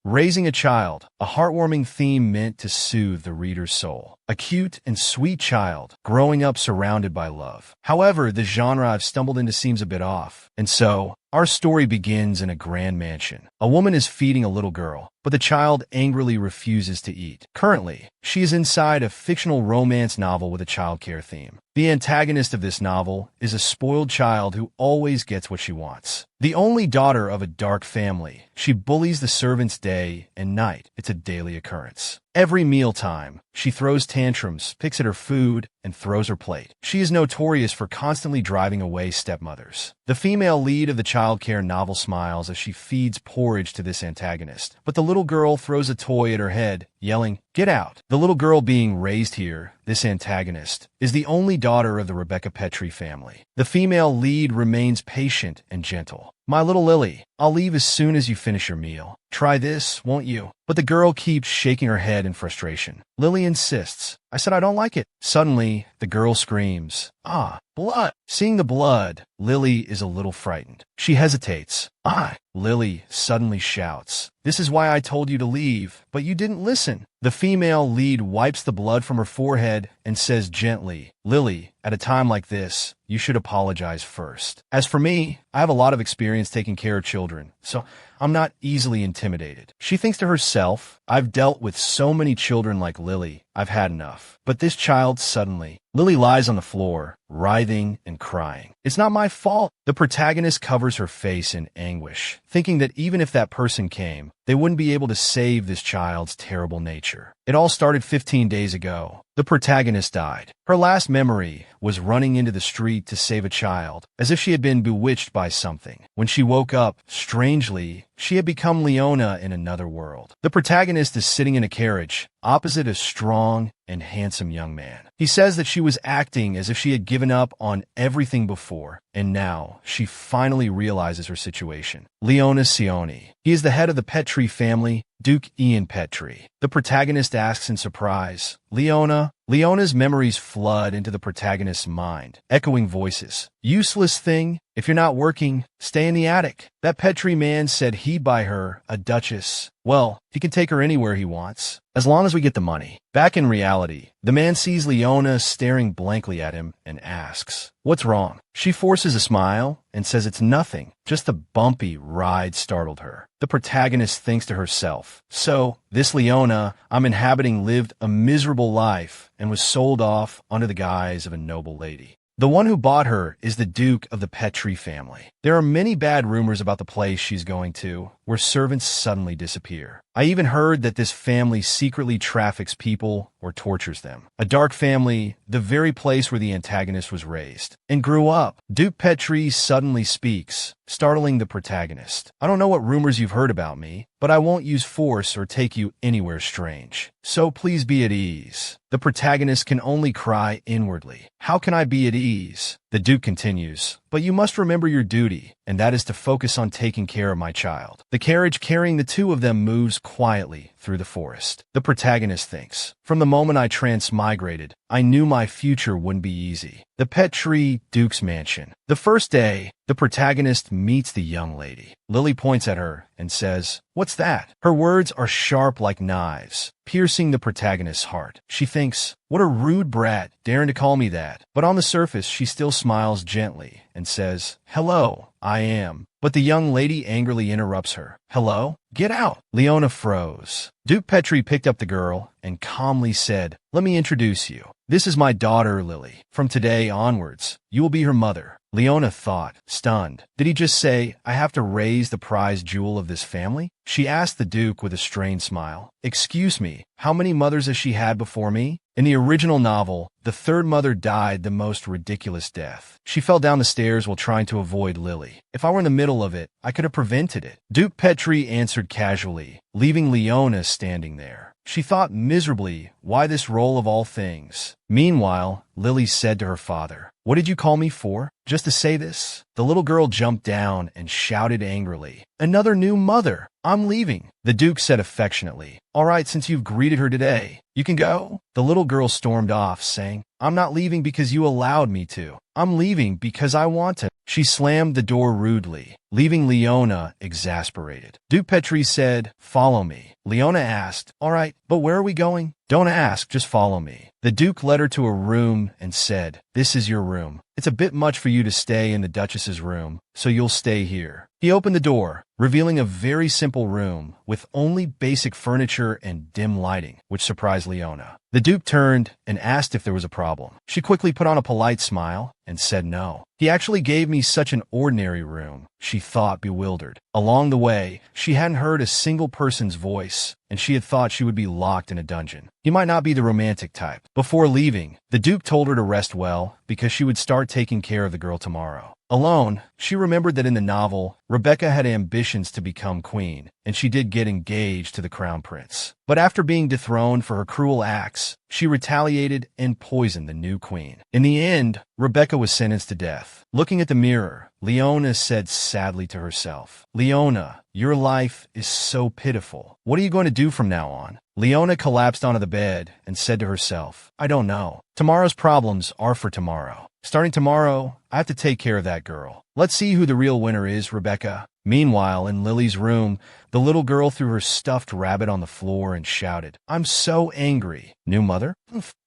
Raising a child, a heartwarming theme meant to soothe the reader's soul. A cute and sweet child, growing up surrounded by love. However, the genre I've stumbled into seems a bit off. And so, our story begins in a grand mansion. A woman is feeding a little girl, but the child angrily refuses to eat. Currently, she is inside a fictional romance novel with a childcare theme. The antagonist of this novel is a spoiled child who always gets what she wants. The only daughter of a dark family, she bullies the servants day and night. It's a daily occurrence. Every mealtime, she throws tantrums, picks at her food, and throws her plate. She is notorious for constantly driving away stepmothers. The female lead of the childcare novel smiles as she feeds porridge to this antagonist, but the little girl throws a toy at her head, yelling, "Get out!" The little girl being raised here, this antagonist, is the only daughter of the Rebecca Petrie family. The female lead remains patient and gentle. "My little Lily, I'll leave as soon as you finish your meal. Try this, won't you?" But the girl keeps shaking her head in frustration. Lily insists, "I said I don't like it." Suddenly, the girl screams, "Ah, blood!" Seeing the blood, Lily is a little frightened. She hesitates. "Ah!" Lily suddenly shouts, "This is why I told you to leave, but you didn't listen." The female lead wipes the blood from her forehead and says gently, "Lily, at a time like this, you should apologize first. As for me, I have a lot of experience taking care of children, so I'm not easily intimidated." She thinks to herself, "I've dealt with so many children like Lily, I've had enough. But this child suddenly..." Lily lies on the floor, writhing and crying. "It's not my fault." The protagonist covers her face in anguish, thinking that even if that person came, they wouldn't be able to save this child's terrible nature. It all started 15 days ago. The protagonist died. Her last memory was running into the street to save a child, as if she had been bewitched by something. When she woke up, strangely, she had become Leona in another world. The protagonist is sitting in a carriage, opposite a strong and handsome young man. He says that she was acting as if she had given up on everything before, and now she finally realizes her situation. Leona Sioni. He is the head of the Petrie family, Duke Ian Petrie. The protagonist asks in surprise, "Leona?" Leona's memories flood into the protagonist's mind, echoing voices. "Useless thing, if you're not working, stay in the attic." That Petrie man said he'd buy her a duchess. Well, he can take her anywhere he wants, as long as we get the money. Back in reality, the man sees Leona staring blankly at him and asks, "What's wrong?" She forces a smile and says it's nothing, just the bumpy ride startled her. The protagonist thinks to herself, "So, this Leona I'm inhabiting lived a miserable life and was sold off under the guise of a noble lady." The one who bought her is the Duke of the Petrie family. There are many bad rumors about the place she's going to, where servants suddenly disappear. I even heard that this family secretly traffics people or tortures them. A dark family, the very place where the antagonist was raised and grew up. Duke Petrie suddenly speaks, startling the protagonist. "I don't know what rumors you've heard about me, but I won't use force or take you anywhere strange. So please be at ease." The protagonist can only cry inwardly. "How can I be at ease?" The Duke continues, "But you must remember your duty, and that is to focus on taking care of my child." The carriage carrying the two of them moves quietly through the forest. The protagonist thinks, "From the moment I transmigrated, I knew my future wouldn't be easy." The Petrie Duke's mansion. The first day, the protagonist meets the young lady. Lily points at her and says, "What's that?" Her words are sharp like knives, piercing the protagonist's heart. She thinks, "What a rude brat, daring to call me that." But on the surface, she still smiles gently and says, "Hello, I am." But the young lady angrily interrupts her. "Hello? Get out." Leona froze. Duke Petrie picked up the girl and calmly said, "Let me introduce you. This is my daughter, Lily. From today onwards, you will be her mother." Leona thought, stunned. Did he just say, "I have to raise the prized jewel of this family"? She asked the Duke with a strained smile, "Excuse me, how many mothers has she had before me?" In the original novel, the third mother died the most ridiculous death. She fell down the stairs while trying to avoid Lily. "If I were in the middle of it, I could have prevented it." Duke Petrie answered casually, leaving Leona standing there. She thought miserably, why this role of all things? Meanwhile, Lily said to her father, "What did you call me for? Just to say this?" The little girl jumped down and shouted angrily, "Another new mother! I'm leaving." The Duke said affectionately, "All right, since you've greeted her today, you can go." The little girl stormed off, saying, I'm not leaving because you allowed me to. I'm leaving because I want to. She slammed the door rudely, leaving Leona exasperated. Duke Petrie said, "Follow me." Leona asked, "All right, but where are we going?" "Don't ask, just follow me." The Duke led her to a room and said, "This is your room. It's a bit much for you to stay in the Duchess's room, so you'll stay here." He opened the door, revealing a very simple room with only basic furniture and dim lighting, which surprised Leona. The Duke turned and asked if there was a problem. She quickly put on a polite smile and said no. He actually gave me such an ordinary room, she thought, bewildered. Along the way, she hadn't heard a single person's voice, and she had thought she would be locked in a dungeon. He might not be the romantic type. Before leaving, the Duke told her to rest well because she would start taking care of the girl tomorrow. Alone, she remembered that in the novel, Rebecca had ambitions to become queen, and she did get engaged to the crown prince. But after being dethroned for her cruel acts, she retaliated and poisoned the new queen. In the end, Rebecca was sentenced to death. Looking at the mirror, Leona said sadly to herself, "Leona, your life is so pitiful. What are you going to do from now on?" Leona collapsed onto the bed and said to herself, "I don't know. Tomorrow's problems are for tomorrow. Starting tomorrow, I have to take care of that girl. Let's see who the real winner is, Rebecca." Meanwhile, in Lily's room, the little girl threw her stuffed rabbit on the floor and shouted, "I'm so angry." "New mother?"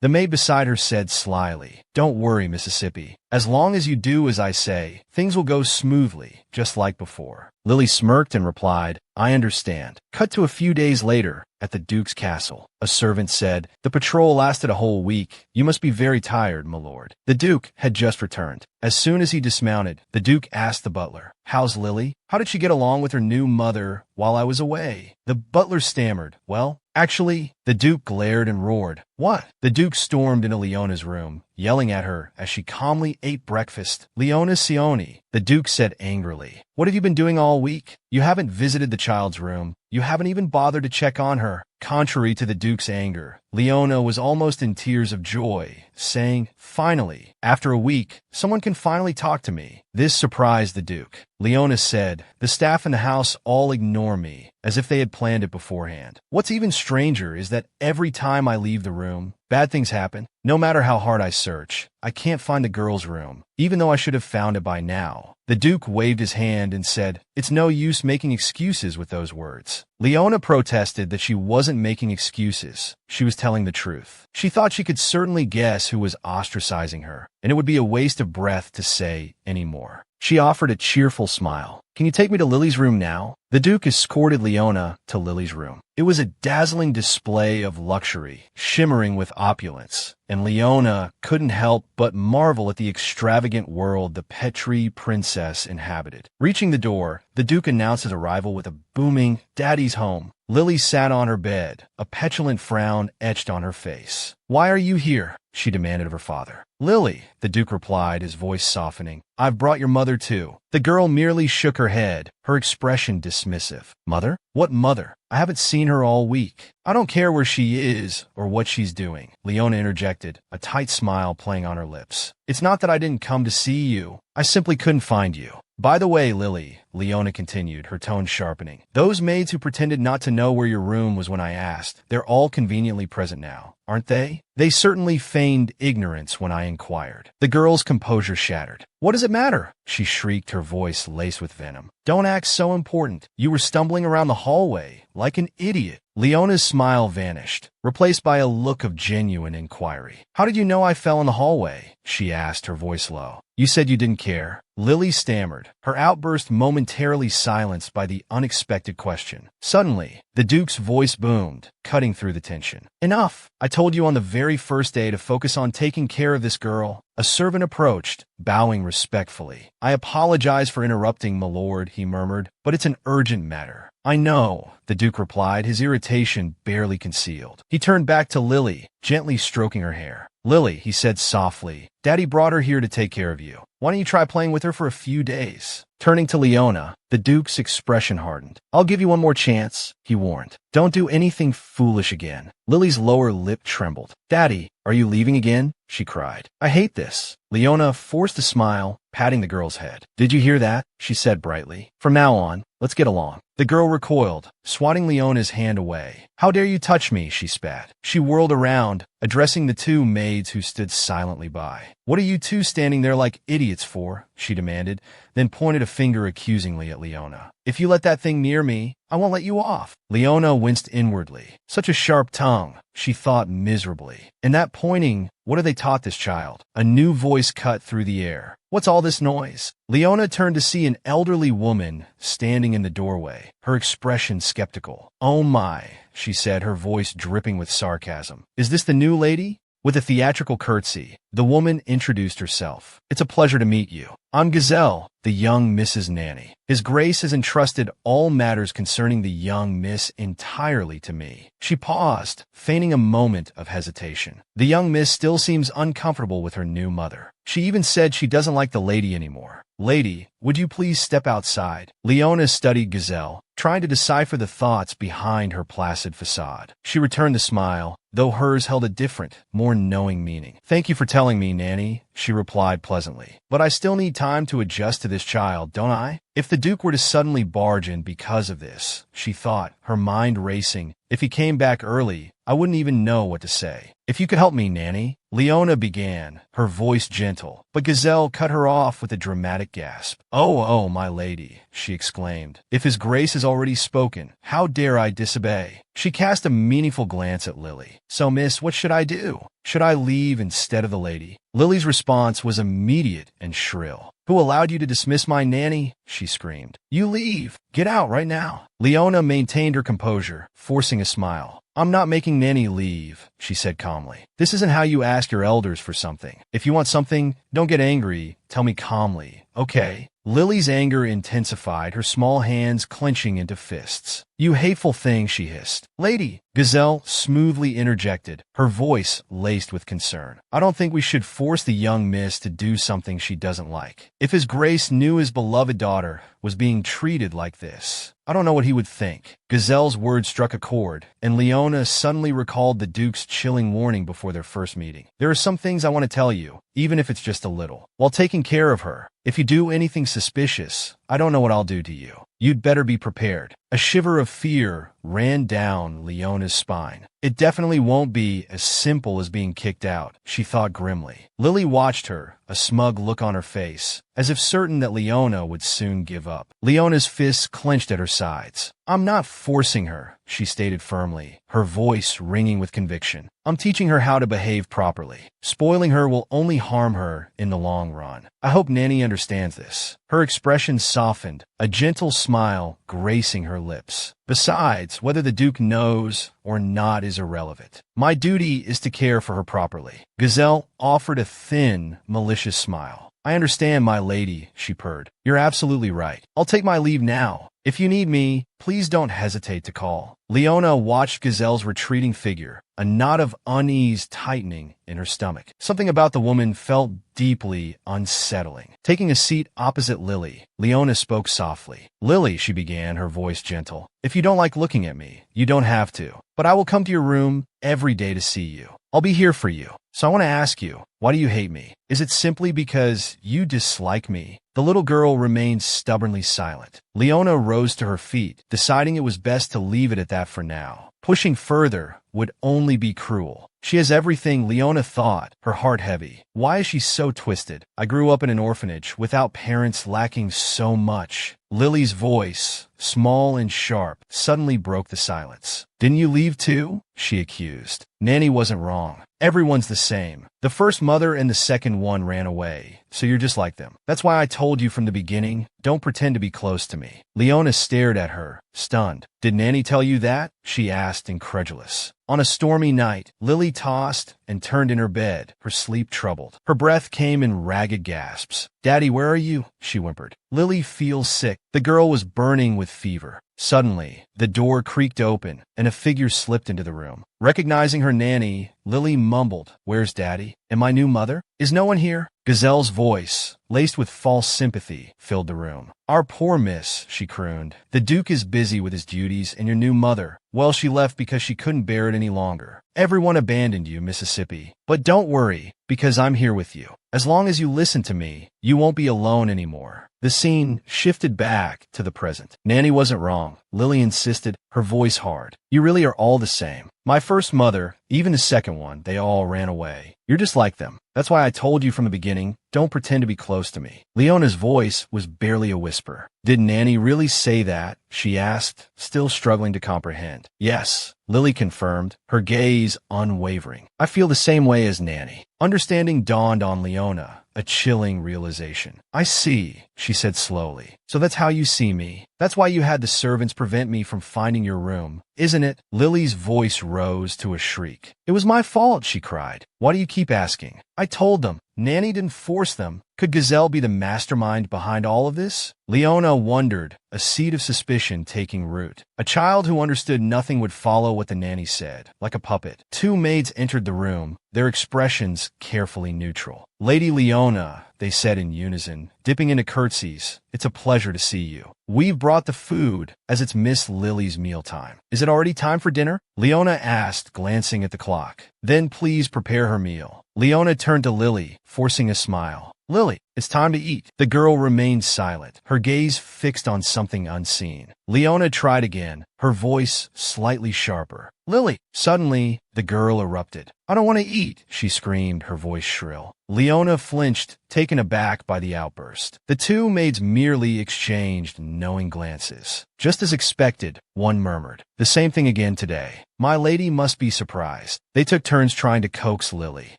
The maid beside her said slyly, "Don't worry, Mississippi. As long as you do as I say, things will go smoothly, just like before." Lily smirked and replied, "I understand." Cut to a few days later, at the Duke's castle. A servant said, "The patrol lasted a whole week. You must be very tired, my lord." The Duke had just returned. As soon as he dismounted, the Duke asked the butler, "How's Lily? How did she get along with her new mother while I was away?" The butler stammered, "Well, actually," the Duke glared and roared, "What?" The Duke stormed into Leona's room, yelling at her as she calmly ate breakfast. "Leona Sioni," the Duke said angrily, "what have you been doing all week? You haven't visited the child's room. You haven't even bothered to check on her." Contrary to the Duke's anger, Leona was almost in tears of joy, saying, "Finally, after a week, someone can finally talk to me." This surprised the Duke. Leona said, "The staff in the house all ignore me, as if they had planned it beforehand. What's even stranger is that every time I leave the room, bad things happen. No matter how hard I search, I can't find the girl's room, even though I should have found it by now." The Duke waved his hand and said, "It's no use making excuses with those words." Leona protested that she wasn't making excuses. She was telling the truth. She thought she could certainly guess who was ostracizing her, and it would be a waste of breath to say any more. She offered a cheerful smile. "Can you take me to Lily's room now?" The Duke escorted Leona to Lily's room. It was a dazzling display of luxury, shimmering with opulence, and Leona couldn't help but marvel at the extravagant world the Petrie princess inhabited. Reaching the door, the Duke announced his arrival with a booming, "Daddy's home." Lily sat on her bed, a petulant frown etched on her face. "Why are you here?" she demanded of her father. "Lily," the Duke replied, his voice softening, "I've brought your mother too." The girl merely shook her head, her expression dismissive. "Mother? What mother? I haven't seen her all week." "I don't care where she is or what she's doing," Leona interjected, a tight smile playing on her lips. "It's not that I didn't come to see you. I simply couldn't find you." "By the way, Lily," Leona continued, her tone sharpening, "those maids who pretended not to know where your room was when I asked, they're all conveniently present now, aren't they? They certainly feigned ignorance when I inquired." The girl's composure shattered. "What does it matter?" she shrieked, her voice laced with venom. "Don't act so important. You were stumbling around the hallway like an idiot." Leona's smile vanished, replaced by a look of genuine inquiry. "How did you know I fell in the hallway?" she asked, her voice low. "You said you didn't care." Lily stammered, her outburst momentarily silenced by the unexpected question. Suddenly, the Duke's voice boomed, cutting through the tension. "Enough! I told you on the very first day to focus on taking care of this girl." A servant approached, bowing respectfully. "I apologize for interrupting, my lord," he murmured, "but it's an urgent matter." "I know," the Duke replied, his irritation barely concealed. He turned back to Lily, gently stroking her hair. "Lily," he said softly, "Daddy brought her here to take care of you. Why don't you try playing with her for a few days?" Turning to Leona, The Duke's expression hardened. I'll give you one more chance, he warned. Don't do anything foolish again. Lily's lower lip trembled. Daddy, are you leaving again? She cried. I hate this. Leona forced a smile, patting the girl's head. Did you hear that? She said brightly. From now on, let's get along. The girl recoiled, swatting Leona's hand away. How dare you touch me, she spat. She whirled around, addressing the two maids who stood silently by. What are you two standing there like idiots for? She demanded, then pointed a finger accusingly at Leona. If you let that thing near me, I won't let you off. Leona winced inwardly. Such a sharp tongue, she thought miserably. And that pointing, what have they taught this child? A new voice cut through the air. What's all this noise? Leona turned to see an elderly woman standing in the doorway, her expression skeptical. Oh my, she said, her voice dripping with sarcasm. Is this the new lady? With a theatrical curtsy, the woman introduced herself. It's a pleasure to meet you. I'm Gazelle, the young Mrs. Nanny. His Grace has entrusted all matters concerning the young Miss entirely to me. She paused, feigning a moment of hesitation. The young Miss still seems uncomfortable with her new mother. She even said she doesn't like the lady anymore. Lady, would you please step outside? Leona studied Gazelle, trying to decipher the thoughts behind her placid facade. She returned the smile, though hers held a different, more knowing meaning. Thank you for telling me, Nanny, she replied pleasantly. But I still need time to adjust to this child, don't I? If the Duke were to suddenly barge in because of this, she thought, her mind racing, if he came back early, I wouldn't even know what to say. If you could help me, Nanny, Leona began, her voice gentle, but Gazelle cut her off with a dramatic gasp. Oh, my lady, she exclaimed. If His Grace has already spoken, how dare I disobey? She cast a meaningful glance at Lily. So, miss, what should I do? Should I leave instead of the lady? Lily's response was immediate and shrill. Who allowed you to dismiss my nanny? She screamed. You leave. Get out right now. Leona maintained her composure, forcing a smile. I'm not making Nanny leave, she said calmly. This isn't how you ask your elders for something. If you want something, don't get angry. Tell me calmly, okay? Lily's anger intensified, her small hands clenching into fists. You hateful thing, she hissed. Lady, Gazelle smoothly interjected, her voice laced with concern. I don't think we should force the young miss to do something she doesn't like. If His Grace knew his beloved daughter was being treated like this, I don't know what he would think. Gazelle's words struck a chord, and Leona suddenly recalled the Duke's chilling warning before their first meeting. There are some things I want to tell you, even if it's just a little. While taking care of her, if you do anything suspicious, I don't know what I'll do to you. You'd better be prepared. A shiver of fear ran down Leona's spine. It definitely won't be as simple as being kicked out, she thought grimly. Lily watched her, a smug look on her face, as if certain that Leona would soon give up. Leona's fists clenched at her sides. I'm not forcing her, she stated firmly, her voice ringing with conviction. I'm teaching her how to behave properly. Spoiling her will only harm her in the long run. I hope Nanny understands this. Her expression softened, a gentle smile gracing her lips. Besides, whether the Duke knows or not is irrelevant. My duty is to care for her properly. Gazelle offered a thin, malicious smile. I understand, my lady, she purred. You're absolutely right. I'll take my leave now. If you need me, please don't hesitate to call. Leona watched Gazelle's retreating figure, a knot of unease tightening in her stomach. Something about the woman felt deeply unsettling. Taking a seat opposite Lily, Leona spoke softly. Lily, she began, her voice gentle. If you don't like looking at me, you don't have to. But I will come to your room every day to see you. I'll be here for you. So I want to ask you, why do you hate me? Is it simply because you dislike me? The little girl remained stubbornly silent. Leona rose to her feet, deciding it was best to leave it at that for now. Pushing further would only be cruel. She has everything, Leona thought, her heart heavy. Why is she so twisted? I grew up in an orphanage, without parents, lacking so much. Lily's voice, small and sharp, suddenly broke the silence. Didn't you leave too? She accused. Nanny wasn't wrong. Everyone's the same. The first mother and the second one ran away, so you're just like them. That's why I told you from the beginning, don't pretend to be close to me. Leona stared at her, stunned. Did Nanny tell you that? She asked, incredulous. On a stormy night, Lily tossed and turned in her bed, her sleep troubled. Her breath came in ragged gasps. Daddy, where are you? She whimpered. Lily feels sick. The girl was burning with fever. Suddenly, the door creaked open, and a figure slipped into the room. Recognizing her nanny, Lily mumbled, "Where's Daddy? And my new mother? Is no one here?" Gazelle's voice, laced with false sympathy, filled the room. "Our poor miss," she crooned. "The Duke is busy with his duties, and your new mother, well, she left because she couldn't bear it any longer. Everyone abandoned you, Mississippi. But don't worry, because I'm here with you. As long as you listen to me, you won't be alone anymore." The scene shifted back to the present. Nanny wasn't wrong, Lily insisted, her voice hard. "You really are all the same. My first mother, even the second one, they all ran away. You're just like them. That's why I told you from the beginning, don't pretend to be close to me." Leona's voice was barely a whisper. "Did Nanny really say that?" she asked, still struggling to comprehend. "Yes," Lily confirmed, her gaze unwavering. "I feel the same way as Nanny." Understanding dawned on Leona, a chilling realization. "I see," she said slowly. "So that's how you see me. That's why you had the servants prevent me from finding your room, isn't it?" Lily's voice rose to a shriek. "It was my fault," she cried. "Why do you keep asking? I told them. Nanny didn't force them. Could Gazelle be the mastermind behind all of this?" Leona wondered, a seed of suspicion taking root. A child who understood nothing would follow what the nanny said, like a puppet. Two maids entered the room, their expressions carefully neutral. "Lady Leona," they said in unison, dipping into curtsies, "it's a pleasure to see you. We've brought the food, as it's Miss Lily's mealtime." "Is it already time for dinner?" Leona asked, glancing at the clock. "Then please prepare her meal." Leona turned to Lily, forcing a smile. "Lily, it's time to eat." The girl remained silent, her gaze fixed on something unseen. Leona tried again, her voice slightly sharper. "Lily!" Suddenly, the girl erupted. "I don't want to eat," she screamed, her voice shrill. Leona flinched, taken aback by the outburst. The two maids merely exchanged knowing glances. Just as expected, one murmured, "The same thing again today. My lady must be surprised." They took turns trying to coax Lily.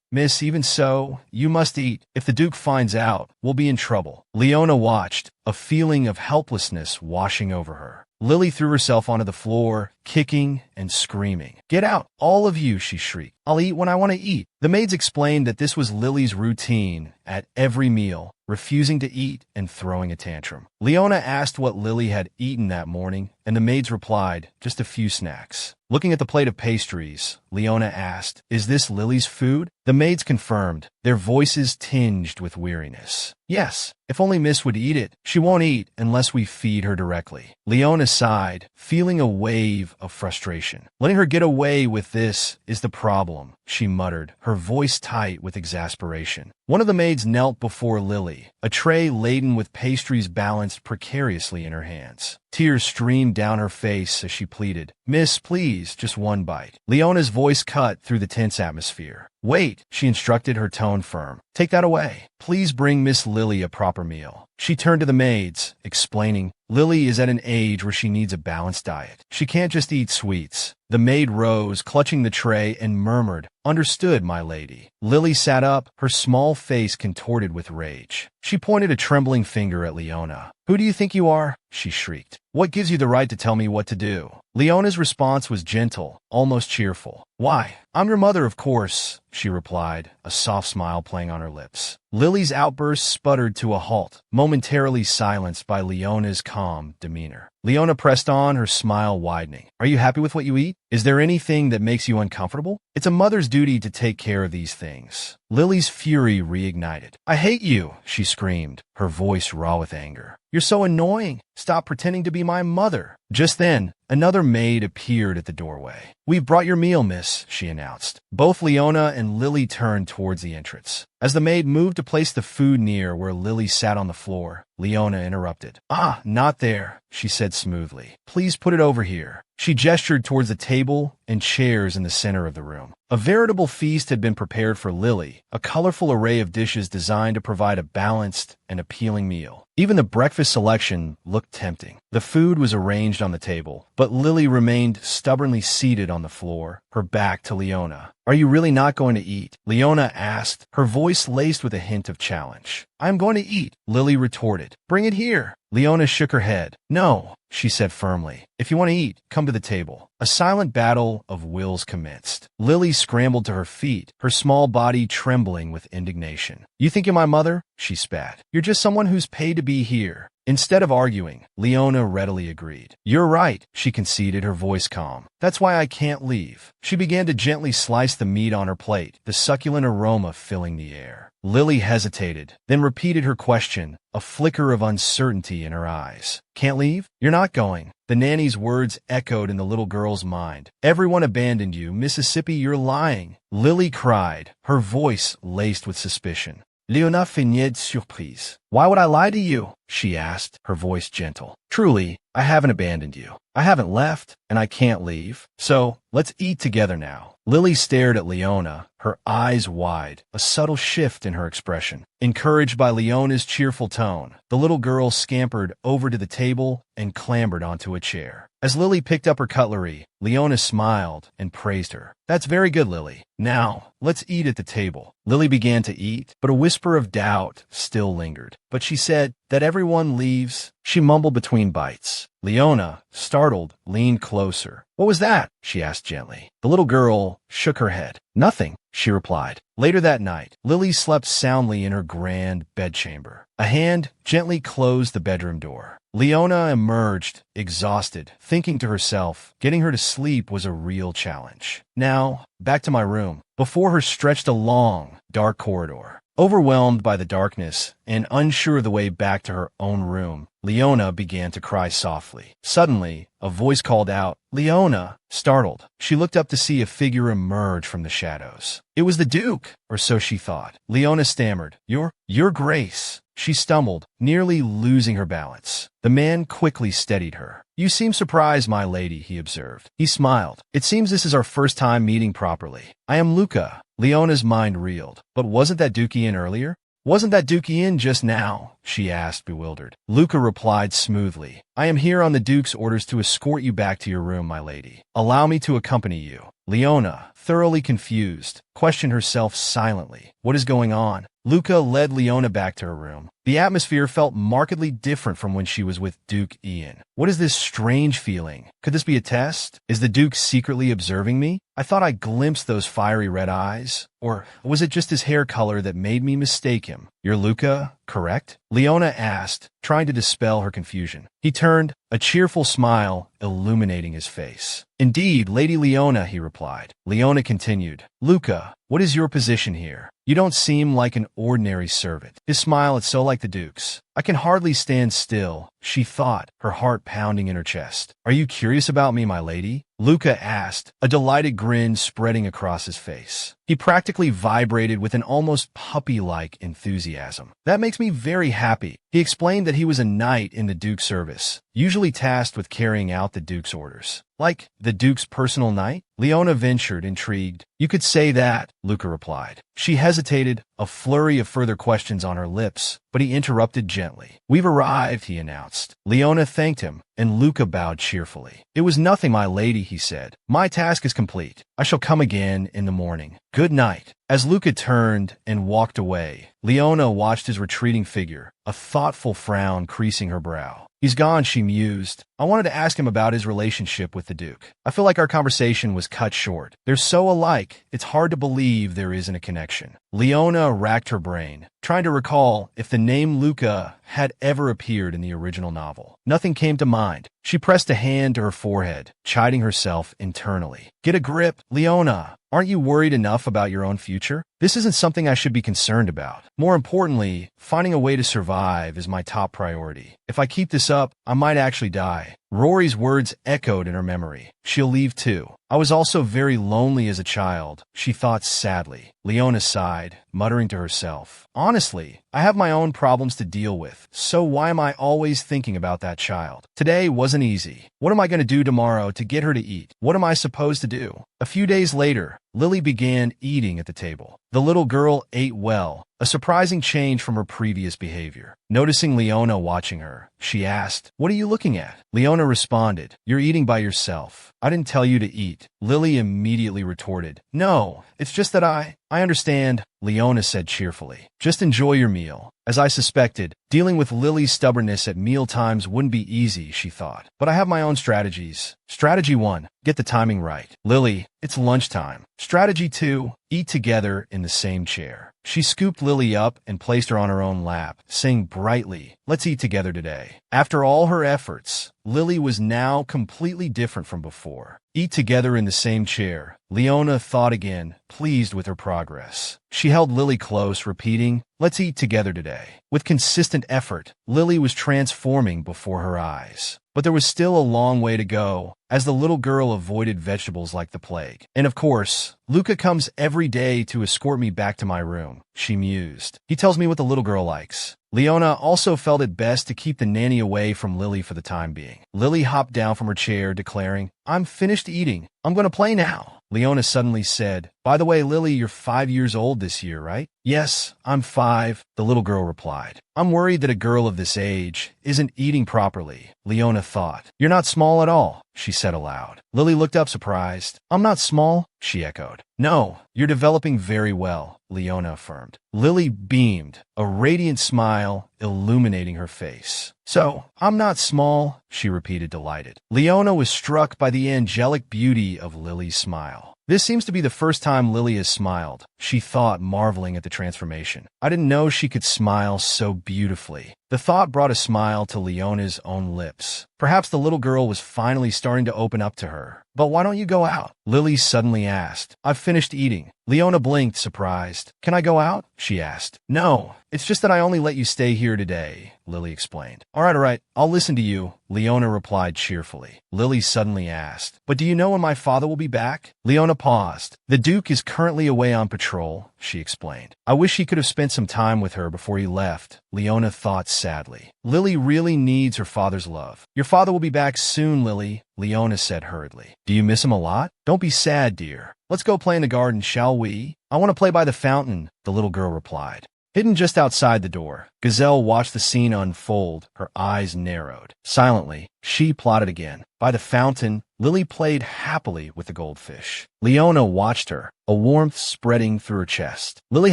"Miss, even so, you must eat. If the Duke finds out, we'll be in trouble." Leona watched, a feeling of helplessness washing over her. Lily threw herself onto the floor, kicking and screaming. "Get out, all of you," she shrieked. "I'll eat when I want to eat." The maids explained that this was Lily's routine at every meal, refusing to eat and throwing a tantrum. Leona asked what Lily had eaten that morning, and the maids replied, "Just a few snacks." Looking at the plate of pastries, Leona asked, "Is this Lily's food?" The maids confirmed, their voices tinged with weariness. "Yes, if only Miss would eat it. She won't eat unless we feed her directly." Leona sighed, feeling a wave of frustration. "Letting her get away with this is the problem," she muttered, her voice tight with exasperation. One of the maids knelt before Lily, a tray laden with pastries balanced precariously in her hands. Tears streamed down her face as she pleaded, "Miss, please, just one bite." Leona's voice cut through the tense atmosphere. "Wait," she instructed, her tone firm. "Take that away. Please bring Miss Lily a proper meal." She turned to the maids, explaining, "Lily is at an age where she needs a balanced diet. She can't just eat sweets." The maid rose, clutching the tray, and murmured, "Understood, my lady." Lily sat up, her small face contorted with rage. She pointed a trembling finger at Leona. "Who do you think you are?" she shrieked. "What gives you the right to tell me what to do?" Leona's response was gentle, almost cheerful. "Why, I'm your mother, of course," she replied, a soft smile playing on her lips. Lily's outburst sputtered to a halt, momentarily silenced by Leona's calm demeanor. Leona pressed on, her smile widening. "Are you happy with what you eat? Is there anything that makes you uncomfortable? It's a mother's duty to take care of these things." Lily's fury reignited. "I hate you," she screamed, her voice raw with anger. "You're so annoying. Stop pretending to be my mother." Just then, another maid appeared at the doorway. "We've brought your meal, miss," she announced. Both Leona and Lily turned towards the entrance. As the maid moved to place the food near where Lily sat on the floor, Leona interrupted. "Ah, not there," she said smoothly. "Please put it over here." She gestured towards the table and chairs in the center of the room. A veritable feast had been prepared for Lily, a colorful array of dishes designed to provide a balanced and appealing meal. Even the breakfast selection looked tempting. The food was arranged on the table, but Lily remained stubbornly seated on the floor, her back to Leona. "Are you really not going to eat?" Leona asked, her voice laced with a hint of challenge. "I am going to eat," Lily retorted. "Bring it here." Leona shook her head. "No," she said firmly. "If you want to eat, come to the table." A silent battle of wills commenced. Lily scrambled to her feet, her small body trembling with indignation. "You think you're my mother?" she spat. "You're just someone who's paid to be here. Instead of arguing, Leona readily agreed. You're right, she conceded, her voice calm. That's why I can't leave. She began to gently slice the meat on her plate, the succulent aroma filling the air. Lily hesitated, then repeated her question, a flicker of uncertainty in her eyes. Can't leave? You're not going. The nanny's words echoed in the little girl's mind. Everyone abandoned you, Mississippi, you're lying. Lily cried, her voice laced with suspicion. Leona feignait surprise. Why would I lie to you? She asked, her voice gentle. Truly, I haven't abandoned you. I haven't left, and I can't leave. So, let's eat together now. Lily stared at Leona, her eyes wide, a subtle shift in her expression. Encouraged by Leona's cheerful tone, the little girl scampered over to the table and clambered onto a chair. As Lily picked up her cutlery, Leona smiled and praised her. That's very good, Lily. Now, let's eat at the table. Lily began to eat, but a whisper of doubt still lingered. But she said that everyone leaves. She mumbled between bites. Leona, startled, leaned closer. What was that? She asked gently. The little girl shook her head. Nothing, she replied. Later that night, Lily slept soundly in her grand bedchamber. A hand gently closed the bedroom door. Leona emerged, exhausted, thinking to herself, getting her to sleep was a real challenge. Now, back to my room. Before her stretched a long, dark corridor. Overwhelmed by the darkness and unsure of the way back to her own room, Leona began to cry softly. Suddenly, a voice called out, Leona! Startled, she looked up to see a figure emerge from the shadows. It was the Duke, or so she thought. Leona stammered, Your Grace. She stumbled, nearly losing her balance. The man quickly steadied her. You seem surprised, my lady, he observed. He smiled. It seems this is our first time meeting properly. I am Luca. Leona's mind reeled. But wasn't that Dookie in earlier? Wasn't that Dookie in just now? She asked, bewildered. Luca replied smoothly. I am here on the Duke's orders to escort you back to your room, my lady. Allow me to accompany you. Leona, thoroughly confused, questioned herself silently. What is going on? Luca led Leona back to her room. The atmosphere felt markedly different from when she was with Duke Ian. What is this strange feeling? Could this be a test? Is the Duke secretly observing me? I thought I glimpsed those fiery red eyes. Or was it just his hair color that made me mistake him? You're Luca, correct? Leona asked, trying to dispel her confusion. He turned, a cheerful smile illuminating his face. Indeed, Lady Leona, he replied. Leona continued, Luca, what is your position here? You don't seem like an ordinary servant. His smile is so like the Duke's. I can hardly stand still, she thought, her heart pounding in her chest. Are you curious about me, my lady? Luca asked, a delighted grin spreading across his face. He practically vibrated with an almost puppy-like enthusiasm. That makes me very happy. He explained that he was a knight in the Duke's service, usually tasked with carrying out the Duke's orders. Like the Duke's personal knight? Leona ventured, intrigued. You could say that, Luca replied. She hesitated, a flurry of further questions on her lips, but he interrupted gently. We've arrived, he announced. Leona thanked him, and Luca bowed cheerfully. It was nothing, my lady, he said. My task is complete. I shall come again in the morning. Good night. As Luca turned and walked away, Leona watched his retreating figure, a thoughtful frown creasing her brow. He's gone, she mused. I wanted to ask him about his relationship with the Duke. I feel like our conversation was cut short. They're so alike, it's hard to believe there isn't a connection. Leona racked her brain, trying to recall if the name Luca had ever appeared in the original novel. Nothing came to mind. She pressed a hand to her forehead, chiding herself internally. Get a grip, Leona. Aren't you worried enough about your own future? This isn't something I should be concerned about. More importantly, finding a way to survive is my top priority. If I keep this up, I might actually die. Rory's words echoed in her memory. She'll leave too. I was also very lonely as a child, she thought sadly. Leona sighed, muttering to herself. Honestly, I have my own problems to deal with, so why am I always thinking about that child? Today wasn't easy. What am I going to do tomorrow to get her to eat? What am I supposed to do? A few days later, Lily began eating at the table. The little girl ate well, a surprising change from her previous behavior. Noticing Leona watching her, she asked, What are you looking at? Leona responded, You're eating by yourself. I didn't tell you to eat. Lily immediately retorted, No, it's just that I understand, Leona said cheerfully. Just enjoy your meal. As I suspected, dealing with Lily's stubbornness at mealtimes wouldn't be easy, she thought. But I have my own strategies. Strategy 1. Get the timing right. Lily, it's lunchtime. Strategy 2. eat together in the same chair. She scooped Lily up and placed her on her own lap, saying brightly, "Let's eat together today." After all her efforts, Lily was now completely different from before. Eat together in the same chair, Leona thought again, pleased with her progress. She held Lily close, repeating, "Let's eat together today." With consistent effort, Lily was transforming before her eyes. But there was still a long way to go, as the little girl avoided vegetables like the plague. And of course, Luca comes every day to escort me back to my room, she mused. He tells me what the little girl likes. Leona also felt it best to keep the nanny away from Lily for the time being. Lily hopped down from her chair, declaring, "I'm finished eating. I'm going to play now." Leona suddenly said, "By the way, Lily, you're 5 years old this year, right?" "Yes, I'm 5, the little girl replied. "I'm worried that a girl of this age isn't eating properly," Leona thought. "You're not small at all," she said aloud. Lily looked up surprised. "I'm not small," she echoed. "No, you're developing very well," Leona affirmed. Lily beamed, a radiant smile illuminating her face. "So, I'm not small," she repeated, delighted. Leona was struck by the angelic beauty of Lily's smile. This seems to be the first time Lily has smiled, she thought, marveling at the transformation. "I didn't know she could smile so beautifully." The thought brought a smile to Leona's own lips. Perhaps the little girl was finally starting to open up to her. "But why don't you go out?" Lily suddenly asked. "I've finished eating." Leona blinked, surprised. "Can I go out?" she asked. "No, it's just that I only let you stay here today," Lily explained. All right, I'll listen to you," Leona replied cheerfully. Lily suddenly asked, "But do you know when my father will be back?" Leona paused. "The Duke is currently away on patrol," she explained. "I wish he could have spent some time with her before he left," Leona thought sadly. Lily really needs her father's love. "Your father will be back soon, Lily," Leona said hurriedly. "Do you miss him a lot?" "Don't be sad, dear. Let's go play in the garden, shall we?" "I want to play by the fountain," the little girl replied. Hidden just outside the door, Gazelle watched the scene unfold, her eyes narrowed. Silently, she plotted again. By the fountain, Lily played happily with the goldfish. Leona watched her, a warmth spreading through her chest. Lily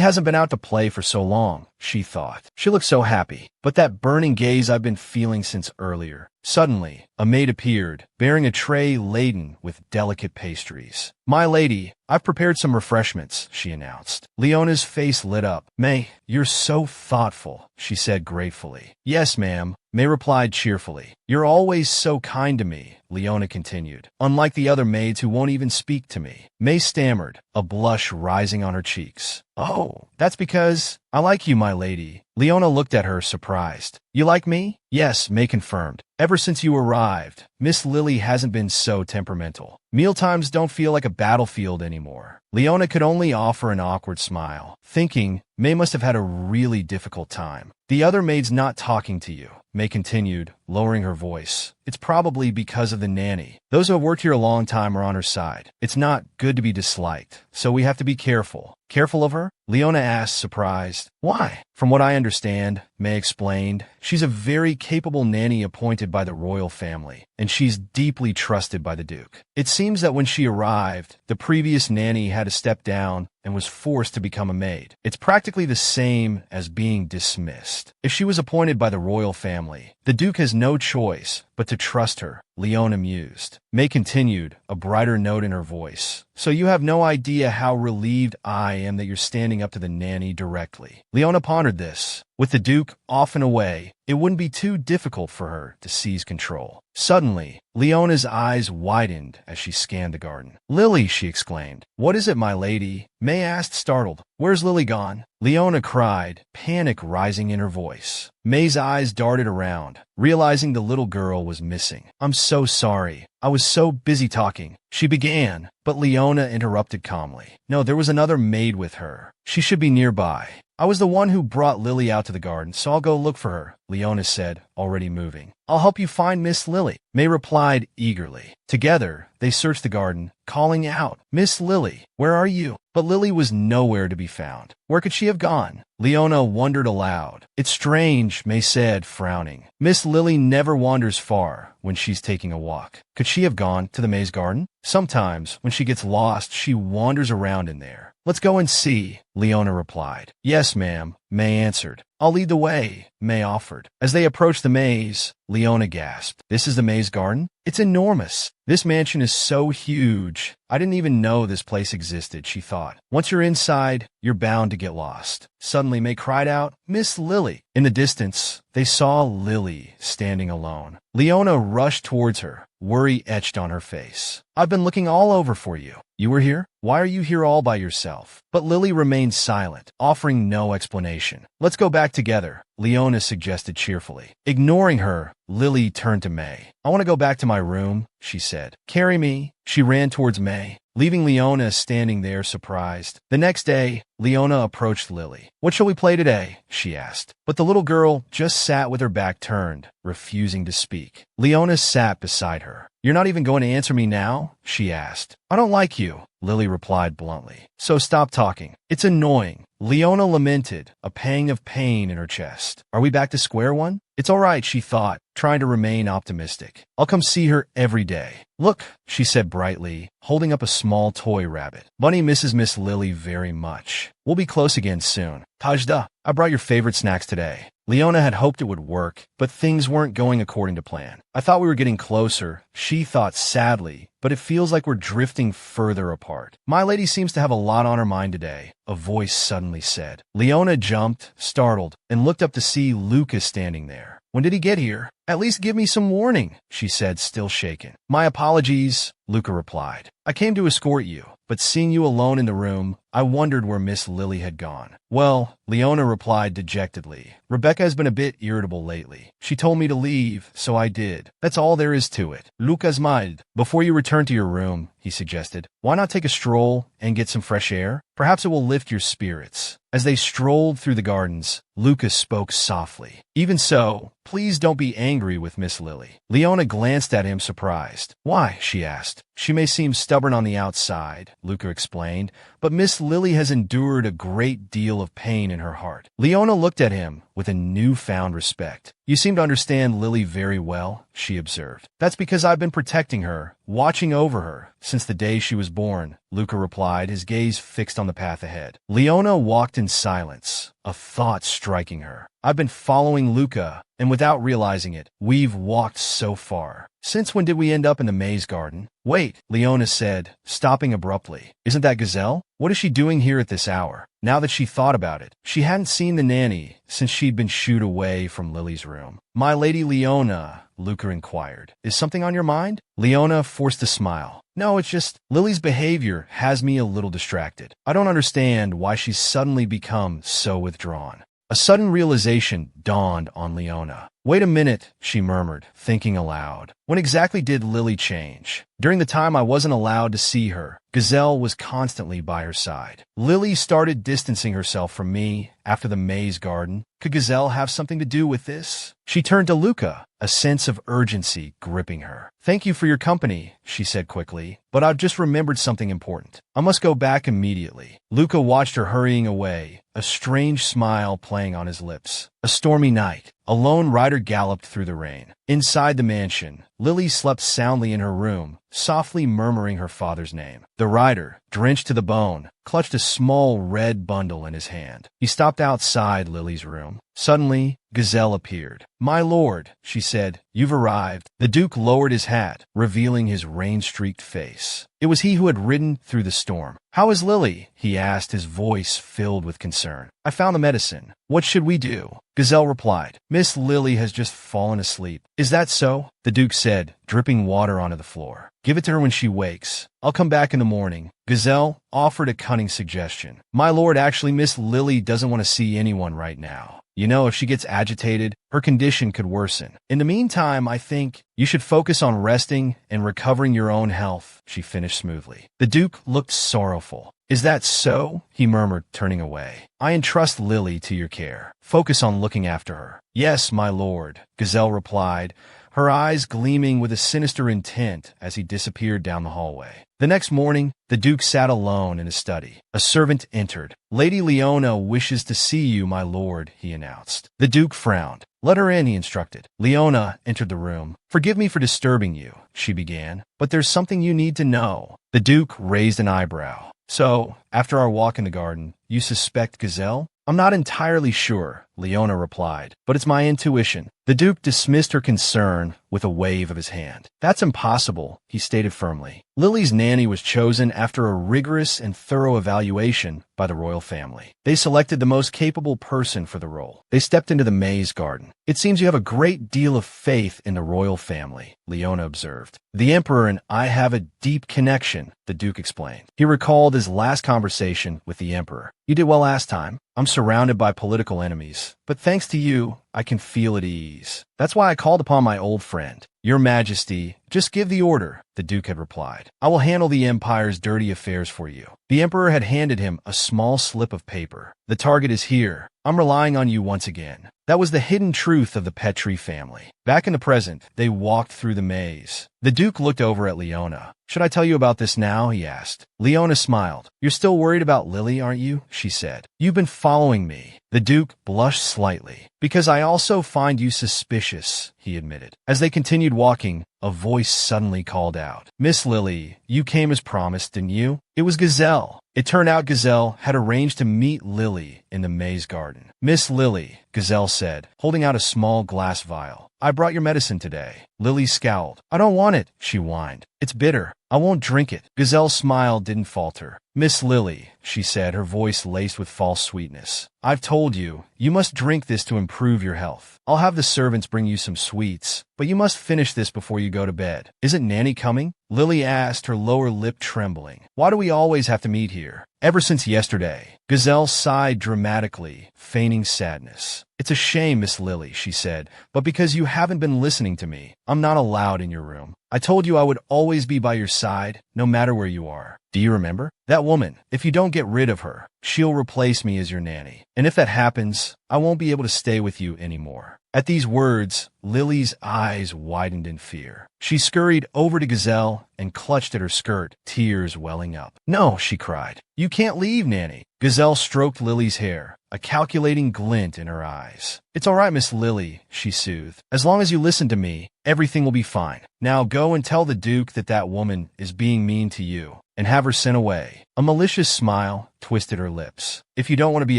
hasn't been out to play for so long, she thought. She looks so happy. But that burning gaze I've been feeling since earlier. Suddenly, a maid appeared, bearing a tray laden with delicate pastries. "My lady, I've prepared some refreshments," she announced. Leona's face lit up. "May, you're so thoughtful," she said gratefully. "Yes, ma'am," May replied cheerfully. "You're always so kind to me," Leona continued, "unlike the other maids who won't even speak to me." May stammered, a blush rising on her cheeks. "Oh, that's because I like you, my lady." Leona looked at her, surprised. "You like me?" "Yes," May confirmed. "Ever since you arrived, Miss Lily hasn't been so temperamental. Mealtimes don't feel like a battlefield anymore." Leona could only offer an awkward smile, thinking May must have had a really difficult time. "The other maid's not talking to you," May continued, lowering her voice. "It's probably because of the nanny. Those who have worked here a long time are on her side. It's not good to be disliked, so we have to be careful." "Careful of her?" Leona asked, surprised. "Why?" "From what I understand," May explained, "she's a very capable nanny appointed by the royal family, and she's deeply trusted by the Duke. It seems that when she arrived, the previous nanny had to step down and was forced to become a maid. It's practically the same as being dismissed. If she was appointed by the royal family, the Duke has no choice but to trust her," Leona mused. May continued, a brighter note in her voice. "So you have no idea how relieved I am that you're standing up to the nanny directly." Leona pondered this. With the Duke off and away, it wouldn't be too difficult for her to seize control. Suddenly, Leona's eyes widened as she scanned the garden. "Lily," she exclaimed. "What is it, my lady?" May asked, startled. "Where's Lily gone?" Leona cried, panic rising in her voice. May's eyes darted around, realizing the little girl was missing. "I'm so sorry. I was so busy talking," she began, but Leona interrupted calmly. "No, there was another maid with her. She should be nearby. I was the one who brought Lily out to the garden, so I'll go look for her," Leona said, already moving. "I'll help you find Miss Lily," May replied eagerly. Together, they searched the garden, calling out, "Miss Lily, where are you?" But Lily was nowhere to be found. Where could she have gone? Leona wondered aloud. "It's strange," May said, frowning. "Miss Lily never wanders far when she's taking a walk. Could she have gone to the maze garden?" Sometimes, when she gets lost, she wanders around in there. Let's go and see, Leona replied. Yes, ma'am, May answered. I'll lead the way, May offered. As they approached the maze, Leona gasped. This is the maze garden? It's enormous. This mansion is so huge. I didn't even know this place existed, she thought. Once you're inside, you're bound to get lost. Suddenly, May cried out, Miss Lily. In the distance, they saw Lily standing alone. Leona rushed towards her, worry etched on her face. I've been looking all over for you. You were here? Why are you here all by yourself? But Lily remained silent, offering no explanation. Let's go back together, Leona suggested cheerfully. Ignoring her, Lily turned to May. I want to go back to my room, she said. Carry me. She ran towards May, leaving Leona standing there surprised. The next day, Leona approached Lily. What shall we play today? She asked. But the little girl just sat with her back turned, refusing to speak. Leona sat beside her. You're not even going to answer me now? She asked. I don't like you, Lily replied bluntly. So stop talking. It's annoying. Leona lamented, a pang of pain in her chest. Are we back to square one? It's all right, she thought, trying to remain optimistic. I'll come see her every day. Look, she said brightly, holding up a small toy rabbit. Bunny misses Miss Lily very much. We'll be close again soon. Tajda, I brought your favorite snacks today. Leona had hoped it would work, but things weren't going according to plan. I thought we were getting closer, she thought sadly, but it feels like we're drifting further apart. My lady seems to have a lot on her mind today, a voice suddenly said. Leona jumped, startled, and looked up to see Lucas standing there. When did he get here? At least give me some warning, she said, still shaken. My apologies, Luca replied. I came to escort you, but seeing you alone in the room, I wondered where Miss Lily had gone. Well, Leona replied dejectedly. Rebecca has been a bit irritable lately. She told me to leave, so I did. That's all there is to it. Luca smiled. Before you return to your room, he suggested, why not take a stroll and get some fresh air? Perhaps it will lift your spirits. As they strolled through the gardens, Lucas spoke softly. Even so, please don't be angry with Miss Lily. Leona glanced at him surprised. Why? She asked. She may seem stubborn on the outside, Luca explained, but Miss Lily has endured a great deal of pain in her heart. Leona looked at him with a newfound respect. You seem to understand Lily very well, she observed. That's because I've been protecting her, watching over her, since the day she was born, Luca replied, his gaze fixed on the path ahead. Leona walked in silence, a thought striking her. I've been following Luca, and without realizing it, we've walked so far. Since when did we end up in the maze garden? Wait, Leona said, stopping abruptly. Isn't that Gazelle? What is she doing here at this hour? Now that she thought about it, she hadn't seen the nanny since she'd been shooed away from Lily's room. My lady Leona, Luca inquired. Is something on your mind? Leona forced a smile. No, it's just Lily's behavior has me a little distracted. I don't understand why she's suddenly become so withdrawn. A sudden realization dawned on Leona. Wait a minute, she murmured, thinking aloud. When exactly did Lily change? During the time I wasn't allowed to see her, Gazelle was constantly by her side. Lily started distancing herself from me after the maze garden. Could Gazelle have something to do with this? She turned to Luca, a sense of urgency gripping her. Thank you for your company, she said quickly, but I've just remembered something important. I must go back immediately. Luca watched her hurrying away, a strange smile playing on his lips. A stormy night. A lone rider galloped through the rain. Inside the mansion, Lily slept soundly in her room, softly murmuring her father's name. The rider, drenched to the bone, clutched a small red bundle in his hand. He stopped outside Lily's room. Suddenly, Gazelle appeared. My lord, she said, you've arrived. The Duke lowered his hat, revealing his rain-streaked face. It was he who had ridden through the storm. How is Lily? He asked, his voice filled with concern. I found the medicine. What should we do? Gazelle replied. Miss Lily has just fallen asleep. Is that so? The Duke said, dripping water onto the floor. Give it to her when she wakes. I'll come back in the morning. Gazelle offered a cunning suggestion. My lord, actually, Miss Lily doesn't want to see anyone right now. You know, if she gets agitated, her condition could worsen. In the meantime, I think you should focus on resting and recovering your own health, she finished smoothly. The Duke looked sorrowful. Is that so? He murmured, turning away. I entrust Lily to your care. Focus on looking after her. Yes, my lord, Gazelle replied, her eyes gleaming with a sinister intent as he disappeared down the hallway. The next morning, the Duke sat alone in his study. A servant entered. "Lady Leona wishes to see you, my lord," he announced. The Duke frowned. "Let her in," he instructed. Leona entered the room. "Forgive me for disturbing you," she began, "but there's something you need to know." The Duke raised an eyebrow. "So, after our walk in the garden, you suspect Gazelle?" "I'm not entirely sure," Leona replied, "but it's my intuition." The Duke dismissed her concern with a wave of his hand. "That's impossible," he stated firmly. Lily's nanny was chosen after a rigorous and thorough evaluation by the royal family. They selected the most capable person for the role. They stepped into the maze garden. "It seems you have a great deal of faith in the royal family," Leona observed. "The Emperor and I have a deep connection," the Duke explained. He recalled his last conversation with the Emperor. "You did well last time. I'm surrounded by political enemies, but thanks to you, I can feel at ease. That's why I called upon my old friend." "Your Majesty, just give the order," the Duke had replied. "I will handle the Empire's dirty affairs for you." The Emperor had handed him a small slip of paper. "The target is here. I'm relying on you once again." That was the hidden truth of the Petri family. Back in the present, they walked through the maze. The Duke looked over at Leona. "Should I tell you about this now?" he asked. Leona smiled. "You're still worried about Lily, aren't you?" she said. "You've been following me." The Duke blushed slightly. "Because I also find you suspicious," he admitted. As they continued walking, a voice suddenly called out, "Miss Lily, you came as promised, didn't you?" It was Gazelle. It turned out Gazelle had arranged to meet Lily in the maze garden. "Miss Lily," Gazelle said, holding out a small glass vial. "I brought your medicine today." Lily scowled. "I don't want it," she whined. "It's bitter. I won't drink it." Gazelle's smile didn't falter. "Miss Lily," she said, her voice laced with false sweetness, "I've told you, you must drink this to improve your health. I'll have the servants bring you some sweets, but you must finish this before you go to bed." "Isn't Nanny coming?" Lily asked, her lower lip trembling. "Why do we always have to meet here?" "Ever since yesterday." Gazelle sighed dramatically, feigning sadness. "It's a shame, Miss Lily," she said, "but because you haven't been listening to me, I'm not allowed in your room. I told you I would always be by your side, no matter where you are. Do you remember? That woman, if you don't get rid of her, she'll replace me as your nanny. And if that happens, I won't be able to stay with you anymore." At these words, Lily's eyes widened in fear. She scurried over to Gazelle and clutched at her skirt, tears welling up. "No," she cried. "You can't leave, Nanny." Gazelle stroked Lily's hair, a calculating glint in her eyes. "It's all right, Miss Lily," she soothed. "As long as you listen to me, everything will be fine. Now go and tell the Duke that that woman is being mean to you, and have her sent away." A malicious smile twisted her lips. "If you don't want to be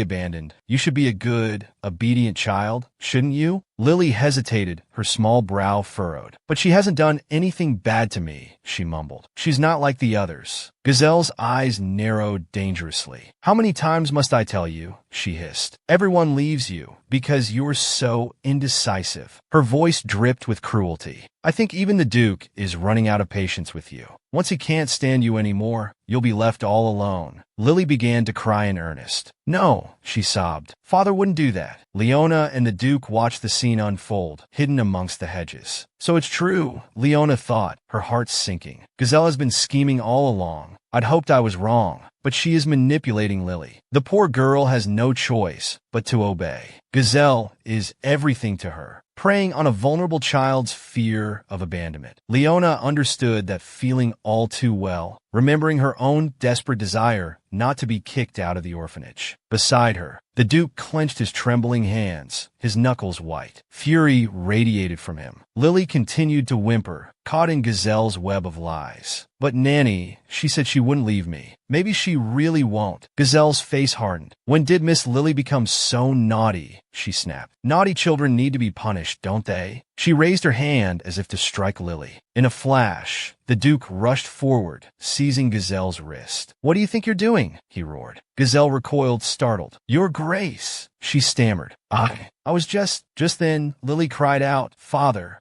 abandoned, you should be a good, obedient child, shouldn't you?" Lily hesitated, her small brow furrowed. "But she hasn't done anything bad to me," she mumbled. "She's not like the others." Gazelle's eyes narrowed dangerously. "How many times must I tell you?" she hissed. "Everyone leaves you because you're so indecisive." Her voice dripped with cruelty. "I think even the Duke is running out of patience with you. Once he can't stand you anymore, you'll be left all alone." Lily began to cry in earnest. "No," she sobbed. "Father wouldn't do that." Leona and the Duke watched the scene unfold, hidden amongst the hedges. "So it's true," Leona thought, her heart sinking. "Gazelle has been scheming all along. I'd hoped I was wrong, but she is manipulating Lily. The poor girl has no choice but to obey. Gazelle is everything to her, preying on a vulnerable child's fear of abandonment." Leona understood that feeling all too well, remembering her own desperate desire not to be kicked out of the orphanage. Beside her, the Duke clenched his trembling hands, his knuckles white. Fury radiated from him. Lily continued to whimper, caught in Gazelle's web of lies. "But Nanny, she said she wouldn't leave me. Maybe she really won't." Gazelle's face hardened. "When did Miss Lily become so naughty?" she snapped. "Naughty children need to be punished, don't they?" She raised her hand as if to strike Lily. In a flash, the Duke rushed forward, seizing Gazelle's wrist. "What do you think you're doing?" he roared. Gazelle recoiled, startled. "Your Grace," she stammered. I was just then," Lily cried out. Father,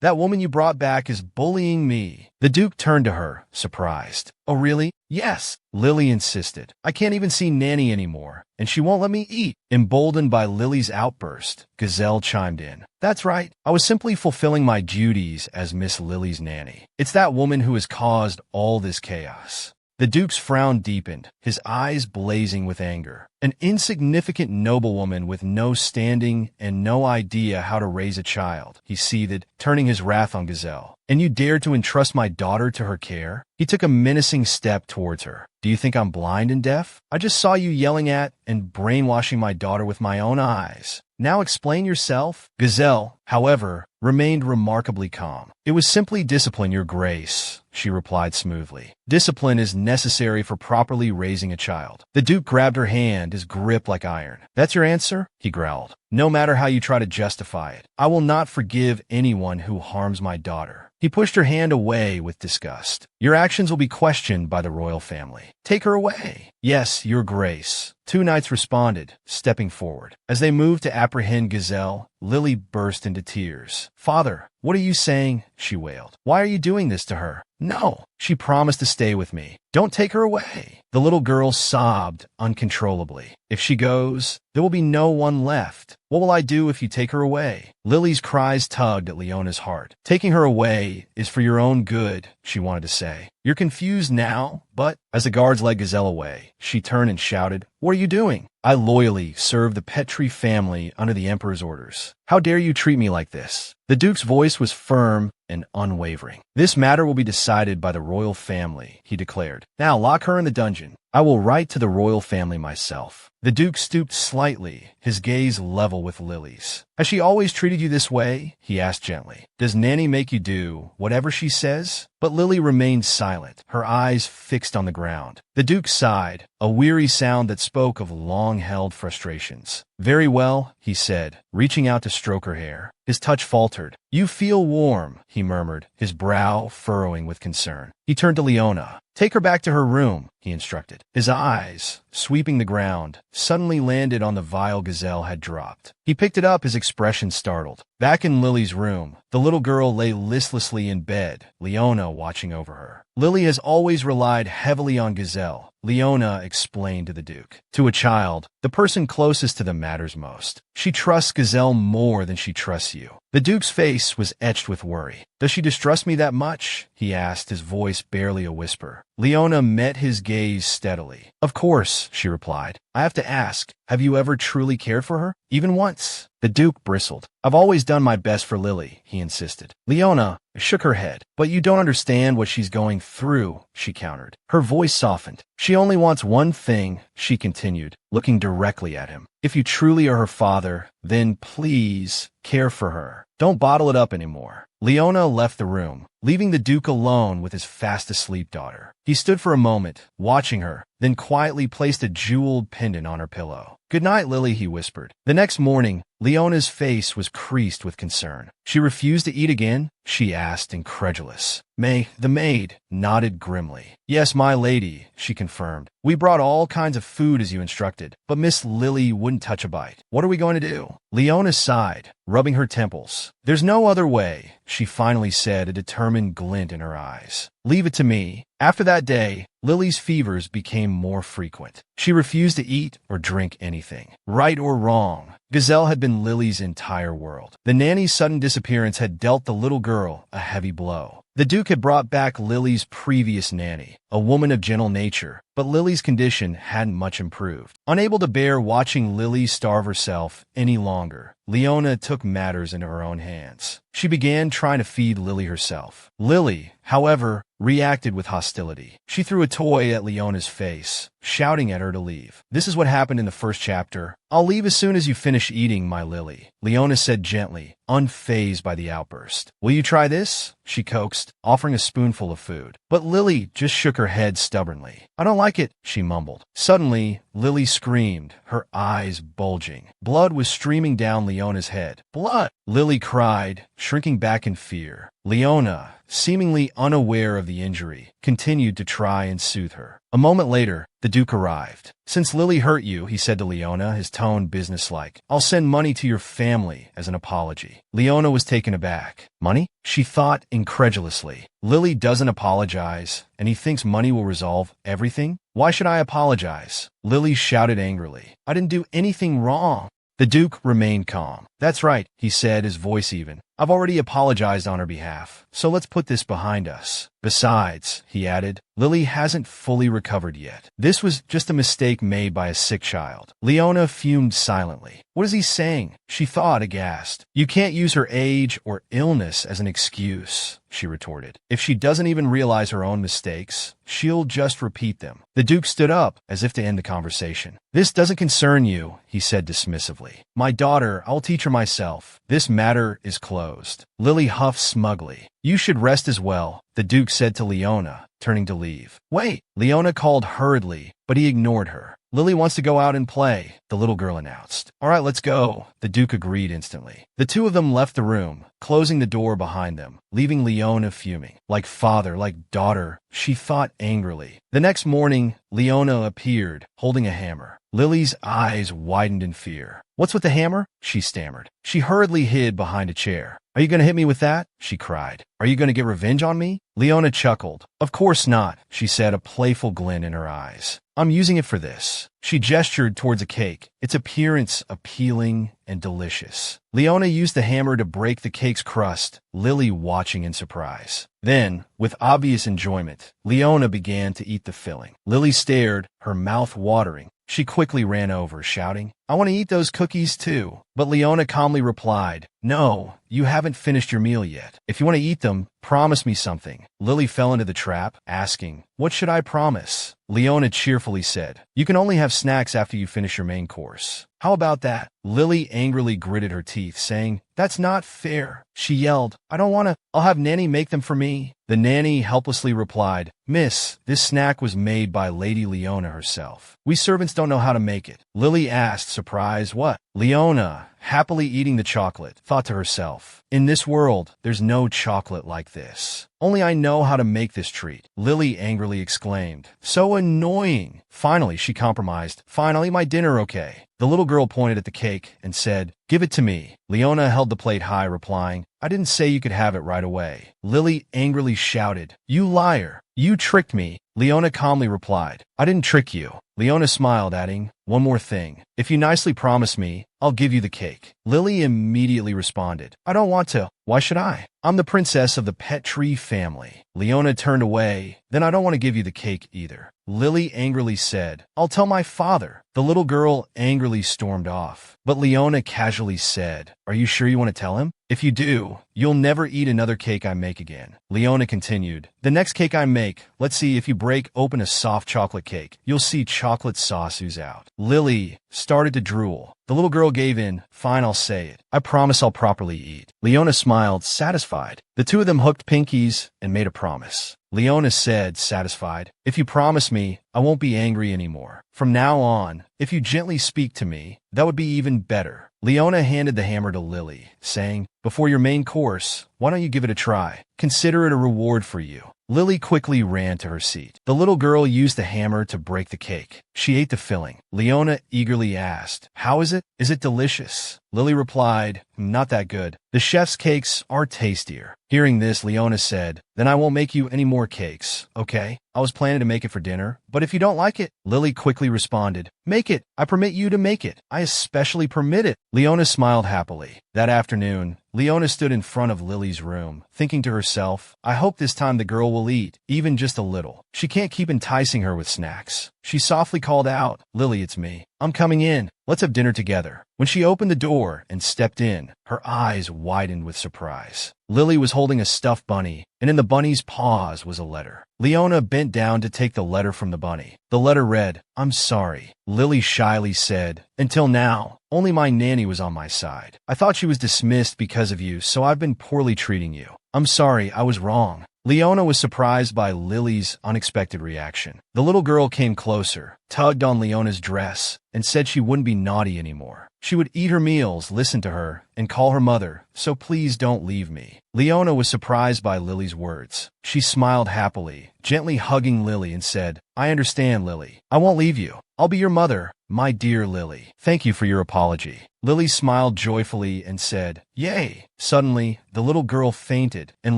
that woman you brought back is bullying me." The Duke turned to her, surprised. "Oh, really?" "Yes," Lily insisted. "I can't even see Nanny anymore, and she won't let me eat." Emboldened by Lily's outburst, Gazelle chimed in. "That's right. I was simply fulfilling my duties as Miss Lily's nanny. It's that woman who has caused all this chaos." The Duke's frown deepened, his eyes blazing with anger. An insignificant noblewoman with no standing and no idea how to raise a child, he seethed, turning his wrath on Gazelle. And you dare to entrust my daughter to her care? He took a menacing step towards her. Do you think I'm blind and deaf? I just saw you yelling at and brainwashing my daughter with my own eyes. Now explain yourself. Gazelle, however, remained remarkably calm. It was simply discipline, Your Grace, she replied smoothly. Discipline is necessary for properly raising a child. The Duke grabbed her hand, his grip like iron. That's your answer? He growled. No matter how you try to justify it, I will not forgive anyone who harms my daughter. He pushed her hand away with disgust. Your actions will be questioned by the royal family. Take her away. Yes, Your Grace. Two knights responded, stepping forward. As they moved to apprehend Gazelle, Lily burst into tears. Father, what are you saying? She wailed. Why are you doing this to her? No, she promised to stay with me. Don't take her away. The little girl sobbed uncontrollably. If she goes, there will be no one left. What will I do if you take her away? Lily's cries tugged at Leona's heart. Taking her away is for your own good, she wanted to say. You're confused now, but as the guards led Gazelle away, she turned and shouted, What are you doing? I loyally serve the Petrie family under the Emperor's orders. How dare you treat me like this? The Duke's voice was firm and unwavering. This matter will be decided by the royal family, he declared. Now lock her in the dungeon. I will write to the royal family myself. The Duke stooped slightly, his gaze level with Lily's. Has she always treated you this way? He asked gently. Does Nanny make you do whatever she says? But Lily remained silent, her eyes fixed on the ground. The Duke sighed, a weary sound that spoke of long-held frustrations. Very well, he said, reaching out to stroke her hair. His touch faltered. You feel warm, he murmured, his brow furrowing with concern. He turned to Leona. Take her back to her room, he instructed. His eyes, sweeping the ground, suddenly landed on the vial Gazelle had dropped. He picked it up, his expression startled. Back in Lily's room, the little girl lay listlessly in bed, Leona watching over her. Lily has always relied heavily on Gazelle, Leona explained to the Duke. To a child, the person closest to them matters most. She trusts Gazelle more than she trusts you. The Duke's face was etched with worry. Does she distrust me that much? He asked, his voice barely a whisper. Leona met his gaze steadily. Of course, she replied. I have to ask, have you ever truly cared for her? Even once? The Duke bristled. I've always done my best for Lily, he insisted. Leona shook her head. But you don't understand what she's going through, she countered. Her voice softened. She only wants one thing, she continued, looking directly at him. If you truly are her father, then please care for her. Don't bottle it up anymore. Leona left the room, leaving the Duke alone with his fast-asleep daughter. He stood for a moment, watching her, then quietly placed a jeweled pendant on her pillow. Good night, Lily, he whispered. The next morning, Leona's face was creased with concern. She refused to eat again? She asked, incredulous. The maid nodded grimly. Yes, my lady, she confirmed. We brought all kinds of food as you instructed, but Miss Lily wouldn't touch a bite. What are we going to do? Leona sighed, rubbing her temples. There's no other way, she finally said, a determined glint in her eyes. Leave it to me. After that day, Lily's fevers became more frequent. She refused to eat or drink anything. Right or wrong, Gazelle had been Lily's entire world. The nanny's sudden disappearance had dealt the little girl a heavy blow. The Duke had brought back Lily's previous nanny, a woman of gentle nature, but Lily's condition hadn't much improved. Unable to bear watching Lily starve herself any longer, Leona took matters into her own hands. She began trying to feed Lily herself. Lily, however, reacted with hostility. She threw a toy at Leona's face, shouting at her to leave. This is what happened in the first chapter. I'll leave as soon as you finish eating, my Lily, Leona said gently, unfazed by the outburst. Will you try this? She coaxed, offering a spoonful of food. But Lily just shook her head stubbornly. I don't like it, she mumbled. Suddenly, Lily screamed, her eyes bulging. Blood was streaming down Leona's head. Blood! Lily cried, shrinking back in fear. Leona, seemingly unaware of the injury, continued to try and soothe her. A moment later, the Duke arrived. Since Lily hurt you, he said to Leona, his tone businesslike, I'll send money to your family as an apology. Leona was taken aback. Money? She thought incredulously. Lily doesn't apologize, and he thinks money will resolve everything? Why should I apologize? Lily shouted angrily. I didn't do anything wrong. The Duke remained calm. That's right, he said, his voice even. I've already apologized on her behalf, so let's put this behind us. Besides, he added, Lily hasn't fully recovered yet. This was just a mistake made by a sick child. Leona fumed silently. What is he saying? She thought, aghast. You can't use her age or illness as an excuse, she retorted. If she doesn't even realize her own mistakes, she'll just repeat them. The Duke stood up, as if to end the conversation. This doesn't concern you, he said dismissively. My daughter, I'll teach her myself. This matter is closed. Lily huffed smugly. You should rest as well, the Duke said to Leona, turning to leave. Wait, Leona called hurriedly, but he ignored her. Lily wants to go out and play, the little girl announced. All right, let's go, the Duke agreed instantly. The two of them left the room, closing the door behind them, leaving Leona fuming. Like father, like daughter, she thought angrily. The next morning, Leona appeared, holding a hammer. Lily's eyes widened in fear. What's with the hammer? She stammered. She hurriedly hid behind a chair. Are you going to hit me with that? She cried. Are you going to get revenge on me? Leona chuckled. Of course not, she said, a playful glint in her eyes. I'm using it for this. She gestured towards a cake, its appearance appealing and delicious. Leona used the hammer to break the cake's crust, Lily watching in surprise. Then, with obvious enjoyment, Leona began to eat the filling. Lily stared, her mouth watering. She quickly ran over, shouting, I want to eat those cookies too. But Leona calmly replied, No, you haven't finished your meal yet. If you want to eat them, promise me something. Lily fell into the trap, asking, What should I promise? Leona cheerfully said, You can only have snacks after you finish your main course. How about that? Lily angrily gritted her teeth, saying, That's not fair. She yelled, I don't want to. I'll have Nanny make them for me. The nanny helplessly replied, Miss, this snack was made by Lady Leona herself. We servants don't know how to make it. Lily asked, surprised, What? Leona, happily eating the chocolate, thought to herself, In this world, there's no chocolate like this. Only I know how to make this treat. Lily angrily exclaimed, So annoying. Finally, she compromised. Fine, I'll eat my dinner, okay? The little girl pointed at the cake and said, Give it to me. Leona held the plate high, replying, I didn't say you could have it right away. Lily angrily shouted, You liar. You tricked me. Leona calmly replied, I didn't trick you. Leona smiled, adding, One more thing. If you nicely promise me, I'll give you the cake. Lily immediately responded, I don't want to. Why should I? I'm the princess of the pet tree family. Leona turned away. Then I don't want to give you the cake either. Lily angrily said, I'll tell my father. The little girl angrily stormed off. But Leona casually said, Are you sure you want to tell him? If you do, you'll never eat another cake I make again. Leona continued, The next cake I make, let's see, if you break open a soft chocolate cake, you'll see chocolate sauce ooze out. Lily started to drool. The little girl gave in. Fine, I'll say it. I promise I'll properly eat. Leona smiled, satisfied. The two of them hooked pinkies and made a promise. Leona said, satisfied, If you promise me, I won't be angry anymore. From now on, if you gently speak to me, that would be even better. Leona handed the hammer to Lily, saying, Before your main course, why don't you give it a try? Consider it a reward for you. Lily quickly ran to her seat. The little girl used the hammer to break the cake. She ate the filling. Leona eagerly asked, How is it? Is it delicious? Lily replied, Not that good. The chef's cakes are tastier. Hearing this, Leona said, Then I won't make you any more cakes, okay? I was planning to make it for dinner, but if you don't like it, Lily quickly responded, Make it. I permit you to make it. I especially permit it. Leona smiled happily. That afternoon, Leona stood in front of Lily's room, thinking to herself, I hope this time the girl will eat, even just a little. She can't keep enticing her with snacks. She softly called out, Lily, it's me. I'm coming in. Let's have dinner together. When she opened the door and stepped in, her eyes widened with surprise. Lily was holding a stuffed bunny, and in the bunny's paws was a letter. Leona bent down to take the letter from the bunny. The letter read, I'm sorry. Lily shyly said, Until now, only my nanny was on my side. I thought she was dismissed because of you, so I've been poorly treating you. I'm sorry, I was wrong. Leona was surprised by Lily's unexpected reaction. The little girl came closer, tugged on Leona's dress, and said she wouldn't be naughty anymore. She would eat her meals, listen to her, and call her mother, so please don't leave me. Leona was surprised by Lily's words. She smiled happily, gently hugging Lily and said, I understand, Lily. I won't leave you. I'll be your mother, my dear Lily. Thank you for your apology. Lily smiled joyfully and said, Yay! Suddenly, the little girl fainted, and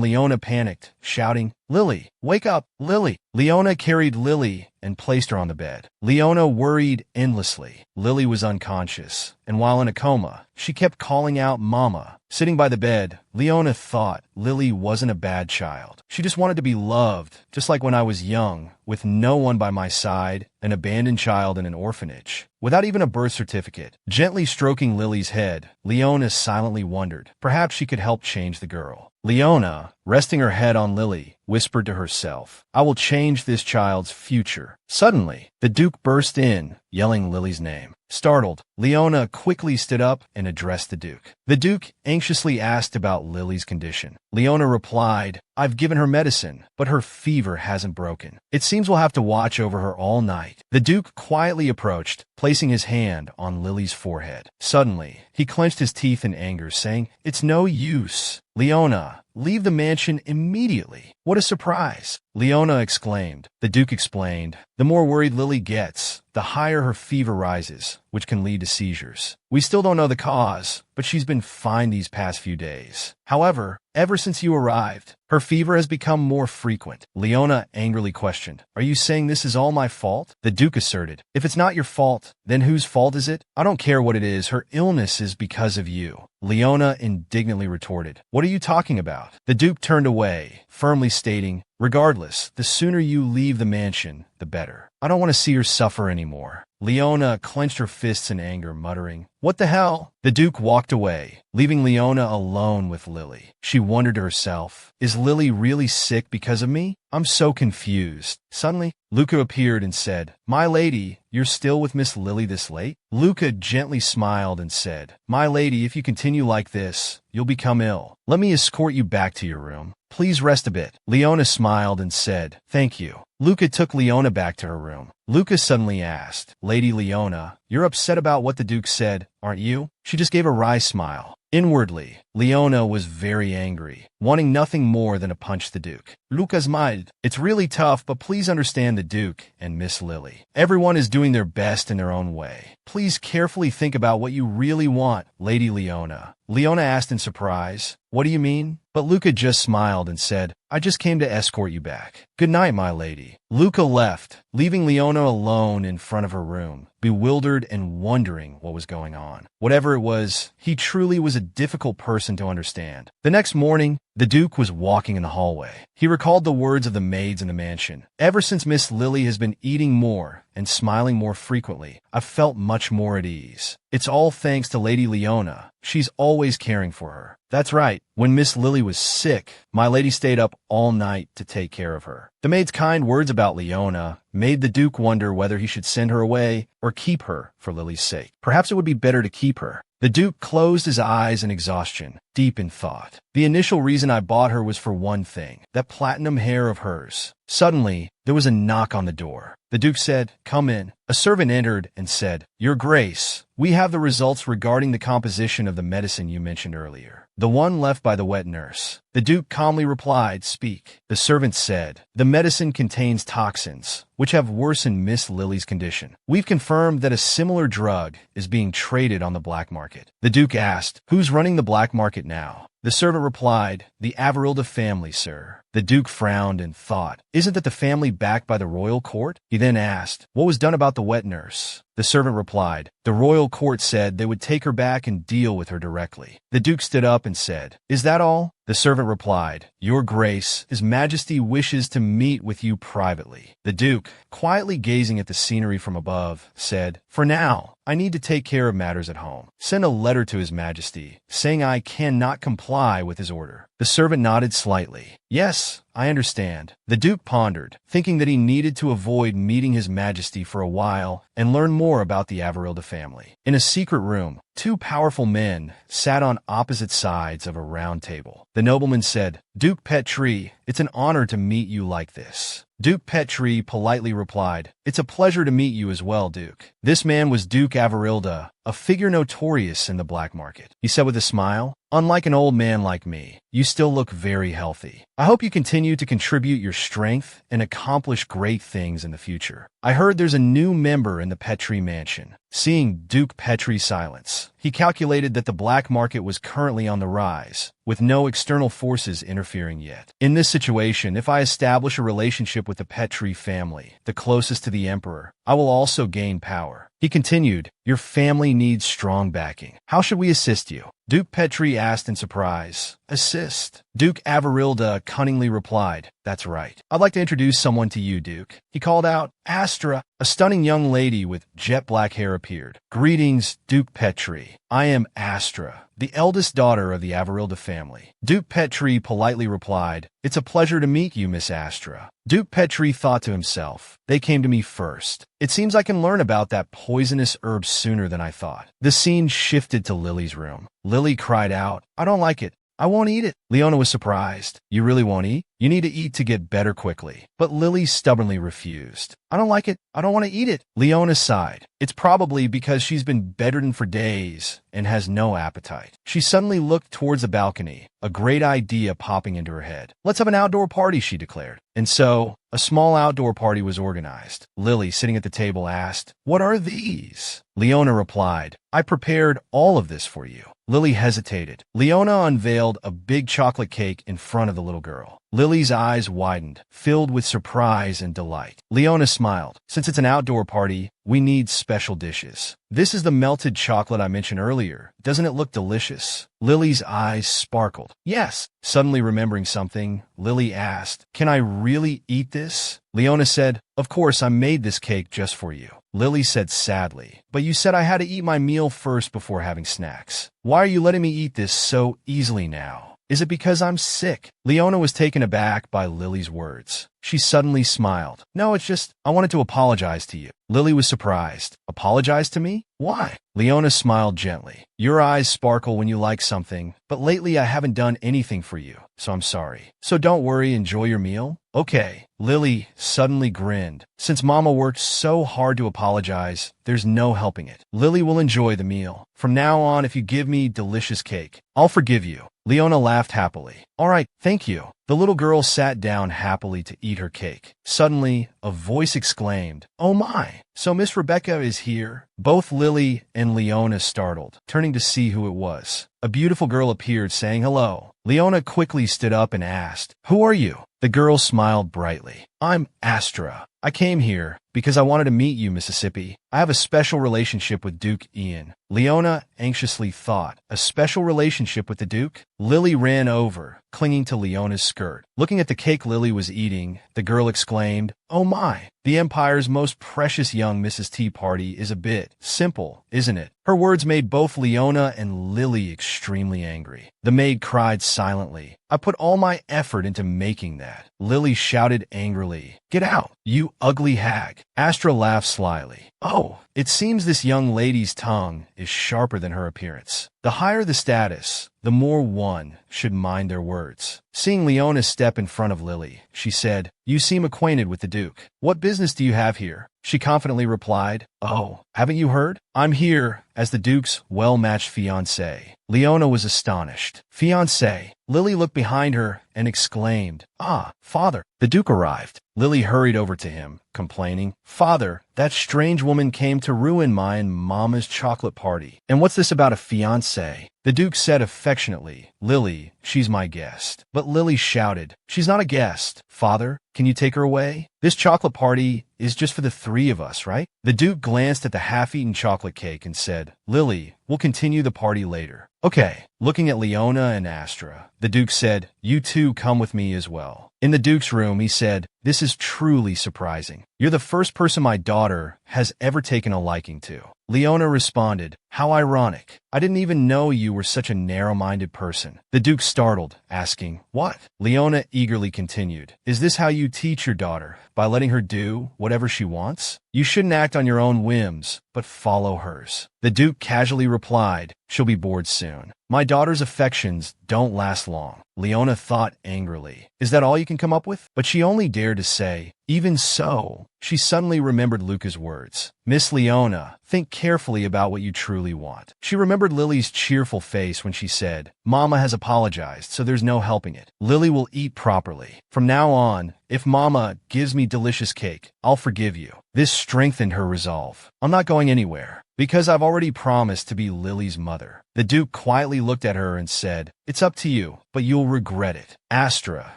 Leona panicked, shouting, Lily, wake up, Lily. Leona carried Lily and placed her on the bed. Leona worried endlessly. Lily was unconscious, and while in a coma, she kept calling out Mama. Sitting by the bed, Leona thought Lily wasn't a bad child. She just wanted to be loved, just like when I was young, with no one by my side, an abandoned child in an orphanage. Without even a birth certificate, gently stroking Lily's head, Leona silently wondered, perhaps she could help change the girl. Leona, resting her head on Lily, whispered to herself, I will change this child's future. Suddenly, the Duke burst in, yelling Lily's name. Startled, Leona quickly stood up and addressed the Duke. The Duke anxiously asked about Lily's condition. Leona replied, I've given her medicine, but her fever hasn't broken. It seems we'll have to watch over her all night. The Duke quietly approached, placing his hand on Lily's forehead. Suddenly, he clenched his teeth in anger, saying, It's no use. Leona, leave the mansion immediately. What a surprise. Leona exclaimed. The Duke explained, the more worried Lily gets, the higher her fever rises, which can lead to seizures. We still don't know the cause, but she's been fine these past few days. However, ever since you arrived, her fever has become more frequent. Leona angrily questioned, Are you saying this is all my fault? The Duke asserted, If it's not your fault, then whose fault is it? I don't care what it is, her illness is because of you. Leona indignantly retorted, What are you talking about? The Duke turned away, firmly stating, Regardless, the sooner you leave the mansion, the better. I don't want to see her suffer anymore. Leona clenched her fists in anger, muttering, What the hell? The Duke walked away, leaving Leona alone with Lily. She wondered to herself, Is Lily really sick because of me? I'm so confused. Suddenly, Luca appeared and said, My lady, you're still with Miss Lily this late? Luca gently smiled and said, My lady, if you continue like this, you'll become ill. Let me escort you back to your room. Please rest a bit. Leona smiled and said, Thank you. Luca took Leona back to her room. Luca suddenly asked, Lady Leona, you're upset about what the Duke said, aren't you? She just gave a wry smile. Inwardly, Leona was very angry, wanting nothing more than to punch the Duke. Luca smiled. It's really tough, but please understand the Duke and Miss Lily. Everyone is doing their best in their own way. Please carefully think about what you really want, Lady Leona. Leona asked in surprise, What do you mean? But Luca just smiled and said, I just came to escort you back. Good night, my lady. Luca left, leaving Leona alone in front of her room, bewildered and wondering what was going on. Whatever it was, he truly was a difficult person to understand. The next morning, the Duke was walking in the hallway. He recalled the words of the maids in the mansion. Ever since Miss Lily has been eating more and smiling more frequently, I've felt much more at ease. It's all thanks to Lady Leona. She's always caring for her. That's right. When Miss Lily was sick, my lady stayed up all night to take care of her. The maid's kind words about Leona made the Duke wonder whether he should send her away or keep her for Lily's sake. Perhaps it would be better to keep her. The Duke closed his eyes in exhaustion, deep in thought. The initial reason I bought her was for one thing, that platinum hair of hers. Suddenly, there was a knock on the door. The Duke said, Come in. A servant entered and said, Your Grace, we have the results regarding the composition of the medicine you mentioned earlier. The one left by the wet nurse. The Duke calmly replied, Speak. The servant said, The medicine contains toxins, which have worsened Miss Lily's condition. We've confirmed that a similar drug is being traded on the black market. The Duke asked, Who's running the black market now? The servant replied, The Averilda family, sir. The Duke frowned and thought, Isn't that the family backed by the royal court? He then asked, What was done about the wet nurse? The servant replied, The royal court said they would take her back and deal with her directly. The Duke stood up and said, Is that all? The servant replied, Your Grace, His Majesty wishes to meet with you privately. The Duke, quietly gazing at the scenery from above, said, For now, I need to take care of matters at home. Send a letter to His Majesty, saying I cannot comply with his order. The servant nodded slightly. Yes, I understand. The Duke pondered, thinking that he needed to avoid meeting His Majesty for a while and learn more about the Averilda family. In a secret room, two powerful men sat on opposite sides of a round table. The nobleman said, Duke Petrie, it's an honor to meet you like this. Duke Petrie politely replied, It's a pleasure to meet you as well, Duke. This man was Duke Averilda, a figure notorious in the black market. He said with a smile, unlike an old man like me, you still look very healthy. I hope you continue to contribute your strength and accomplish great things in the future. I heard there's a new member in the Petrie mansion. Seeing Duke Petrie's silence, he calculated that the black market was currently on the rise, with no external forces interfering yet. In this situation, if I establish a relationship with the Petrie family, the closest to the emperor, I will also gain power. He continued, your family needs strong backing. How should we assist you? Duke Petrie asked in surprise. Assist? Duke Avarilda cunningly replied, that's right. I'd like to introduce someone to you, Duke. He called out, Astra. A stunning young lady with jet black hair appeared. Greetings, Duke Petrie. I am Astra, the eldest daughter of the Avarilda family. Duke Petrie politely replied, it's a pleasure to meet you, Miss Astra. Duke Petrie thought to himself, they came to me first. It seems I can learn about that poisonous herb sooner than I thought. The scene shifted to Lily's room. Lily cried out, I don't like it. I won't eat it. Leona was surprised. You really won't eat? You need to eat to get better quickly. But Lily stubbornly refused. I don't like it. I don't want to eat it. Leona sighed. It's probably because she's been bedridden for days and has no appetite. She suddenly looked towards the balcony, a great idea popping into her head. Let's have an outdoor party, she declared. And so, a small outdoor party was organized. Lily, sitting at the table, asked, what are these? Leona replied, I prepared all of this for you. Lily hesitated. Leona unveiled a big chocolate cake in front of the little girl. Lily's eyes widened, filled with surprise and delight. Leona smiled. Since it's an outdoor party, we need special dishes. This is the melted chocolate I mentioned earlier. Doesn't it look delicious? Lily's eyes sparkled. Yes. Suddenly remembering something, Lily asked, can I really eat this? Leona said, of course, I made this cake just for you. Lily said sadly, but you said I had to eat my meal first before having snacks. Why are you letting me eat this so easily now? Is it because I'm sick? Leona was taken aback by Lily's words. She suddenly smiled. No, it's just, I wanted to apologize to you. Lily was surprised. Apologize to me? Why? Leona smiled gently. Your eyes sparkle when you like something, but lately I haven't done anything for you, so I'm sorry. So don't worry, enjoy your meal. Okay. Lily suddenly grinned. Since Mama worked so hard to apologize, there's no helping it. Lily will enjoy the meal. From now on, if you give me delicious cake, I'll forgive you. Leona laughed happily. All right, thank you. The little girl sat down happily to eat her cake. Suddenly, a voice exclaimed, oh my, so Miss Rebecca is here? Both Lily and Leona startled, turning to see who it was. A beautiful girl appeared saying hello. Leona quickly stood up and asked, who are you? The girl smiled brightly. I'm Astra. I came here because I wanted to meet you, Mississippi. I have a special relationship with Duke Ian. Leona anxiously thought, a special relationship with the Duke? Lily ran over, clinging to Leona's skirt. Looking at the cake Lily was eating, the girl exclaimed, oh my, the Empire's most precious young Mrs. Tea Party is a bit simple, isn't it? Her words made both Leona and Lily extremely angry. The maid cried silently. I put all my effort into making that. Lily shouted angrily, get out, you ugly hag. Astra laughed slyly. Oh, it seems this young lady's tongue is sharper than her appearance. The higher the status, the more one should mind their words. Seeing Leona step in front of Lily, she said, you seem acquainted with the Duke. What business do you have here? She confidently replied, oh, haven't you heard? I'm here as the Duke's well-matched fiancé. Leona was astonished. Fiancé? Lily looked behind her and exclaimed, ah, father. The Duke arrived. Lily hurried over to him, complaining, father, that strange woman came to ruin my and Mama's chocolate party. And what's this about a fiancé? The Duke said affectionately, Lily, she's my guest. But Lily shouted, she's not a guest. Father, can you take her away? This chocolate party is just for the three of us, right? The Duke glanced at the half-eaten chocolate cake and said, Lily, we'll continue the party later. Okay. Looking at Leona and Astra, the Duke said, you two come with me as well. In the Duke's room, he said, this is truly surprising. You're the first person my daughter has ever taken a liking to. Leona responded, how ironic. I didn't even know you were such a narrow-minded person. The Duke startled, asking, what? Leona eagerly continued, is this how you teach your daughter? By letting her do whatever she wants? You shouldn't act on your own whims, but follow hers. The Duke casually replied, she'll be bored soon. My daughter's affections don't last long. Leona thought angrily. Is that all you can come up with? But she only dared to say, even so. she suddenly remembered Luca's words. Miss Leona, think carefully about what you truly want. She remembered Lily's cheerful face when she said, Mama has apologized, so there's no helping it. Lily will eat properly. From now on, if Mama gives me delicious cake, I'll forgive you. This strengthened her resolve. I'm not going anywhere, because I've already promised to be Lily's mother. The Duke quietly looked at her and said, It's up to you, but you'll regret it. Astra,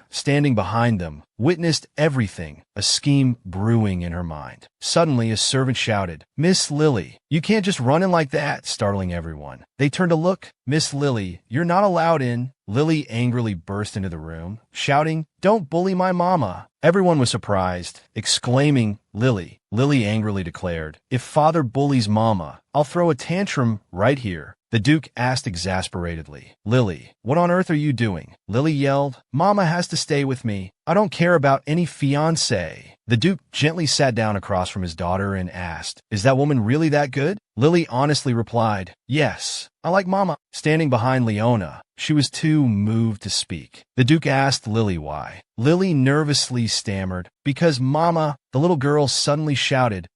standing behind them, witnessed everything, a scheme brewing in her mind. Suddenly, a servant shouted, Miss Lily, you can't just run in like that, startling everyone. They turned to look. Miss Lily, you're not allowed in. Lily angrily burst into the room, shouting, Don't bully my mama. Everyone was surprised, exclaiming, Lily. Lily angrily declared, If father bullies mama, I'll throw a tantrum right here. The Duke asked exasperatedly, Lily, what on earth are you doing? Lily yelled, Mama has to stay with me. I don't care about any fiancé. The Duke gently sat down across from his daughter and asked, Is that woman really that good? Lily honestly replied, Yes, I like Mama. Standing behind Leona, she was too moved to speak. The Duke asked Lily why. Lily nervously stammered, Because Mama. The little girl suddenly shouted,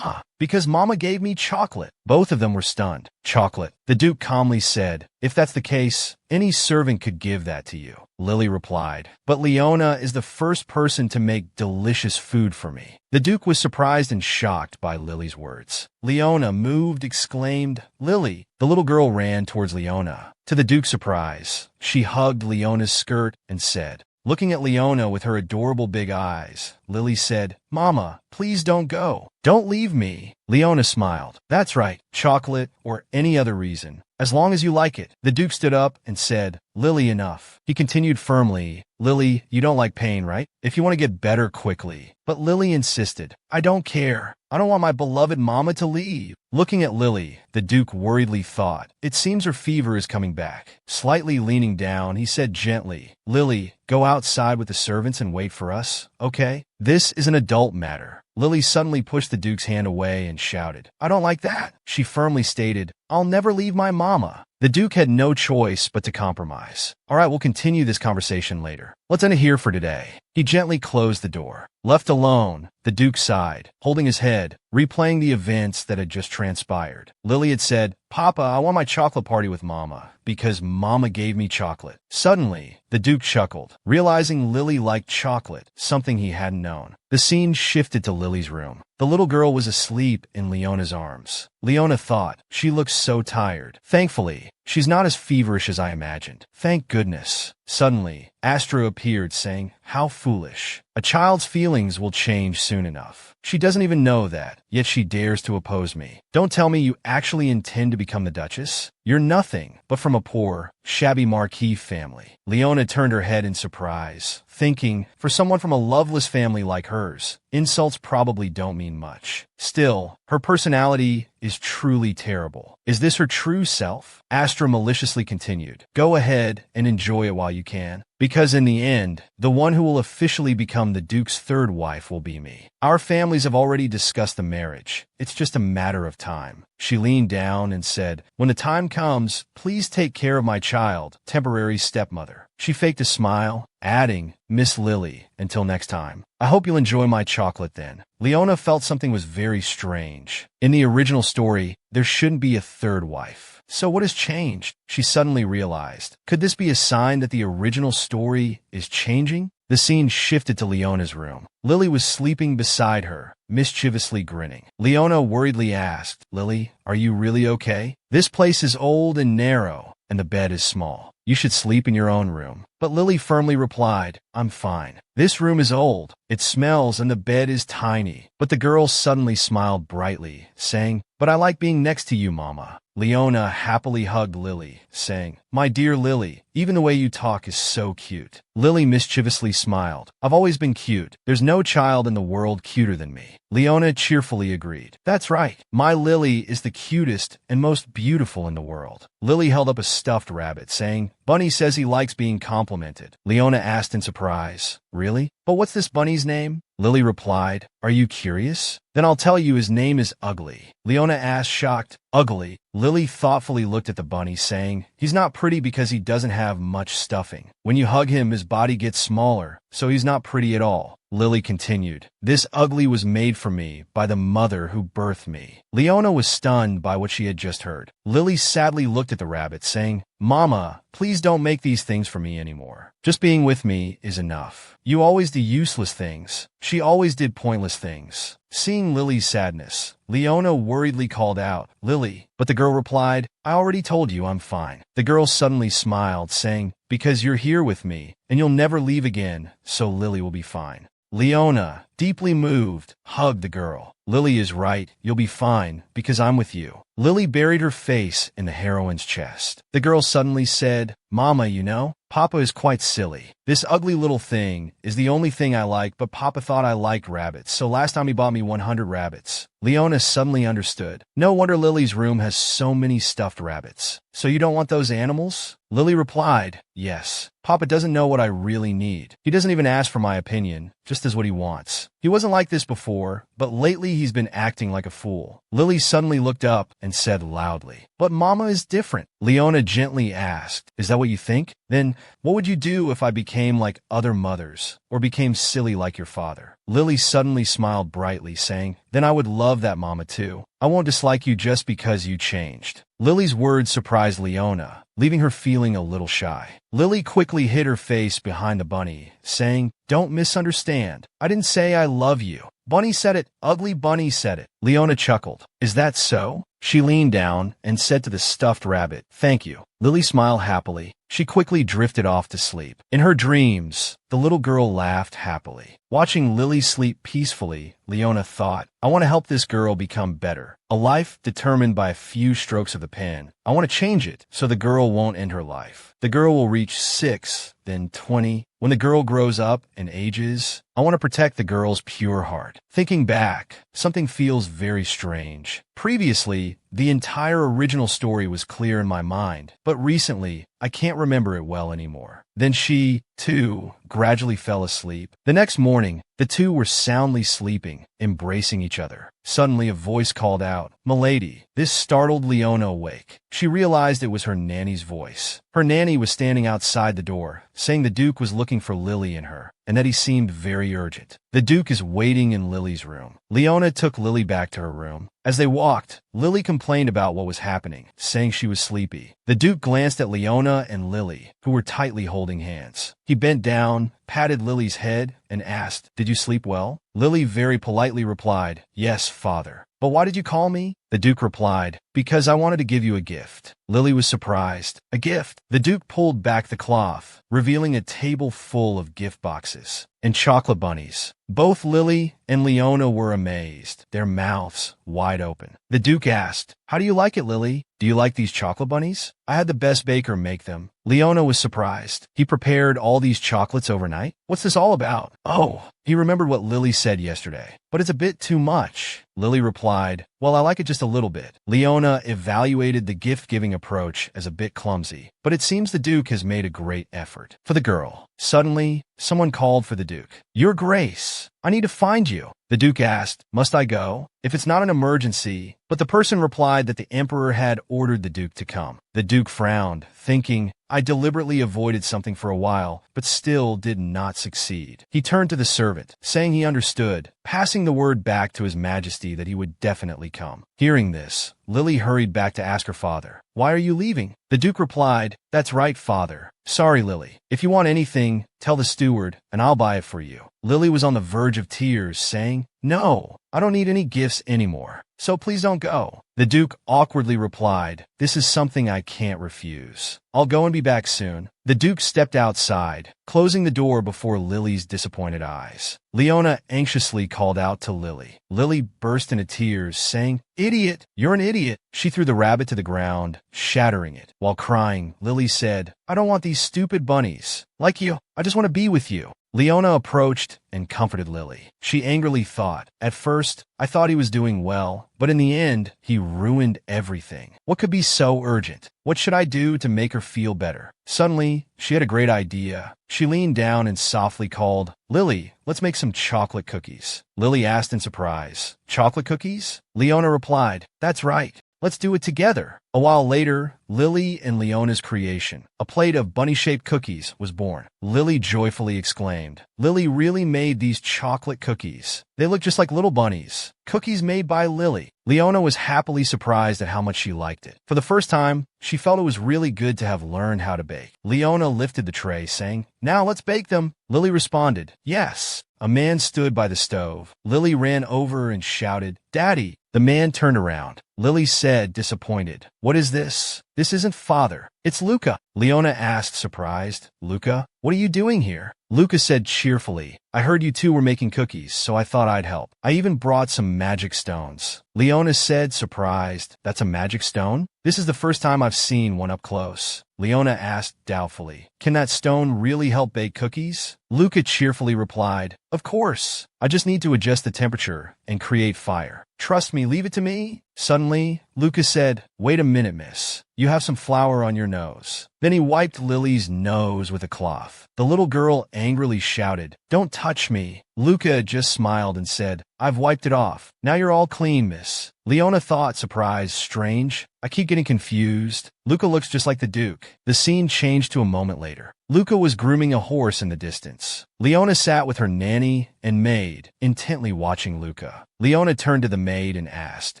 Because Mama gave me chocolate. Both of them were stunned. Chocolate. The Duke calmly said, If that's the case, any servant could give that to you. Lily replied, But Leona is the first person to make delicious food for me. The Duke was surprised and shocked by Lily's words. Leona, moved, exclaimed, Lily. The little girl ran towards Leona. To the Duke's surprise, she hugged Leona's skirt and said, Looking at Leona with her adorable big eyes, Lily said, Mama, please don't go. Don't leave me. Leona smiled. That's right, chocolate or any other reason, as long as you like it. The Duke stood up and said, Lily, enough. He continued firmly, Lily, you don't like pain, right? If you want to get better quickly. But Lily insisted, I don't care. I don't want my beloved Mama to leave. Looking at Lily, the Duke worriedly thought, It seems her fever is coming back. Slightly leaning down, he said gently, Lily, go outside with the servants and wait for us, okay? This is an adult matter. Lily suddenly pushed the Duke's hand away and shouted, I don't like that. She firmly stated, I'll never leave my Mama. The Duke had no choice but to compromise. All right, we'll continue this conversation later. Let's end it here for today. He gently closed the door. Left alone, the Duke sighed, holding his head, replaying the events that had just transpired. Lily had said, Papa, I want my chocolate party with Mama, because Mama gave me chocolate. Suddenly, the Duke chuckled, realizing Lily liked chocolate, something he hadn't known. The scene shifted to Lily's room. The little girl was asleep in Leona's arms. Leona thought, she looks so tired. Thankfully, she's not as feverish as I imagined. Thank goodness. Suddenly, Astra appeared, saying, How foolish. A child's feelings will change soon enough. She doesn't even know that, yet she dares to oppose me. Don't tell me you actually intend to become the Duchess. You're nothing but from a poor, shabby marquis family. Leona turned her head in surprise, thinking, for someone from a loveless family like hers, insults probably don't mean much. Still, her personality is truly terrible. Is this her true self? Astra maliciously continued, Go ahead and enjoy it while you can, because in the end, the one who will officially become the Duke's third wife will be me. Our families have already discussed the marriage. It's just a matter of time. She leaned down and said, When the time comes, please take care of my child, temporary stepmother. She faked a smile, adding, Miss Lily, until next time. I hope you'll enjoy my chocolate then. Leona felt something was very strange. In the original story, there shouldn't be a third wife. So what has changed? She suddenly realized. Could this be a sign that the original story is changing? The scene shifted to Leona's room. Lily was sleeping beside her, mischievously grinning. Leona worriedly asked, Lily, are you really okay? This place is old and narrow, and the bed is small. You should sleep in your own room. But Lily firmly replied, I'm fine. This room is old. It smells and the bed is tiny. But the girl suddenly smiled brightly, saying, But I like being next to you, Mama. Leona happily hugged Lily, saying, My dear Lily, even the way you talk is so cute. Lily mischievously smiled. I've always been cute. There's no child in the world cuter than me. Leona cheerfully agreed. That's right. My Lily is the cutest and most beautiful in the world. Lily held up a stuffed rabbit, saying, Bunny says he likes being complimented. Leona asked in surprise, Really? But what's this bunny's name? Lily replied, Are you curious? Then I'll tell you his name is Ugly. Leona asked, shocked, Ugly? Lily thoughtfully looked at the bunny, saying, He's not pretty because he doesn't have much stuffing. When you hug him, his body gets smaller, so he's not pretty at all. Lily continued. This ugly was made for me by the mother who birthed me. Leona was stunned by what she had just heard. Lily sadly looked at the rabbit, saying, Mama, please don't make these things for me anymore. Just being with me is enough. You always do useless things. She always did pointless things. Seeing Lily's sadness, Leona worriedly called out, Lily, but the girl replied, I already told you I'm fine. The girl suddenly smiled, saying, because you're here with me, and you'll never leave again, so Lily will be fine. Leona, deeply moved, hugged the girl. Lily is right, you'll be fine, because I'm with you. Lily buried her face in the heroine's chest. The girl suddenly said, Mama, you know, Papa is quite silly. This ugly little thing is the only thing I like, but Papa thought I liked rabbits, so last time he bought me 100 rabbits. Leona suddenly understood. No wonder Lily's room has so many stuffed rabbits. So you don't want those animals? Lily replied, yes. Papa doesn't know what I really need. He doesn't even ask for my opinion, just as what he wants. He wasn't like this before, but lately he's been acting like a fool. Lily suddenly looked up and said loudly, but Mama is different. Leona gently asked, is that what you think? Then what would you do if I became like other mothers, or became silly like your father? Lily suddenly smiled brightly, saying, then I would love that, Mama, too. I won't dislike you just because you changed. Lily's words surprised Leona, leaving her feeling a little shy. Lily quickly hid her face behind the bunny, saying, don't misunderstand. I didn't say I love you. Bunny said it. Ugly Bunny said it. Leona chuckled. Is that so? She leaned down and said to the stuffed rabbit, thank you. Lily smiled happily. She quickly drifted off to sleep. In her dreams, the little girl laughed happily. Watching Lily sleep peacefully, Leona thought, I want to help this girl become better. A life determined by a few strokes of the pen. I want to change it so the girl won't end her life. The girl will reach 6, then 20. When the girl grows up and ages, I want to protect the girl's pure heart. Thinking back, something feels very strange. Previously, the entire original story was clear in my mind, but recently, I can't remember it well anymore. Then she, too, gradually fell asleep. The next morning, the two were soundly sleeping, embracing each other. Suddenly, a voice called out, Milady. This startled Leona awake. She realized it was her nanny's voice. Her nanny was standing outside the door, saying the Duke was looking for Lily and her, and that he seemed very urgent. The Duke is waiting in Lily's room. Leona took Lily back to her room. As they walked, Lily complained about what was happening, saying she was sleepy. The Duke glanced at Leona and Lily, who were tightly holding hands. He bent down, patted Lily's head, and asked, did you sleep well? Lily very politely replied, yes, father. But why did you call me? The Duke replied, because I wanted to give you a gift. Lily was surprised. A gift? The Duke pulled back the cloth, revealing a table full of gift boxes and chocolate bunnies. Both Lily and Leona were amazed, their mouths wide open. The Duke asked, how do you like it, Lily? Do you like these chocolate bunnies? I had the best baker make them. Leona was surprised. He prepared all these chocolates overnight? What's this all about? Oh, he remembered what Lily said yesterday. But it's a bit too much. Lily replied, well, I like it just a little bit. Leona evaluated the gift-giving approach as a bit clumsy, but it seems the Duke has made a great effort. For the girl. Suddenly, someone called for the Duke. Your Grace, I need to find you. The Duke asked, must I go? If it's not an emergency. But the person replied that the Emperor had ordered the Duke to come. The Duke frowned, thinking, I deliberately avoided something for a while, but still did not succeed. He turned to the servant, saying he understood, passing the word back to His Majesty that he would definitely come. Hearing this, Lily hurried back to ask her father, why are you leaving? The Duke replied, that's right, father. Sorry, Lily. If you want anything, tell the steward, and I'll buy it for you. Lily was on the verge of tears, saying, no, I don't need any gifts anymore, so please don't go. The Duke awkwardly replied, this is something I can't refuse. I'll go and be back soon. The Duke stepped outside, closing the door before Lily's disappointed eyes. Leona anxiously called out to Lily. Lily burst into tears, saying, idiot, you're an idiot. She threw the rabbit to the ground, shattering it. While crying, Lily said, I don't want these stupid bunnies. Like you, I just want to be with you. Leona approached and comforted Lily. She angrily thought, at first, I thought he was doing well, but in the end, he ruined everything. What could be so urgent? What should I do to make her feel better? Suddenly, she had a great idea. She leaned down and softly called, Lily, let's make some chocolate cookies. Lily asked in surprise, chocolate cookies? Leona replied, that's right. Let's do it together. A while later, Lily and Leona's creation, a plate of bunny-shaped cookies, was born. Lily joyfully exclaimed, "Lily really made these chocolate cookies. They look just like little bunnies. Cookies made by Lily." Leona was happily surprised at how much she liked it. For the first time, she felt it was really good to have learned how to bake. Leona lifted the tray, saying, "Now let's bake them." Lily responded, "Yes." A man stood by the stove. Lily ran over and shouted, "Daddy!" The man turned around. Lily said, disappointed, "What is this?" "This isn't father. It's Luca." Leona asked, surprised, "Luca, what are you doing here?" Luca said cheerfully, "I heard you two were making cookies, so I thought I'd help. I even brought some magic stones." Leona said, surprised, "That's a magic stone?" "This is the first time I've seen one up close." Leona asked doubtfully, "Can that stone really help bake cookies?" Luca cheerfully replied, "Of course. I just need to adjust the temperature and create fire. Trust me, leave it to me." Suddenly, Luca said, "Wait a minute, miss. You have some flour on your nose." Then he wiped Lily's nose with a cloth. The little girl angrily shouted, "Don't touch me." Luca just smiled and said, "I've wiped it off. Now you're all clean, miss." Leona thought, surprised, strange. I keep getting confused. Luca looks just like the Duke. The scene changed to a moment later. Luca was grooming a horse in the distance. Leona sat with her nanny and maid, intently watching Luca. Leona turned to the maid and asked,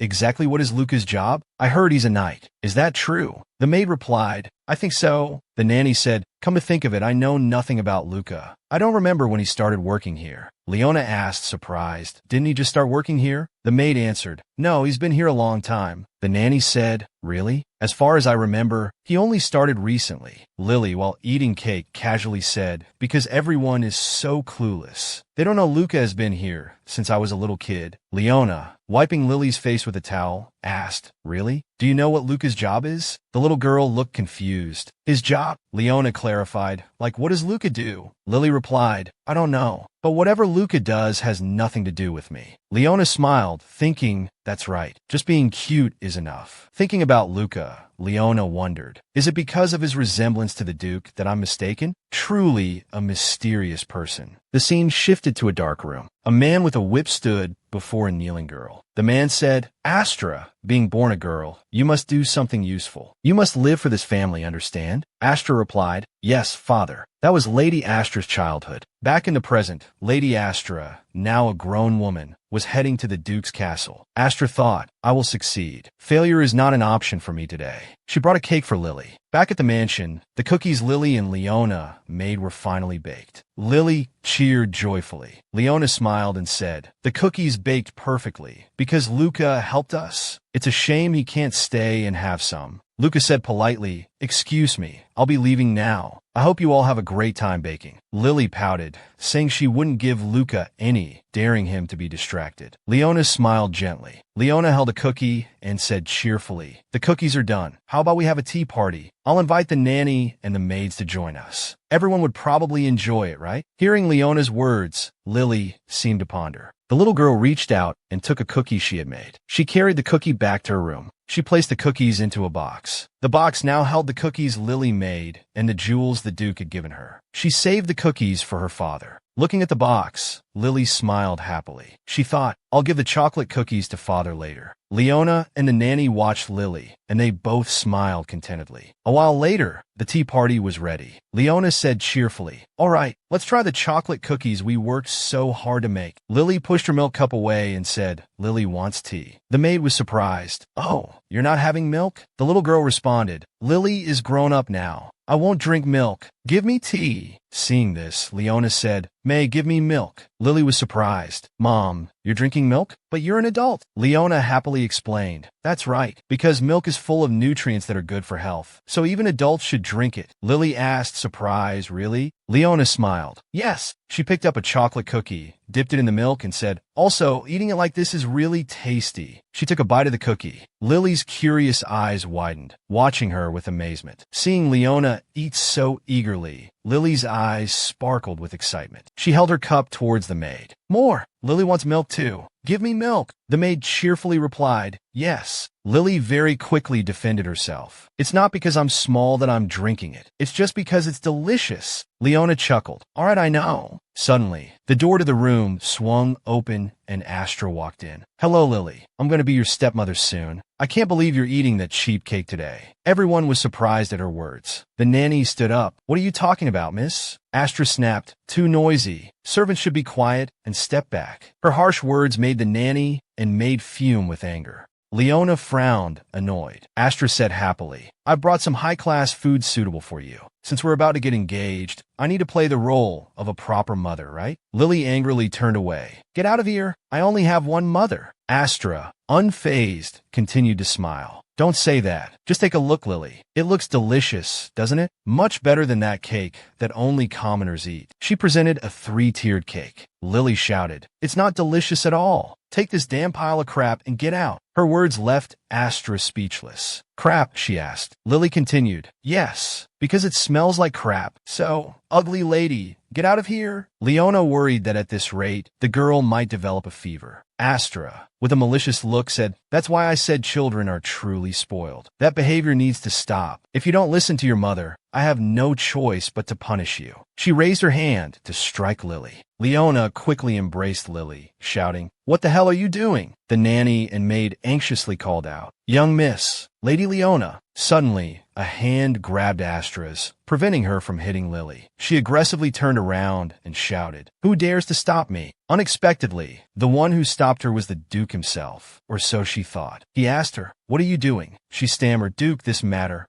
"Exactly what is Luca's job?" "I heard he's a knight. Is that true?" The maid replied, "I think so." The nanny said, "Come to think of it, I know nothing about Luca. I don't remember when he started working here." Leona asked, surprised, "Didn't he just start working here?" The maid answered, "No, he's been here a long time." The nanny said, "Really? As far as I remember, he only started recently." Lily, while eating cake, casually said, "Because everyone is so clueless. They don't know Luca has been here since I was a little kid." Leona, wiping Lily's face with a towel, asked, "Really? Do you know what Luca's job is?" The little girl looked confused. "His job?" Leona clarified, "Like what does Luca do?" Lily replied, "I don't know. But whatever Luca does has nothing to do with me." Leona smiled, thinking, "That's right. Just being cute is enough." Thinking about Luca, Leona wondered, is it because of his resemblance to the Duke that I'm mistaken? Truly a mysterious person. The scene shifted to a dark room. A man with a whip stood before a kneeling girl. The man said, "Astra, being born a girl, you must do something useful. You must live for this family, understand?" Astra replied, "Yes, father." That was Lady Astra's childhood. Back in the present, Lady Astra, now a grown woman, was heading to the Duke's castle. Astra thought, "I will succeed. Failure is not an option for me today." She brought a cake for Lily. Back at the mansion, the cookies Lily and Leona made were finally baked. Lily cheered joyfully. Leona smiled and said, "The cookies baked perfectly because Luca helped us. It's a shame he can't stay and have some." Luca said politely, "Excuse me, I'll be leaving now. I hope you all have a great time baking." Lily pouted, saying she wouldn't give Luca any, daring him to be distracted. Leona smiled gently. Leona held a cookie and said cheerfully, "The cookies are done. How about we have a tea party? I'll invite the nanny and the maids to join us. Everyone would probably enjoy it, right?" Hearing Leona's words, Lily seemed to ponder. The little girl reached out and took a cookie she had made. She carried the cookie back to her room. She placed the cookies into a box. The box now held the cookies Lily made and the jewels the Duke had given her. She saved the cookies for her father. Looking at the box, Lily smiled happily. She thought, "I'll give the chocolate cookies to father later." Leona and the nanny watched Lily, and they both smiled contentedly. A while later, the tea party was ready. Leona said cheerfully, "All right, let's try the chocolate cookies we worked so hard to make." Lily pushed her milk cup away and said, "Lily wants tea." The maid was surprised. "Oh, you're not having milk?" The little girl responded, "Lily is grown up now. I won't drink milk. Give me tea." Seeing this, Leona said, "May, give me milk." Lily was surprised. "Mom, you're drinking milk? But you're an adult." Leona happily explained, "That's right, because milk is full of nutrients that are good for health. So even adults should drink it." Lily asked, surprised, "Really?" Leona smiled. "Yes." She picked up a chocolate cookie, dipped it in the milk, and said, "Also, eating it like this is really tasty." She took a bite of the cookie. Lily's curious eyes widened, watching her with amazement. Seeing Leona eat so eagerly, Lily's eyes sparkled with excitement. She held her cup towards the maid. "More! Lily wants milk too." Give me milk. The maid cheerfully replied, yes. Lily very quickly defended herself. It's not because I'm small that I'm drinking it. It's just because it's delicious. Leona chuckled. All right, I know. Suddenly, the door to the room swung open and Astra walked in. Hello, Lily. I'm going to be your stepmother soon. I can't believe you're eating that cheap cake today. Everyone was surprised at her words. The nanny stood up. What are you talking about, miss? Astra snapped. Too noisy. Servants should be quiet and step back. Her harsh words made the nanny and maid fume with anger. Leona frowned, annoyed. Astra said happily, I brought some high-class food suitable for you. Since we're about to get engaged, I need to play the role of a proper mother, right? Lily angrily turned away. Get out of here. I only have one mother. Astra, unfazed, continued to smile. Don't say that. Just take a look, Lily. It looks delicious, doesn't it? Much better than that cake that only commoners eat. She presented a three-tiered cake. Lily shouted, It's not delicious at all. Take this damn pile of crap and get out. Her words left Astra speechless. Crap, she asked. Lily continued, Yes, because it smells like crap. So, ugly lady, get out of here. Leona worried that at this rate, the girl might develop a fever. Astra, with a malicious look, said, That's why I said children are truly spoiled. That behavior needs to stop. If you don't listen to your mother, I have no choice but to punish you. She raised her hand to strike Lily. Leona quickly embraced Lily, shouting, What the hell are you doing? The nanny and maid anxiously called out, Young miss, Lady Leona. Suddenly, a hand grabbed Astra's, preventing her from hitting Lily. She aggressively turned around and shouted, Who dares to stop me? Unexpectedly, the one who stopped her was the Duke himself, or so she thought. He asked her, What are you doing? She stammered, Duke, this matter.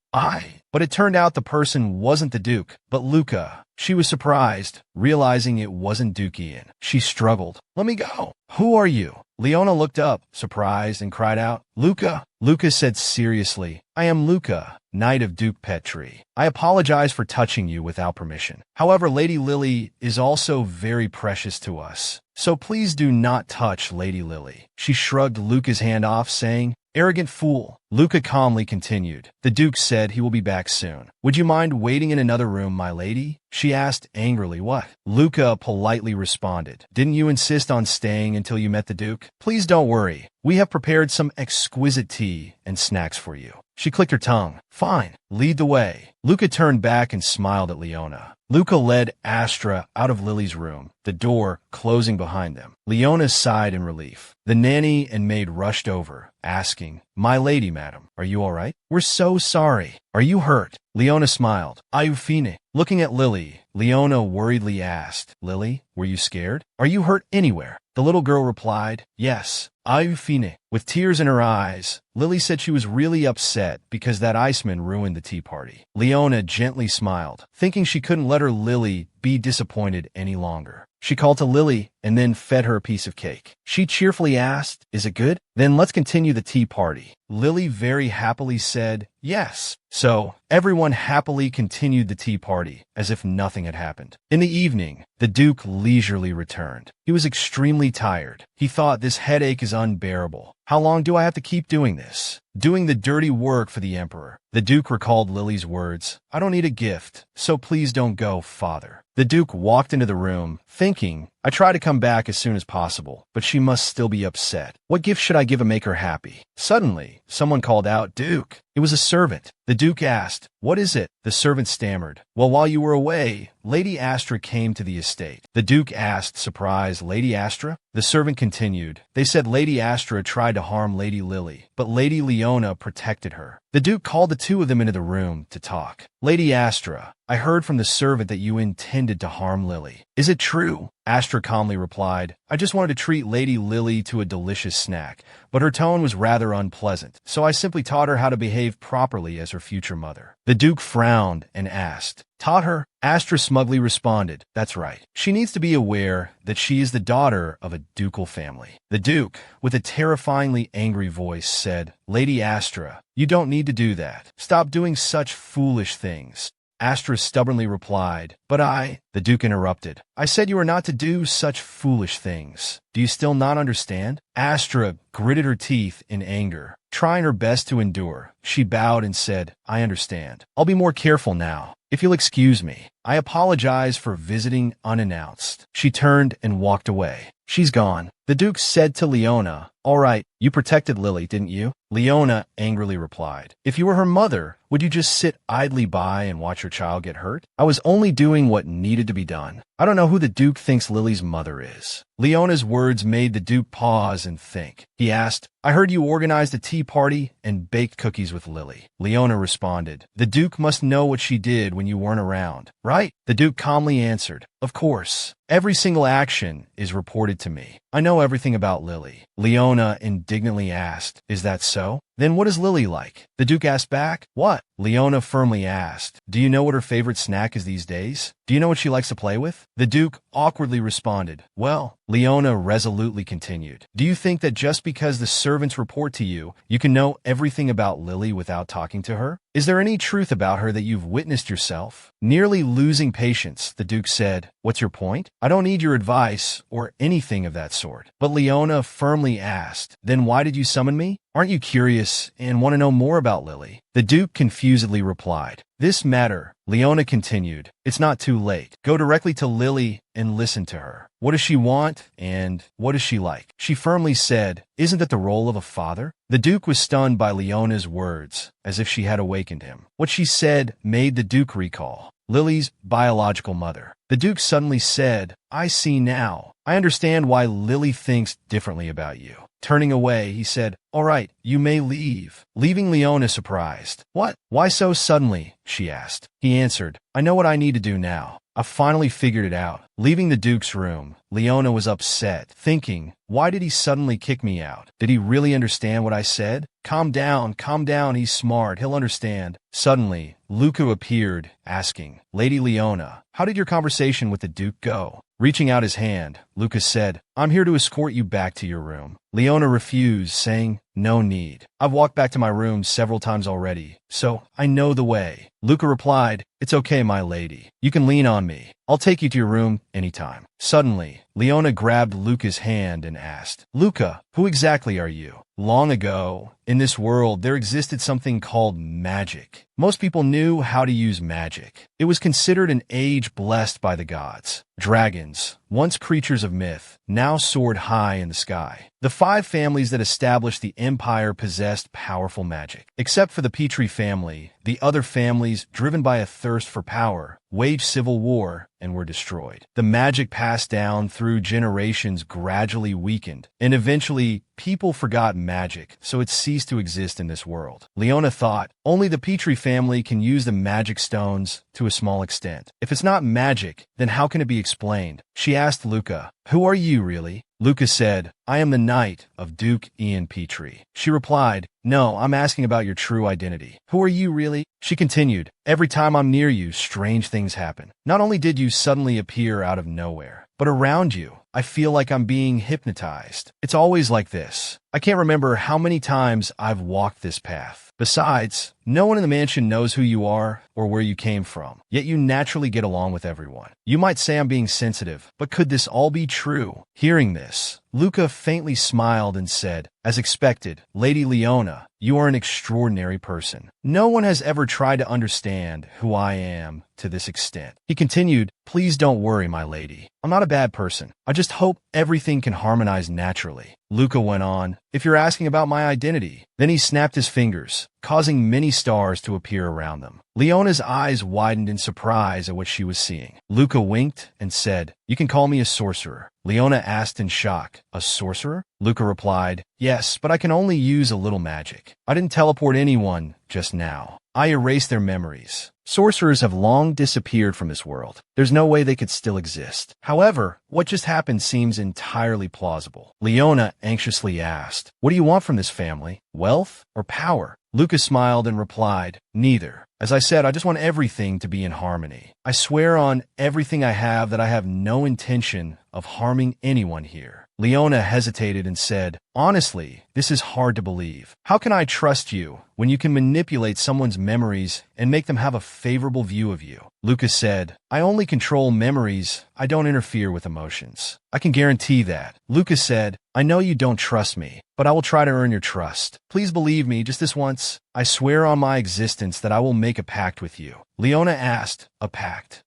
But it turned out the person wasn't the Duke, but Luca. She was surprised, realizing it wasn't Duke Ian. She struggled. Let me go. Who are you? Leona looked up, surprised, and cried out, Luca. Luca said seriously, I am Luca, Knight of Duke Petri. I apologize for touching you without permission. However, Lady Lily is also very precious to us. So please do not touch Lady Lily. She shrugged Luca's hand off, saying, Arrogant fool. Luca calmly continued. The Duke said he will be back soon. Would you mind waiting in another room, my lady? She asked angrily. What? Luca politely responded. Didn't you insist on staying until you met the Duke? Please don't worry. We have prepared some exquisite tea and snacks for you. She clicked her tongue. Fine. Lead the way. Luca turned back and smiled at Leona. Luca led Astra out of Lily's room, the door closing behind them. Leona sighed in relief. The nanny and maid rushed over, asking, My lady, madam, are you all right? We're so sorry. Are you hurt? Leona smiled. Are you fine? Looking at Lily, Leona worriedly asked, Lily, were you scared? Are you hurt anywhere? The little girl replied, Yes, are you fine? With tears in her eyes, Lily said she was really upset because that Iceman ruined the tea party. Leona gently smiled, thinking she couldn't let her Lily be disappointed any longer. She called to Lily and then fed her a piece of cake. She cheerfully asked, Is it good? Then let's continue the tea party. Lily very happily said, Yes. So, everyone happily continued the tea party, as if nothing had happened. In the evening, the Duke leisurely returned. He was extremely tired. He thought, This headache is unbearable. How long do I have to keep doing this? Doing the dirty work for the Emperor. The Duke recalled Lily's words, I don't need a gift, so please don't go, father. The Duke walked into the room, thinking, I try to come back as soon as possible, but she must still be upset. What gift should I give to make her happy? Suddenly, someone called out, Duke. It was a servant. The Duke asked, What is it? The servant stammered, Well, while you were away, Lady Astra came to the estate. The Duke asked, surprised, Lady Astra? The servant continued, They said Lady Astra tried to harm Lady Lily, but Lady Leona protected her. The Duke called the two of them into the room to talk. Lady Astra, I heard from the servant that you intended to harm Lily. Is it true? Astra calmly replied, I just wanted to treat Lady Lily to a delicious snack, but her tone was rather unpleasant, so I simply taught her how to behave properly as her future mother. The Duke frowned and asked, Taught her? Astra smugly responded, That's right. She needs to be aware that she is the daughter of a ducal family. The Duke, with a terrifyingly angry voice, said, Lady Astra, you don't need to do that. Stop doing such foolish things. Astra stubbornly replied, But the Duke interrupted. I said you are not to do such foolish things. Do you still not understand? Astra gritted her teeth in anger. Trying her best to endure, she bowed and said, I understand. I'll be more careful now. If you'll excuse me, I apologize for visiting unannounced. She turned and walked away. She's gone. The Duke said to Leona, "All right, you protected Lily, didn't you?" Leona angrily replied, "If you were her mother, would you just sit idly by and watch your child get hurt? I was only doing what needed to be done. I don't know who the Duke thinks Lily's mother is." Leona's words made the Duke pause and think. He asked, "I heard you organized a tea party and baked cookies with Lily." Leona responded, "The Duke must know what she did when you weren't around, right?" The Duke calmly answered, "Of course. Every single action is reported to me. I know everything about Lily." Leona indignantly asked, "Is that so? Then what is Lily like?" The Duke asked back, "What?" Leona firmly asked, "Do you know what her favorite snack is these days? Do you know what she likes to play with?" The Duke awkwardly responded, "Well." Leona resolutely continued, "Do you think that just because the servants report to you, you can know everything about Lily without talking to her? Is there any truth about her that you've witnessed yourself?" Nearly losing patience, the Duke said, "What's your point? I don't need your advice or anything of that sort." But Leona firmly asked, "Then why did you summon me? Aren't you curious and want to know more about Lily?" The Duke confusedly replied, "This matter," Leona continued, "it's not too late. Go directly to Lily and listen to her. What does she want and what is she like?" She firmly said, "Isn't that the role of a father?" The Duke was stunned by Leona's words, as if she had awakened him. What she said made the Duke recall Lily's biological mother. The Duke suddenly said, "I see now. I understand why Lily thinks differently about you." Turning away, he said, "All right, you may leave," leaving Leona surprised. "What? Why so suddenly?" she asked. He answered, "I know what I need to do now. I finally figured it out." Leaving the Duke's room, Leona was upset, thinking, "Why did he suddenly kick me out? Did he really understand what I said? Calm down, he's smart, he'll understand." Suddenly, Luca appeared, asking, "Lady Leona, how did your conversation with the Duke go?" Reaching out his hand, Luca said, "I'm here to escort you back to your room." Leona refused, saying, "No need. I've walked back to my room several times already, so I know the way." Luca replied, "It's okay, my lady. You can lean on me. I'll take you to your room anytime." Suddenly, Leona grabbed Luca's hand and asked, "Luca, who exactly are you?" Long ago, in this world, there existed something called magic. Most people knew how to use magic. It was considered an age blessed by the gods. Dragons, once creatures of myth, now soared high in the sky. The 5 families that established the empire possessed powerful magic. Except for the Petrie family, the other families, driven by a thirst for power, waged civil war and were destroyed. The magic passed down through generations gradually weakened, and eventually people forgot magic, so it ceased to exist in this world. Leona thought, only the Petrie family can use the magic stones to a small extent. If it's not magic, then how can it be explained? She asked Luca, "Who are you really?" Luca said, "I am the knight of Duke Ian Petrie." She replied, "No, I'm asking about your true identity. Who are you really?" She continued, "Every time I'm near you, strange things happen. Not only did you suddenly appear out of nowhere, but around you, I feel like I'm being hypnotized. It's always like this. I can't remember how many times I've walked this path. Besides, no one in the mansion knows who you are or where you came from, yet you naturally get along with everyone. You might say I'm being sensitive, but could this all be true?" Hearing this, Luca faintly smiled and said, "As expected, Lady Leona, you are an extraordinary person. No one has ever tried to understand who I am to this extent." He continued, "Please don't worry, my lady. I'm not a bad person. I just hope everything can harmonize naturally." Luca went on, "If you're asking about my identity," then he snapped his fingers, causing many stars to appear around them. Leona's eyes widened in surprise at what she was seeing. Luca winked and said, "You can call me a sorcerer." Leona asked in shock, "A sorcerer?" Luca replied, "Yes, but I can only use a little magic. I didn't teleport anyone just now. I erased their memories. Sorcerers have long disappeared from this world. There's no way they could still exist. However, what just happened seems entirely plausible." Leona anxiously asked, "What do you want from this family? Wealth or power?" Luca smiled and replied, "Neither. As I said, I just want everything to be in harmony. I swear on everything I have that I have no intention of harming anyone here." Leona hesitated and said, "Honestly, this is hard to believe. How can I trust you when you can manipulate someone's memories and make them have a favorable view of you?" Luca said, "I only control memories. I don't interfere with emotions. I can guarantee that." Luca said, "I know you don't trust me, but I will try to earn your trust. Please believe me just this once. I swear on my existence that I will make a pact with you." Leona asked, "A pact?"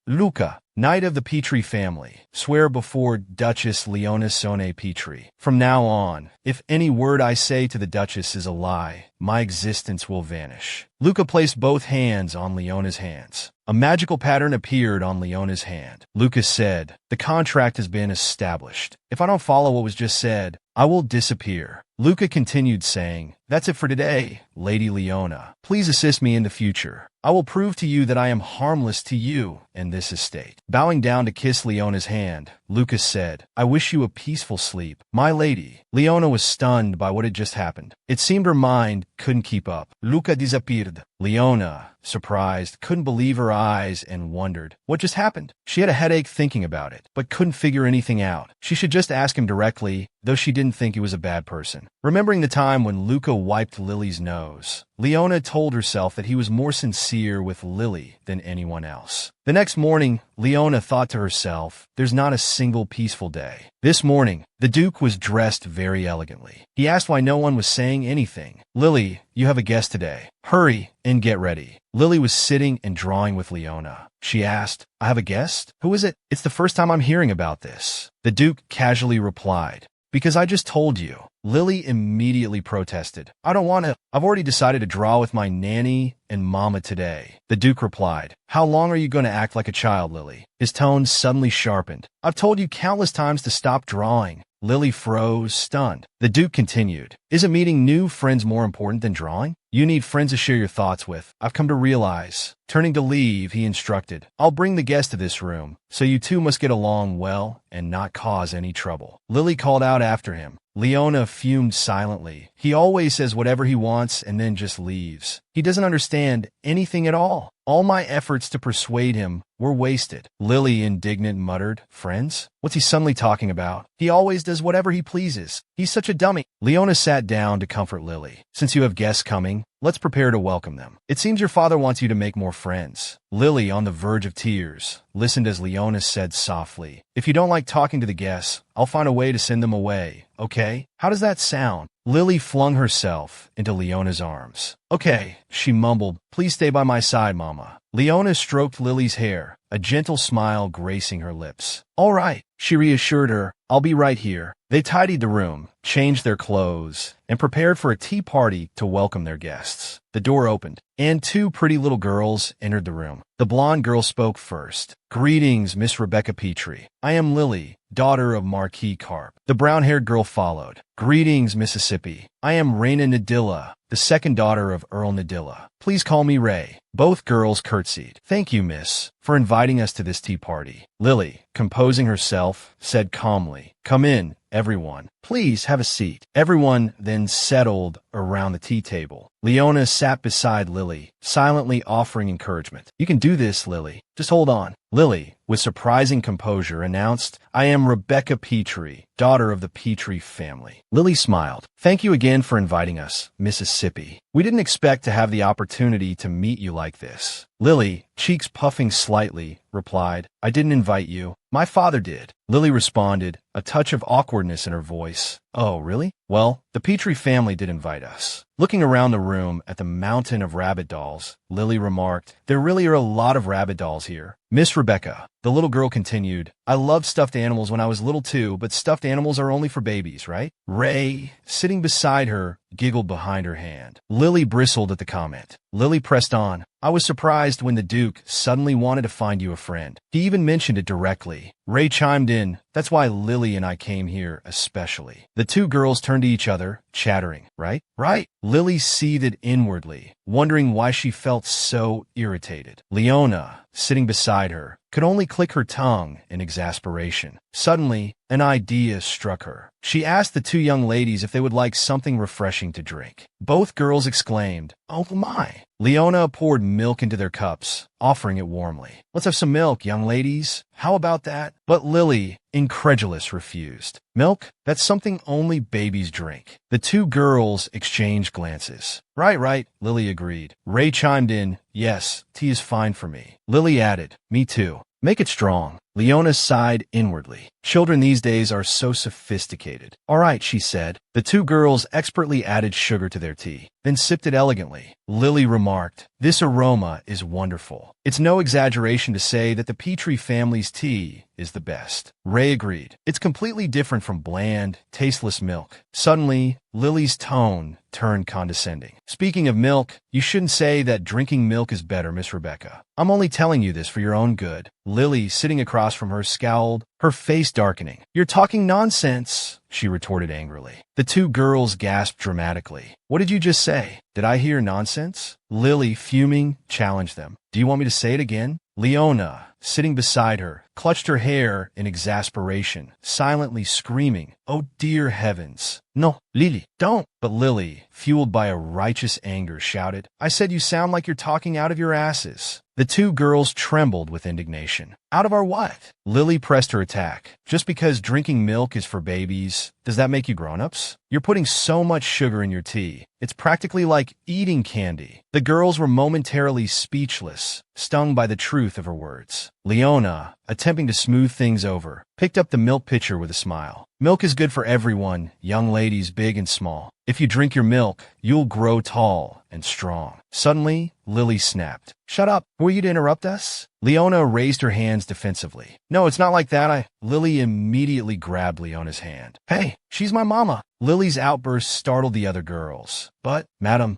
Luca, Knight of the Petrie family, swear before Duchess Leona Sone Petrie. From now on, if any word I say to the Duchess is a lie, my existence will vanish. Luca placed both hands on Leona's hands. A magical pattern appeared on Leona's hand. Lucas said, "The contract has been established. If I don't follow what was just said, I will disappear." Luca continued saying, "That's it for today, Lady Leona. Please assist me in the future. I will prove to you that I am harmless to you and this estate." Bowing down to kiss Leona's hand, Lucas said, "I wish you a peaceful sleep, my lady." Leona was stunned by what had just happened. It seemed her mind couldn't keep up. Luca disappeared. Leona, surprised, couldn't believe her eyes and wondered what just happened. She had a headache thinking about it, but couldn't figure anything out. She should just ask him directly, though she didn't think he was a bad person. Remembering the time when Luca wiped Lily's nose, Leona told herself that he was more sincere with Lily than anyone else. The next morning, Leona thought to herself, there's not a single peaceful day. This morning, the Duke was dressed very elegantly. He asked why no one was saying anything. "Lily, you have a guest today. Hurry and get ready." Lily was sitting and drawing with Leona. She asked, "I have a guest? Who is it? It's the first time I'm hearing about this." The Duke casually replied, "Because I just told you." Lily immediately protested. "I don't want to. I've already decided to draw with my nanny and mama today." The Duke replied, "How long are you going to act like a child, Lily?" His tone suddenly sharpened. "I've told you countless times to stop drawing." Lily froze, stunned. The Duke continued, "Isn't meeting new friends more important than drawing? You need friends to share your thoughts with. I've come to realize." Turning to leave, he instructed, "I'll bring the guest to this room, so you two must get along well and not cause any trouble." Lily called out after him. Leona fumed silently. "He always says whatever he wants and then just leaves. He doesn't understand anything at all. All my efforts to persuade him were wasted." Lily, indignant, muttered, "Friends? What's he suddenly talking about? He always does whatever he pleases. He's such a dummy." Leona sat down to comfort Lily. "Since you have guests coming, let's prepare to welcome them. It seems your father wants you to make more friends." Lily, on the verge of tears, listened as Leona said softly, "If you don't like talking to the guests, I'll find a way to send them away, okay? How does that sound?" Lily flung herself into Leona's arms. "Okay," she mumbled, "please stay by my side, Mama." Leona stroked Lily's hair, a gentle smile gracing her lips. "All right," she reassured her, "I'll be right here." They tidied the room, changed their clothes, and prepared for a tea party to welcome their guests. The door opened, and two pretty little girls entered the room. The blonde girl spoke first. "Greetings, Miss Rebecca Petrie. I am Lily, daughter of Marquis Carp." The brown-haired girl followed. "Greetings, Mississippi. I am Raina Nadilla, the second daughter of Earl Nadilla. Please call me Ray." Both girls curtsied. "Thank you, miss, for inviting us to this tea party." Lily, composing herself, said calmly, "Come in, everyone. Please have a seat." Everyone then settled around the tea table. Leona sat beside Lily, silently offering encouragement. "You can do this, Lily. Just hold on." Lily, with surprising composure, announced, "I am Rebecca Petrie, daughter of the Petrie family." Lily smiled. "Thank you again for inviting us, Mississippi. We didn't expect to have the opportunity to meet you like this." Lily, cheeks puffing slightly, replied, "I didn't invite you. My father did." Lily responded, a touch of awkwardness in her voice. "Oh, really? Well, the Petrie family did invite us." Looking around the room at the mountain of rabbit dolls, Lily remarked, "There really are a lot of rabbit dolls here." "Miss Rebecca," the little girl continued, "I loved stuffed animals when I was little too, but stuffed animals are only for babies, right?" Ray, sitting beside her, giggled behind her hand. Lily bristled at the comment. Lily pressed on, "I was surprised when the Duke suddenly wanted to find you a friend. He even mentioned it directly." Ray chimed in, "That's why Lily and I came here especially." The two girls turned to each other, chattering, "Right? Right?" Lily seethed inwardly, wondering why she felt so irritated. Leona, sitting beside her, could only click her tongue in exasperation. Suddenly, an idea struck her. She asked the two young ladies if they would like something refreshing to drink. Both girls exclaimed, "Oh my!" Leona poured milk into their cups, offering it warmly. "Let's have some milk, young ladies. How about that?" But Lily, incredulous, refused. "Milk? That's something only babies drink." The two girls exchanged glances. Right, Lily agreed. Ray chimed in, "Yes, tea is fine for me." Lily added, "Me too. Make it strong." Leona sighed inwardly. Children these days are so sophisticated. All right, she said. The two girls expertly added sugar to their tea, then sipped it elegantly. Lily remarked, "This aroma is wonderful. It's no exaggeration to say that the Petrie family's tea is the best." Ray agreed. "It's completely different from bland, tasteless milk." Suddenly, Lily's tone turned condescending. "Speaking of milk, you shouldn't say that drinking milk is better, Miss Rebecca. I'm only telling you this for your own good." Lily, sitting across from her, scowled, her face darkening. "You're talking nonsense," she retorted angrily. The two girls gasped dramatically. "What did you just say? Did I hear nonsense?" Lily, fuming, challenged them. "Do you want me to say it again?" Leona, sitting beside her, clutched her hair in exasperation, silently screaming, "Oh dear heavens! No, Lily, don't!" But Lily, fueled by a righteous anger, shouted, "I said you sound like you're talking out of your asses." The two girls trembled with indignation. "Out of our what?" Lily pressed her attack. "Just because drinking milk is for babies, does that make you grown-ups? You're putting so much sugar in your tea. It's practically like eating candy." The girls were momentarily speechless, stung by the truth of her words. Leona, attempting to smooth things over, picked up the milk pitcher with a smile. "Milk is good for everyone, young ladies big and small. If you drink your milk, you'll grow tall and strong." Suddenly, Lily snapped. "Shut up. Who are you to interrupt us?" Leona raised her hands defensively. "No, it's not like that. Lily immediately grabbed Leona's hand. "Hey, she's my mama." Lily's outburst startled the other girls. "But, Madam,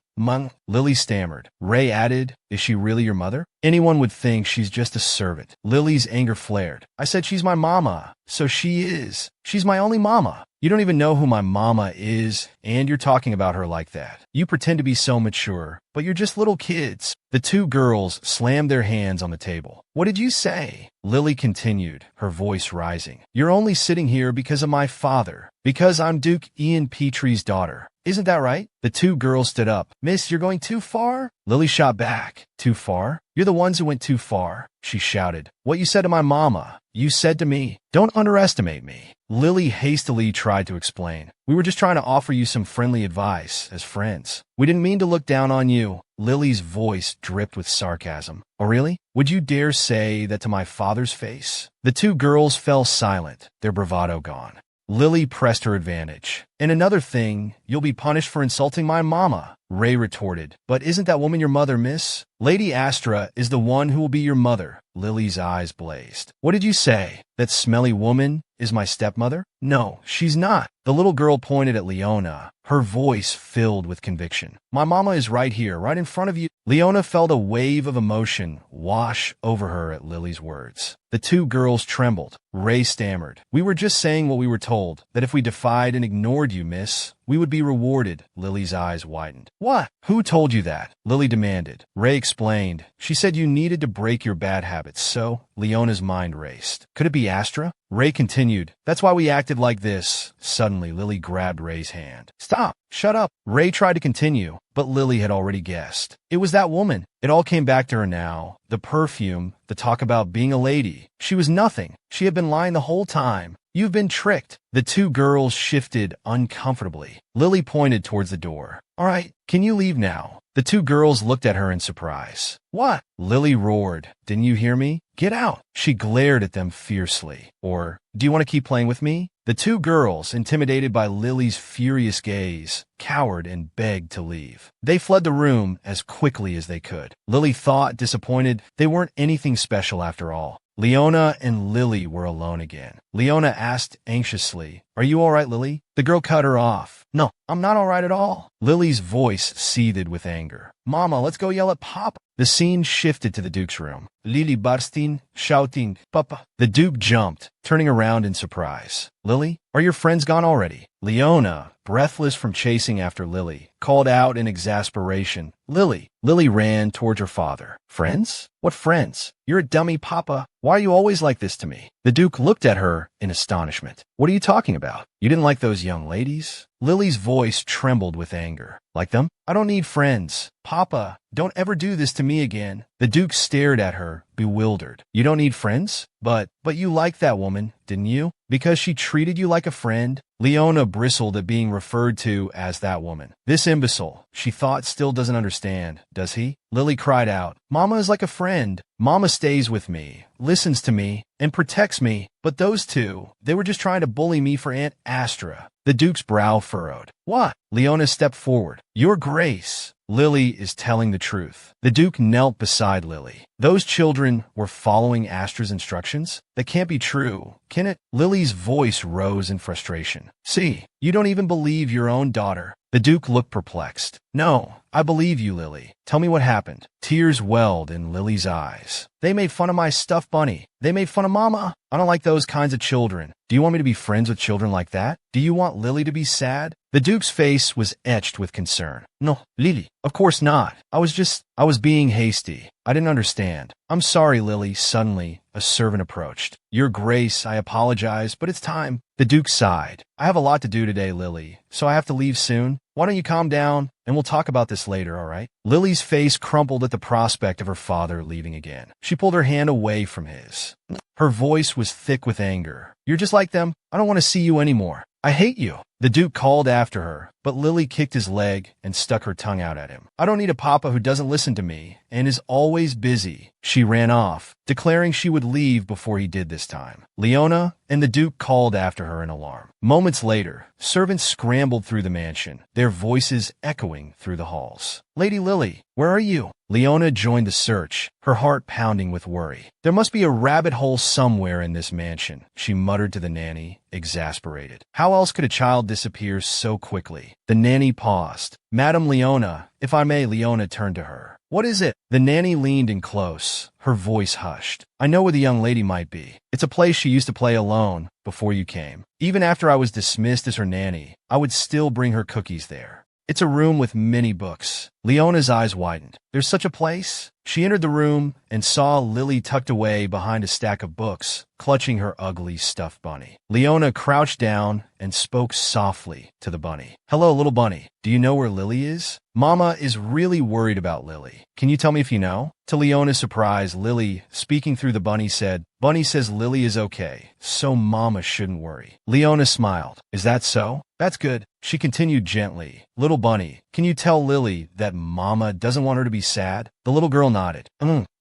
Lily stammered. Ray added, "Is she really your mother? Anyone would think she's just a servant." Lily's anger flared. "I said she's my mama. So she is. She's my only mama. You don't even know who my mama is, and you're talking about her like that. You pretend to be so mature, but you're just little kids." The two girls slammed their hands on the table. "What did you say?" Lily continued, her voice rising. "You're only sitting here because of my father, because I'm Duke Ian Petrie's daughter. Isn't that right?" The two girls stood up. "Miss, you're going too far." Lily shot back. "Too far? You're the ones who went too far," she shouted. "What you said to my mama, you said to me. Don't underestimate me." Lily hastily tried to explain. "We were just trying to offer you some friendly advice as friends. We didn't mean to look down on you." Lily's voice dripped with sarcasm. "Oh, really? Would you dare say that to my father's face?" The two girls fell silent, their bravado gone. Lily pressed her advantage. "And another thing, you'll be punished for insulting my mama," Ray retorted. "But isn't that woman your mother, miss? Lady Astra is the one who will be your mother." Lily's eyes blazed. "What did you say? That smelly woman is my stepmother?" "No, she's not." The little girl pointed at Leona, her voice filled with conviction. "My mama is right here, right in front of you." Leona felt a wave of emotion wash over her at Lily's words. The two girls trembled. Ray stammered. "We were just saying what we were told, that if we defied and ignored you, miss, we would be rewarded." Lily's eyes widened. "What? Who told you that?" Lily demanded. Ray explained. "She said you needed to break your bad habits, so..." Leona's mind raced. "Could it be Astra?" Ray continued. "That's why we acted like this." Suddenly, Lily grabbed Ray's hand. "Stop! Shut up!" Ray tried to continue, but Lily had already guessed. "It was that woman." It all came back to her now. The perfume, the talk about being a lady. She was nothing. She had been lying the whole time. "You've been tricked." The two girls shifted uncomfortably. Lily pointed towards the door. "All right, can you leave now?" The two girls looked at her in surprise. "What?" Lily roared. "Didn't you hear me? Get out!" She glared at them fiercely. "Or, do you want to keep playing with me?" The two girls, intimidated by Lily's furious gaze, cowered and begged to leave. They fled the room as quickly as they could. Lily thought, disappointed, they weren't anything special after all. Leona and Lily were alone again. Leona asked anxiously, "Are you all right, Lily?" The girl cut her off. "No, I'm not all right at all." Lily's voice seethed with anger. "Mama, let's go yell at Papa." The scene shifted to the Duke's room. Lily bursting, shouting, "Papa." The Duke jumped, turning around in surprise. "Lily, are your friends gone already?" Leona, breathless from chasing after Lily, called out in exasperation, "Lily!" Lily ran towards her father. "Friends? What friends? You're a dummy, Papa. Why are you always like this to me?" The Duke looked at her in astonishment. "What are you talking about? You didn't like those young ladies?" Lily's voice trembled with anger. "Like them? I don't need friends. Papa, don't ever do this to me again." The Duke stared at her, bewildered. "You don't need friends? But you liked that woman, didn't you? Because she treated you like a friend?" Leona bristled at being referred to as that woman. This imbecile, she thought, still doesn't understand, does he? Lily cried out, Mama is like a friend. Mama stays with me, listens to me, and protects me. But those two, they were just trying to bully me for Aunt Astra. The Duke's brow furrowed. What? Leona stepped forward. Your Grace. Lily is telling the truth. The Duke knelt beside Lily. Those children were following Astra's instructions? That can't be true, can it? Lily's voice rose in frustration. See, you don't even believe your own daughter. The Duke looked perplexed. No, I believe you, Lily. Tell me what happened. Tears welled in Lily's eyes. They made fun of my stuffed bunny. They made fun of Mama. I don't like those kinds of children. Do you want me to be friends with children like that? Do you want Lily to be sad? The Duke's face was etched with concern. No, Lily, of course not. I was being hasty. I didn't understand. I'm sorry, Lily. Suddenly, a servant approached. Your Grace, I apologize, but it's time. The Duke sighed. I have a lot to do today, Lily, so I have to leave soon. Why don't you calm down, and we'll talk about this later, all right? Lily's face crumpled at the prospect of her father leaving again. She pulled her hand away from his. Her voice was thick with anger. You're just like them. I don't want to see you anymore. I hate you. The Duke called after her, but Lily kicked his leg and stuck her tongue out at him. I don't need a papa who doesn't listen to me and is always busy. She ran off, declaring she would leave before he did this time. Leona and the Duke called after her in alarm. Moments later, servants scrambled through the mansion, their voices echoing through the halls. Lady Lily, where are you? Leona joined the search, her heart pounding with worry. There must be a rabbit hole somewhere in this mansion, she muttered to the nanny, exasperated. How else could a child disappear so quickly? The nanny paused. Madam Leona, if I may. Leona turned to her. What is it? The nanny leaned in close, her voice hushed. I know where the young lady might be. It's a place she used to play alone before you came. Even after I was dismissed as her nanny, I would still bring her cookies there. It's a room with many books. Leona's eyes widened. There's such a place? She entered the room and saw Lily tucked away behind a stack of books, clutching her ugly stuffed bunny. Leona crouched down and spoke softly to the bunny. Hello, little bunny. Do you know where Lily is? Mama is really worried about Lily. Can you tell me if you know? To Leona's surprise, Lily, speaking through the bunny, said, Bunny says Lily is okay, so Mama shouldn't worry. Leona smiled. Is that so? That's good. She continued gently. Little bunny, can you tell Lily that Mama doesn't want her to be sad? The little girl nodded.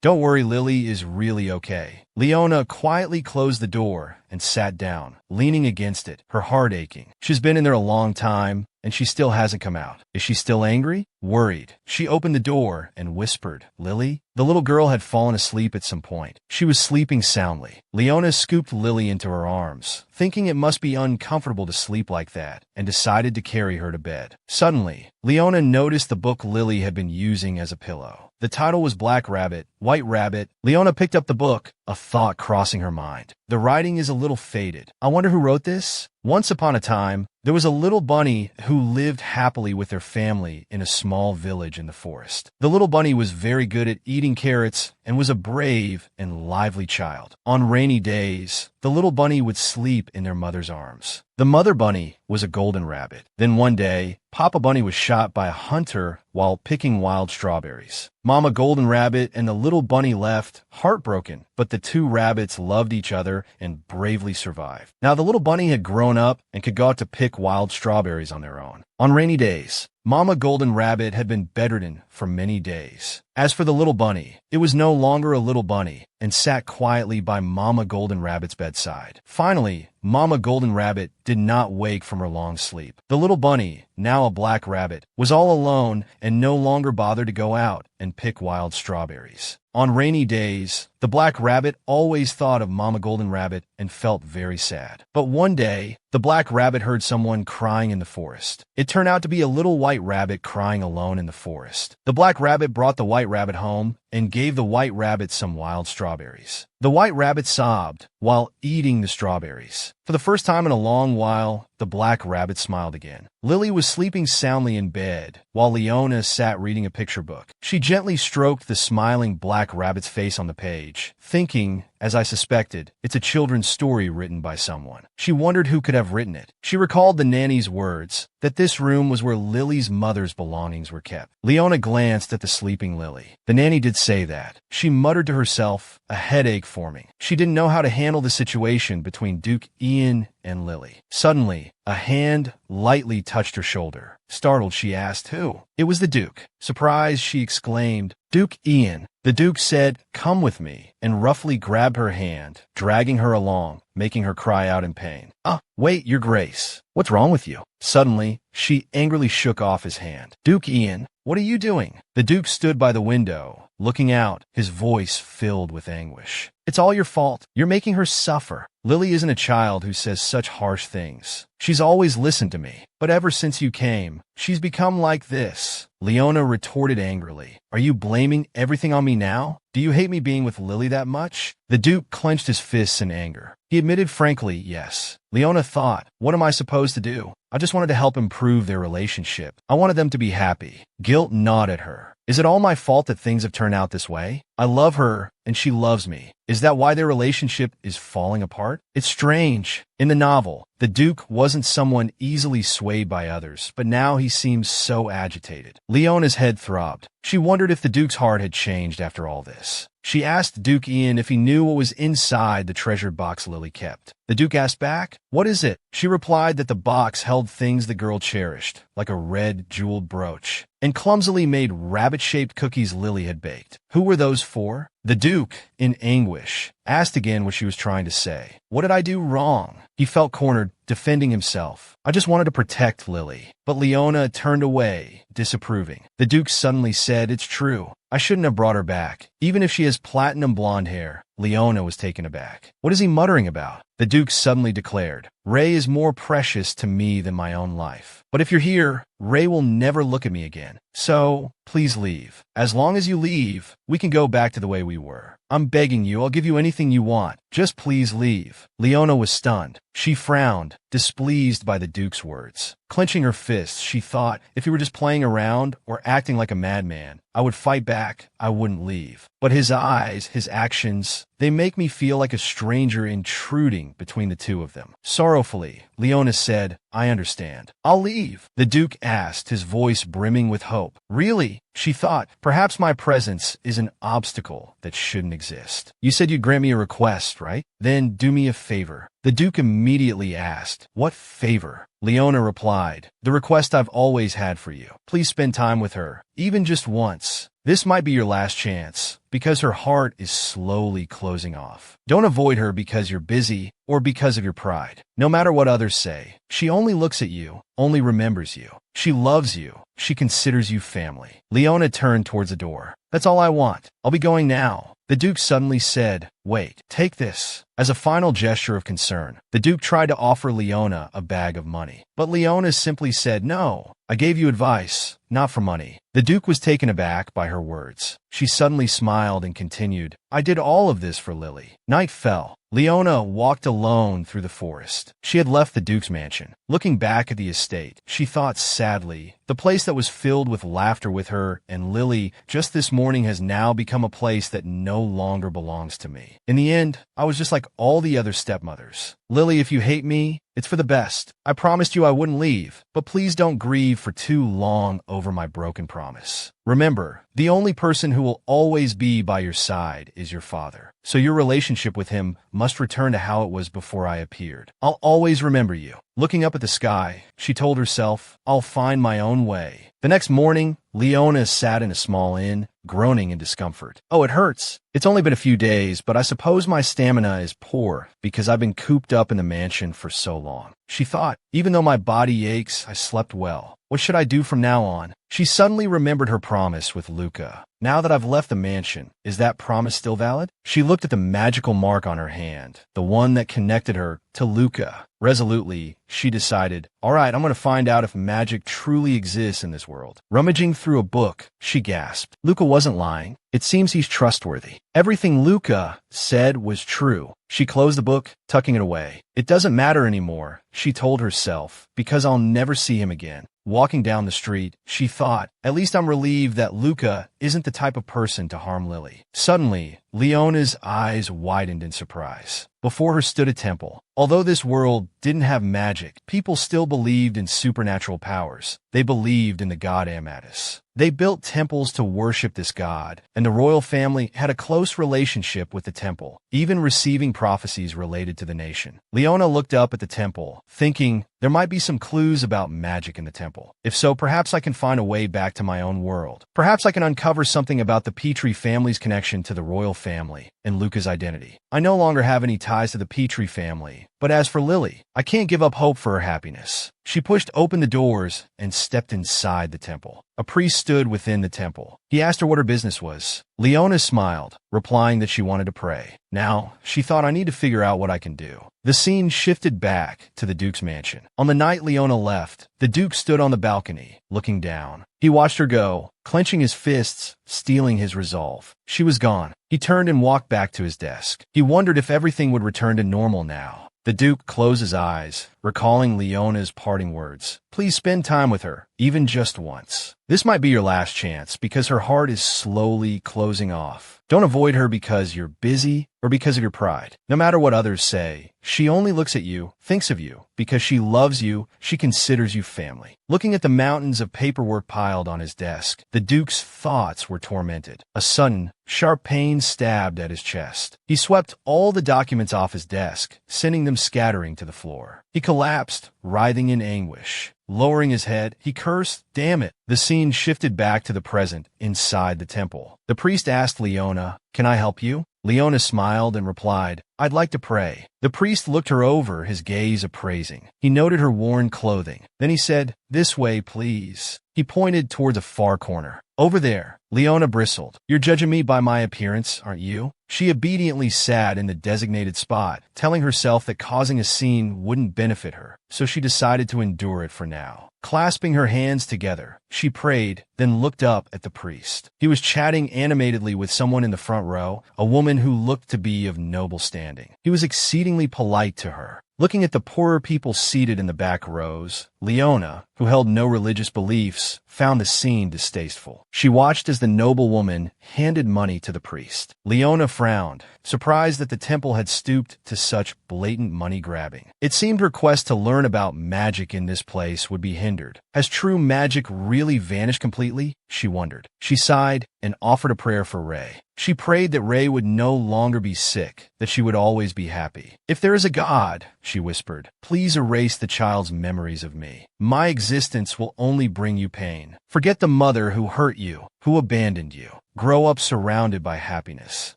Don't worry, Lily is really okay. Leona quietly closed the door and sat down, leaning against it, her heart aching. She's been in there a long time, and she still hasn't come out. Is she still angry? Worried. She opened the door and whispered, Lily? The little girl had fallen asleep at some point. She was sleeping soundly. Leona scooped Lily into her arms, thinking it must be uncomfortable to sleep like that, and decided to carry her to bed. Suddenly, Leona noticed the book Lily had been using as a pillow. The title was Black Rabbit, White Rabbit. Leona picked up the book, a thought crossing her mind. The writing is a little faded. I wonder who wrote this? Once upon a time, there was a little bunny who lived happily with their family in a small village in the forest. The little bunny was very good at eating carrots and was a brave and lively child. On rainy days, the little bunny would sleep in their mother's arms. The mother bunny was a golden rabbit. Then one day, Papa Bunny was shot by a hunter while picking wild strawberries. Mama Golden Rabbit and the little bunny left, heartbroken, but the two rabbits loved each other and bravely survived. Now the little bunny had grown up and could go out to pick wild strawberries on their own. On rainy days, Mama Golden Rabbit had been bedridden for many days. As for the little bunny, it was no longer a little bunny and sat quietly by Mama Golden Rabbit's bedside. Finally, Mama Golden Rabbit did not wake from her long sleep. The little bunny, now a black rabbit, was all alone and no longer bothered to go out and pick wild strawberries. On rainy days, the black rabbit always thought of Mama Golden Rabbit and felt very sad. But one day, the black rabbit heard someone crying in the forest. It turned out to be a little white rabbit crying alone in the forest. The black rabbit brought the white rabbit home and gave the white rabbit some wild strawberries. The white rabbit sobbed while eating the strawberries. For the first time in a long while, the black rabbit smiled again. Lily was sleeping soundly in bed, while Leona sat reading a picture book. She gently stroked the smiling black rabbit's face on the page, thinking, as I suspected, it's a children's story written by someone. She wondered who could have written it. She recalled the nanny's words, that this room was where Lily's mother's belongings were kept. Leona glanced at the sleeping Lily. The nanny did say that. She muttered to herself, a headache forming. She didn't know how to handle the situation between Duke Ian and Lily. Suddenly, a hand lightly touched her shoulder. Startled, she asked, "Who?" It was the Duke. Surprised, she exclaimed, "Duke Ian." The Duke said, "Come with me," and roughly grabbed her hand, dragging her along, making her cry out in pain. Wait, Your Grace. What's wrong with you?" Suddenly, she angrily shook off his hand. "Duke Ian, what are you doing?" The Duke stood by the window, looking out, his voice filled with anguish. "It's all your fault. You're making her suffer. Lily isn't a child who says such harsh things. She's always listened to me. But ever since you came, she's become like this." Leona retorted angrily. "Are you blaming everything on me now? Do you hate me being with Lily that much?" The Duke clenched his fists in anger. He admitted frankly, yes. Leona thought, what am I supposed to do? I just wanted to help improve their relationship. I wanted them to be happy. Guilt gnawed at her. Is it all my fault that things have turned out this way? I love her, and she loves me. Is that why their relationship is falling apart? It's strange. In the novel, the Duke wasn't someone easily swayed by others, but now he seems so agitated. Leona's head throbbed. She wondered if the Duke's heart had changed after all this. She asked Duke Ian if he knew what was inside the treasured box Lily kept. The Duke asked back, "What is it?" She replied that the box held things the girl cherished, like a red jeweled brooch, and clumsily made rabbit-shaped cookies Lily had baked. Who were those for? The Duke, in anguish, asked again what she was trying to say. What did I do wrong? He felt cornered, defending himself. I just wanted to protect Lily. But Leona turned away, disapproving. The Duke suddenly said, "It's true. I shouldn't have brought her back. Even if she has platinum blonde hair." Leona was taken aback. What is he muttering about? The Duke suddenly declared, "Ray is more precious to me than my own life. But if you're here, Ray will never look at me again. So, please leave. As long as you leave, we can go back to the way we were. I'm begging you, I'll give you anything you want. Just please leave." Leona was stunned. She frowned, displeased by the Duke's words. Clenching her fists, she thought, if he were just playing around or acting like a madman, I would fight back, I wouldn't leave. But his eyes, his actions, they make me feel like a stranger intruding between the two of them. Sorrowfully, Leona said, "I understand. I'll leave." The Duke asked, his voice brimming with hope. "Really?" She thought, perhaps my presence is an obstacle that shouldn't exist. "You said you'd grant me a request, right? Then do me a favor." The Duke immediately asked, "What favor?" Leona replied, "The request I've always had for you. Please spend time with her, even just once. This might be your last chance, because her heart is slowly closing off. Don't avoid her because you're busy or because of your pride. No matter what others say, she only looks at you, only remembers you. She loves you. She considers you family." Leona turned towards the door. "That's all I want. I'll be going now." The Duke suddenly said, "Wait, take this." As a final gesture of concern, the Duke tried to offer Leona a bag of money. But Leona simply said, "No, I gave you advice, not for money." The Duke was taken aback by her words. She suddenly smiled and continued, "I did all of this for Lily." Night fell. Leona walked alone through the forest. She had left the Duke's mansion. Looking back at the estate, she thought sadly, the place that was filled with laughter with her and Lily just this morning has now become a place that no longer belongs to me. In the end, I was just like all the other stepmothers. Lily, if you hate me, it's for the best. I promised you I wouldn't leave, but please don't grieve for too long over my broken promise. Remember, the only person who will always be by your side is your father. So your relationship with him must return to how it was before I appeared. I'll always remember you." Looking up at the sky, she told herself, "I'll find my own way." The next morning, Leona sat in a small inn, groaning in discomfort. "Oh, it hurts. It's only been a few days, but I suppose my stamina is poor because I've been cooped up in the mansion for so long." She thought, even though my body aches, I slept well. What should I do from now on? She suddenly remembered her promise with Luca. Now that I've left the mansion, is that promise still valid? She looked at the magical mark on her hand, the one that connected her to Luca. Resolutely, she decided, all right, I'm going to find out if magic truly exists in this world. Rummaging through a book, she gasped. Luca wasn't lying. It seems he's trustworthy. Everything Luca said was true. She closed the book, tucking it away. It doesn't matter anymore, she told herself, because I'll never see him again. Walking down the street, she thought, at least I'm relieved that Luca isn't the type of person to harm Lily. Suddenly, Leona's eyes widened in surprise. Before her stood a temple. Although this world didn't have magic, people still believed in supernatural powers. They believed in the god Amatis. They built temples to worship this god, and the royal family had a close relationship with the temple, even receiving prophecies related to the nation. Leona looked up at the temple, thinking there might be some clues about magic in the temple. If so, perhaps I can find a way back to my own world. Perhaps I can uncover something about the Petrie family's connection to the royal family and Luca's identity. I no longer have any ties to the Petrie family, but as for Lily, I can't give up hope for her happiness. She pushed open the doors and stepped inside the temple. A priest stood within the temple. He asked her what her business was. Leona smiled, replying that she wanted to pray. Now, she thought, I need to figure out what I can do. The scene shifted back to the Duke's mansion. On the night Leona left, the Duke stood on the balcony, looking down. He watched her go, clenching his fists, steeling his resolve. She was gone. He turned and walked back to his desk. He wondered if everything would return to normal now. The Duke closed his eyes, recalling Leona's parting words. Please spend time with her, even just once. This might be your last chance, because her heart is slowly closing off. Don't avoid her because you're busy or because of your pride. No matter what others say, she only looks at you, thinks of you, because she loves you, she considers you family. Looking at the mountains of paperwork piled on his desk, the Duke's thoughts were tormented. A sudden, sharp pain stabbed at his chest. He swept all the documents off his desk, sending them scattering to the floor. He collapsed, writhing in anguish. Lowering his head, he cursed, "Damn it." The scene shifted back to the present, inside the temple. The priest asked Leona, "Can I help you?" Leona smiled and replied, "I'd like to pray." The priest looked her over, his gaze appraising. He noted her worn clothing. Then he said, "This way, please." He pointed towards a far corner. "Over there." Leona bristled. "You're judging me by my appearance, aren't you?" She obediently sat in the designated spot, telling herself that causing a scene wouldn't benefit her, so she decided to endure it for now. Clasping her hands together, she prayed, then looked up at the priest. He was chatting animatedly with someone in the front row, a woman who looked to be of noble standing. He was exceedingly polite to her. Looking at the poorer people seated in the back rows, Leona, who held no religious beliefs, found the scene distasteful. She watched as the noble woman handed money to the priest. Leona frowned, surprised that the temple had stooped to such blatant money grabbing. It seemed her quest to learn about magic in this place would be hindered. Has true magic really vanished completely? She wondered. She sighed and offered a prayer for Ray. She prayed that Ray would no longer be sick, that she would always be happy. "If there is a God," she whispered, "please erase the child's memories of me. My existence will only bring you pain. Forget the mother who hurt you, who abandoned you. Grow up surrounded by happiness."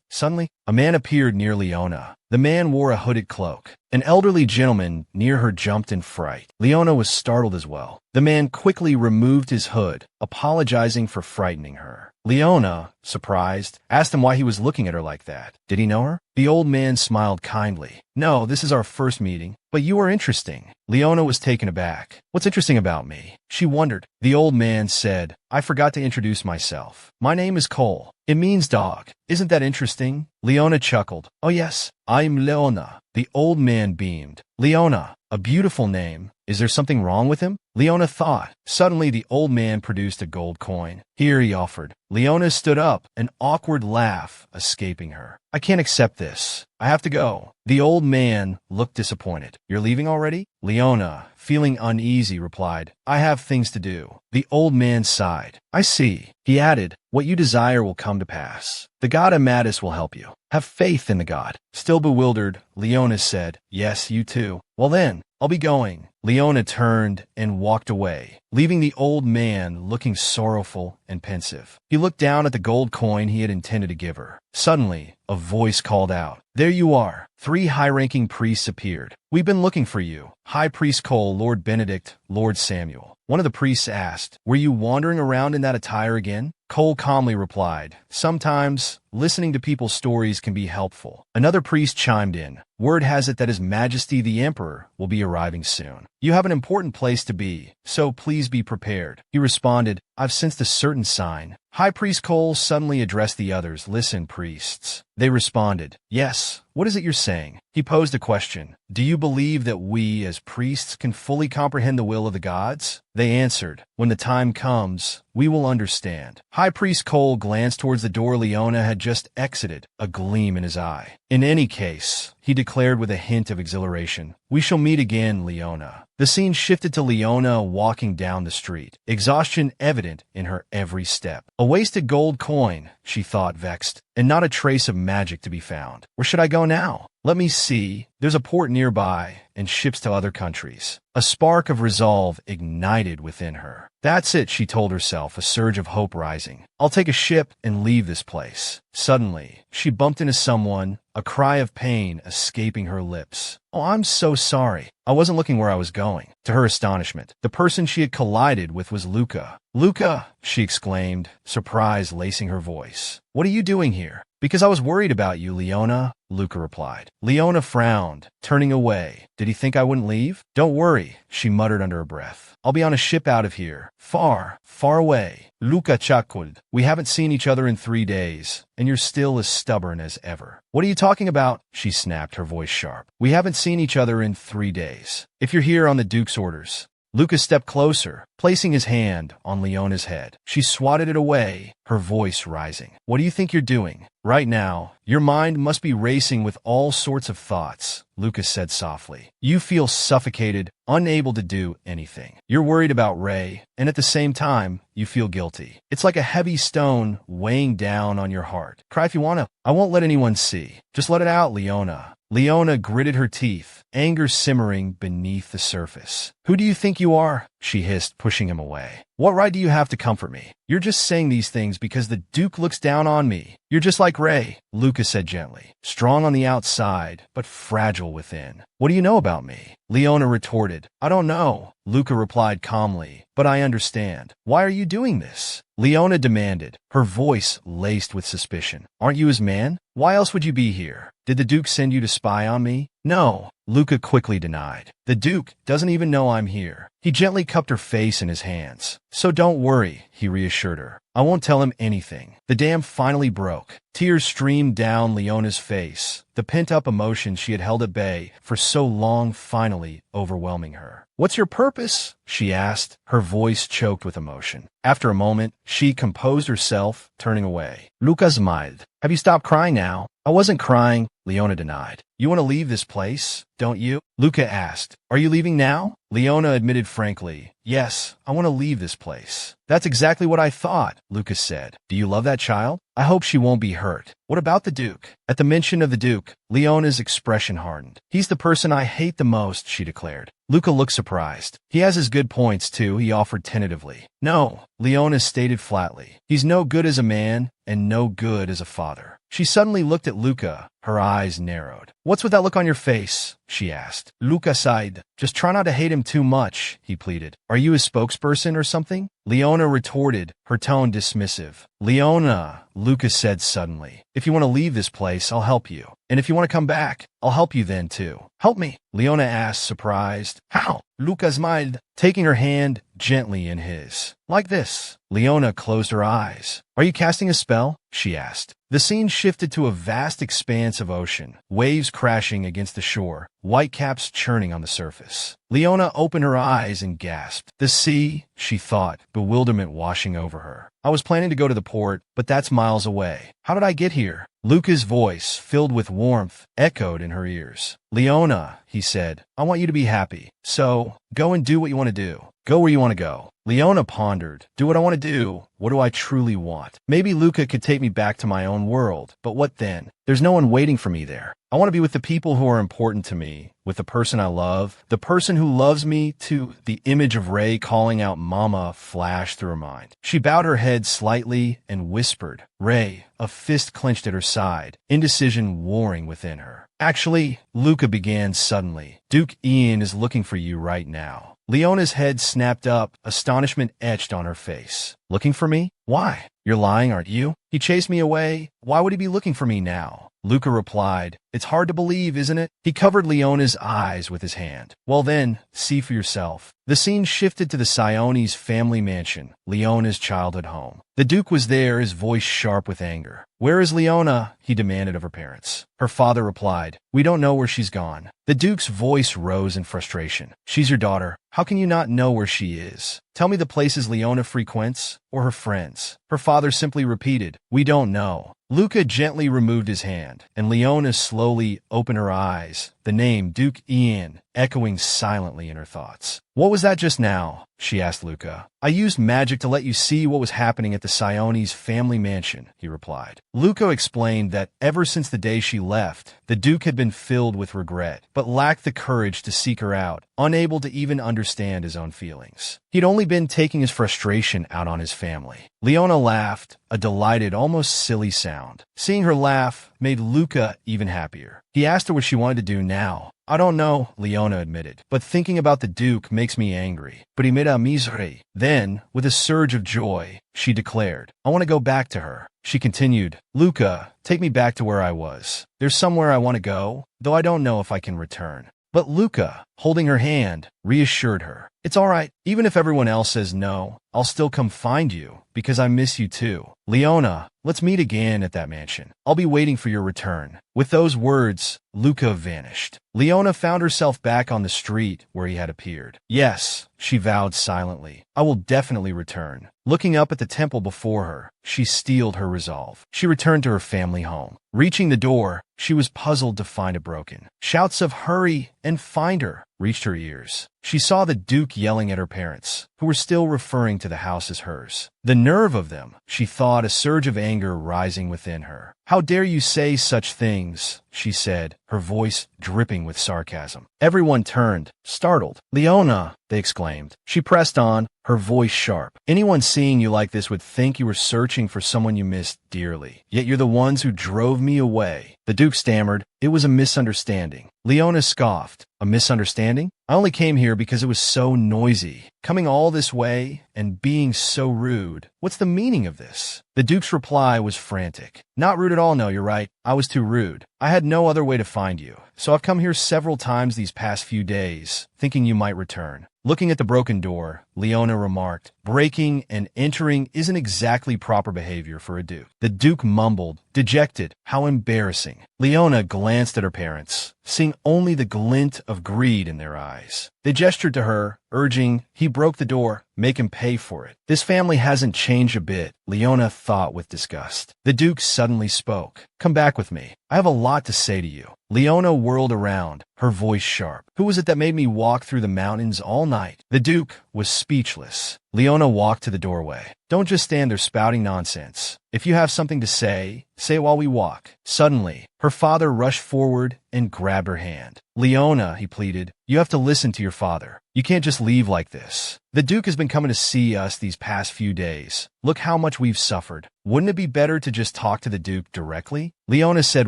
Suddenly, a man appeared near Leona. The man wore a hooded cloak. An elderly gentleman near her jumped in fright. Leona was startled as well. The man quickly removed his hood, apologizing for frightening her. Leona, surprised, asked him why he was looking at her like that. Did he know her? The old man smiled kindly. "No, this is our first meeting, but you are interesting." Leona was taken aback. "What's interesting about me?" She wondered. The old man said, "I forgot to introduce myself. My name is Cole. It means dog. Isn't that interesting?" Leona chuckled. "Oh yes, I'm Leona." The old man beamed. "Leona, a beautiful name. Is there something wrong with him?" Leona thought. Suddenly, the old man produced a gold coin. "Here," he offered. Leona stood up, an awkward laugh escaping her. "I can't accept this. I have to go." The old man looked disappointed. "You're leaving already?" Leona, feeling uneasy, replied, "I have things to do." The old man sighed. "I see." He added, "What you desire will come to pass. The god Amatis will help you. Have faith in the god." Still bewildered, Leona said, "Yes, you too." "Well then, I'll be going." Leona turned and walked away, leaving the old man looking sorrowful and pensive. He looked down at the gold coin he had intended to give her. Suddenly, a voice called out, "There you are." 3 high-ranking priests appeared. "We've been looking for you. High Priest Cole, Lord Benedict, Lord Samuel." One of the priests asked, "Were you wandering around in that attire again?" Cole calmly replied, "Sometimes, listening to people's stories can be helpful." Another priest chimed in, "Word has it that His Majesty the Emperor will be arriving soon. You have an important place to be, so please be prepared." He responded, "I've sensed a certain sign. High Priest Cole suddenly addressed the others. Listen, priests. They responded, yes. What is it you're saying? He posed a question. Do you believe that we, as priests, can fully comprehend the will of the gods? They answered, when the time comes, we will understand. High Priest Cole glanced towards the door Leona had just exited, a gleam in his eye. In any case, he declared with a hint of exhilaration, we shall meet again, Leona. The scene shifted to Leona walking down the street, exhaustion evident in her every step. A wasted gold coin, she thought, vexed, and not a trace of magic to be found. Where should I go now? Let me see. There's a port nearby, and ships to other countries. A spark of resolve ignited within her. That's it, she told herself, a surge of hope rising. I'll take a ship and leave this place. Suddenly, she bumped into someone, a cry of pain escaping her lips. Oh, I'm so sorry. I wasn't looking where I was going. To her astonishment, the person she had collided with was Luca. Luca, she exclaimed, surprise lacing her voice. What are you doing here? Because I was worried about you, Leona, Luca replied. Leona frowned, turning away. Did he think I wouldn't leave? Don't worry, she muttered under her breath. I'll be on a ship out of here. Far, far away. Luca chuckled. We haven't seen each other in 3 days, and you're still as stubborn as ever. What are you talking about? She snapped, her voice sharp. We haven't seen each other in 3 days. If you're here on the Duke's orders. Luca stepped closer, placing his hand on Leona's head. She swatted it away, her voice rising. What do you think you're doing? Right now, your mind must be racing with all sorts of thoughts, Luca said softly. You feel suffocated, unable to do anything. You're worried about Ray, and at the same time, you feel guilty. It's like a heavy stone weighing down on your heart. Cry if you want to. I won't let anyone see. Just let it out, Leona. Leona gritted her teeth, anger simmering beneath the surface. Who do you think you are? She hissed, pushing him away. What right do you have to comfort me? You're just saying these things because the Duke looks down on me. You're just like Ray, Luca said gently. Strong on the outside, but fragile within. What do you know about me? Leona retorted. I don't know, Luca replied calmly, but I understand. Why are you doing this? Leona demanded, her voice laced with suspicion. Aren't you his man? Why else would you be here? Did the Duke send you to spy on me? No, Luca quickly denied. The Duke doesn't even know I'm here. He gently cupped her face in his hands. So don't worry, he reassured her. I won't tell him anything. The dam finally broke. Tears streamed down Leona's face, the pent-up emotion she had held at bay for so long finally overwhelming her. What's your purpose? She asked, her voice choked with emotion. After a moment, she composed herself, turning away. Luca smiled. Have you stopped crying now? I wasn't crying, Leona denied. You want to leave this place, don't you? Luca asked. Are you leaving now? Leona admitted frankly. Yes, I want to leave this place. That's exactly what I thought, Luca said. Do you love that child? I hope she won't be hurt. What about the Duke? At the mention of the Duke, Leona's expression hardened. He's the person I hate the most, she declared. Luca looked surprised. He has his good points, too, he offered tentatively. No, Leona stated flatly. He's no good as a man and no good as a father. She suddenly looked at Luca, her eyes narrowed. What's with that look on your face? She asked. Luca sighed. Just try not to hate him too much, he pleaded. Are you his spokesperson or something? Leona retorted, her tone dismissive. Leona, Luca said suddenly. If you want to leave this place, I'll help you. And if you want to come back, I'll help you then too. Help me? Leona asked, surprised. How? Luca smiled, taking her hand gently in his. Like this. Leona closed her eyes. Are you casting a spell? She asked. The scene shifted to a vast expanse of ocean, waves crashing against the shore, whitecaps churning on the surface. Leona opened her eyes and gasped. The sea, she thought, bewilderment washing over her. I was planning to go to the port, but that's miles away. How did I get here? Luca's voice, filled with warmth, echoed in her ears. Leona, he said, I want you to be happy. So, go and do what you want to do. Go where you want to go. Leona pondered. Do what I want to do. What do I truly want? Maybe Luca could take me back to my own world. But what then? There's no one waiting for me there. I want to be with the people who are important to me, with the person I love, the person who loves me, to the image of Ray calling out Mama flashed through her mind. She bowed her head slightly and whispered, Ray, a fist clenched at her side, indecision warring within her. Actually, Luca began suddenly. Duke Ian is looking for you right now. Leona's head snapped up, astonishment etched on her face. Looking for me? Why? You're lying, aren't you? He chased me away. Why would he be looking for me now? Luca replied, It's hard to believe, isn't it? He covered Leona's eyes with his hand. Well then, see for yourself. The scene shifted to the Sione's family mansion, Leona's childhood home. The Duke was there, his voice sharp with anger. Where is Leona? He demanded of her parents. Her father replied, We don't know where she's gone. The Duke's voice rose in frustration. She's your daughter. How can you not know where she is? Tell me the places Leona frequents, or her friends. Her father simply repeated, We don't know. Luca gently removed his hand, and Leona slowly opened her eyes, the name Duke Ian echoing silently in her thoughts. What was that just now? She asked Luca. I used magic to let you see what was happening at the Sione's family mansion, he replied. Luca explained that ever since the day she left, the Duke had been filled with regret, but lacked the courage to seek her out, unable to even understand his own feelings. He'd only been taking his frustration out on his family. Leona laughed, a delighted, almost silly sound. Seeing her laugh made Luca even happier. He asked her what she wanted to do now. I don't know, Leona admitted, but thinking about the Duke makes me angry. But he made a misery. Then, with a surge of joy, she declared, I want to go back to her. She continued, Luca, take me back to where I was. There's somewhere I want to go, though I don't know if I can return. But Luca, holding her hand, reassured her. It's all right. Even if everyone else says no, I'll still come find you, because I miss you too. Leona, let's meet again at that mansion. I'll be waiting for your return. With those words, Luca vanished. Leona found herself back on the street where he had appeared. Yes, she vowed silently, I will definitely return. Looking up at the temple before her, she steeled her resolve. She returned to her family home. Reaching the door, she was puzzled to find it broken. Shouts of hurry and find her reached her ears. She saw the Duke yelling at her parents, who were still referring to the house as hers. The nerve of them, she thought, a surge of anger rising within her. How dare you say such things, she said, her voice dripping with sarcasm. Everyone turned, startled. Leona, they exclaimed. She pressed on, her voice sharp. Anyone seeing you like this would think you were searching for someone you missed dearly. Yet you're the ones who drove me away. The Duke stammered. It was a misunderstanding. Leona scoffed. A misunderstanding? I only came here because it was so noisy. Coming all this way and being so rude. What's the meaning of this? The Duke's reply was frantic. Not rude at all, no, you're right. I was too rude. I had no other way to find you. So I've come here several times these past few days, thinking you might return. Looking at the broken door, Leona remarked, breaking and entering isn't exactly proper behavior for a Duke. The Duke mumbled, dejected. How embarrassing. Leona glanced at her parents, seeing only the glint of greed in their eyes. They gestured to her, urging, he broke the door, make him pay for it. This family hasn't changed a bit, Leona thought with disgust. The Duke suddenly spoke. Come back with me. I have a lot to say to you. Leona whirled around, her voice sharp. Who was it that made me walk through the mountains all night? The Duke was speechless. Leona walked to the doorway. Don't just stand there spouting nonsense. If you have something to say it while we walk. Suddenly, her father rushed forward and grabbed her hand. Leona, he pleaded, you have to listen to your father. You can't just leave like this. The Duke has been coming to see us these past few days. Look how much we've suffered. Wouldn't it be better to just talk to the Duke directly? Leona said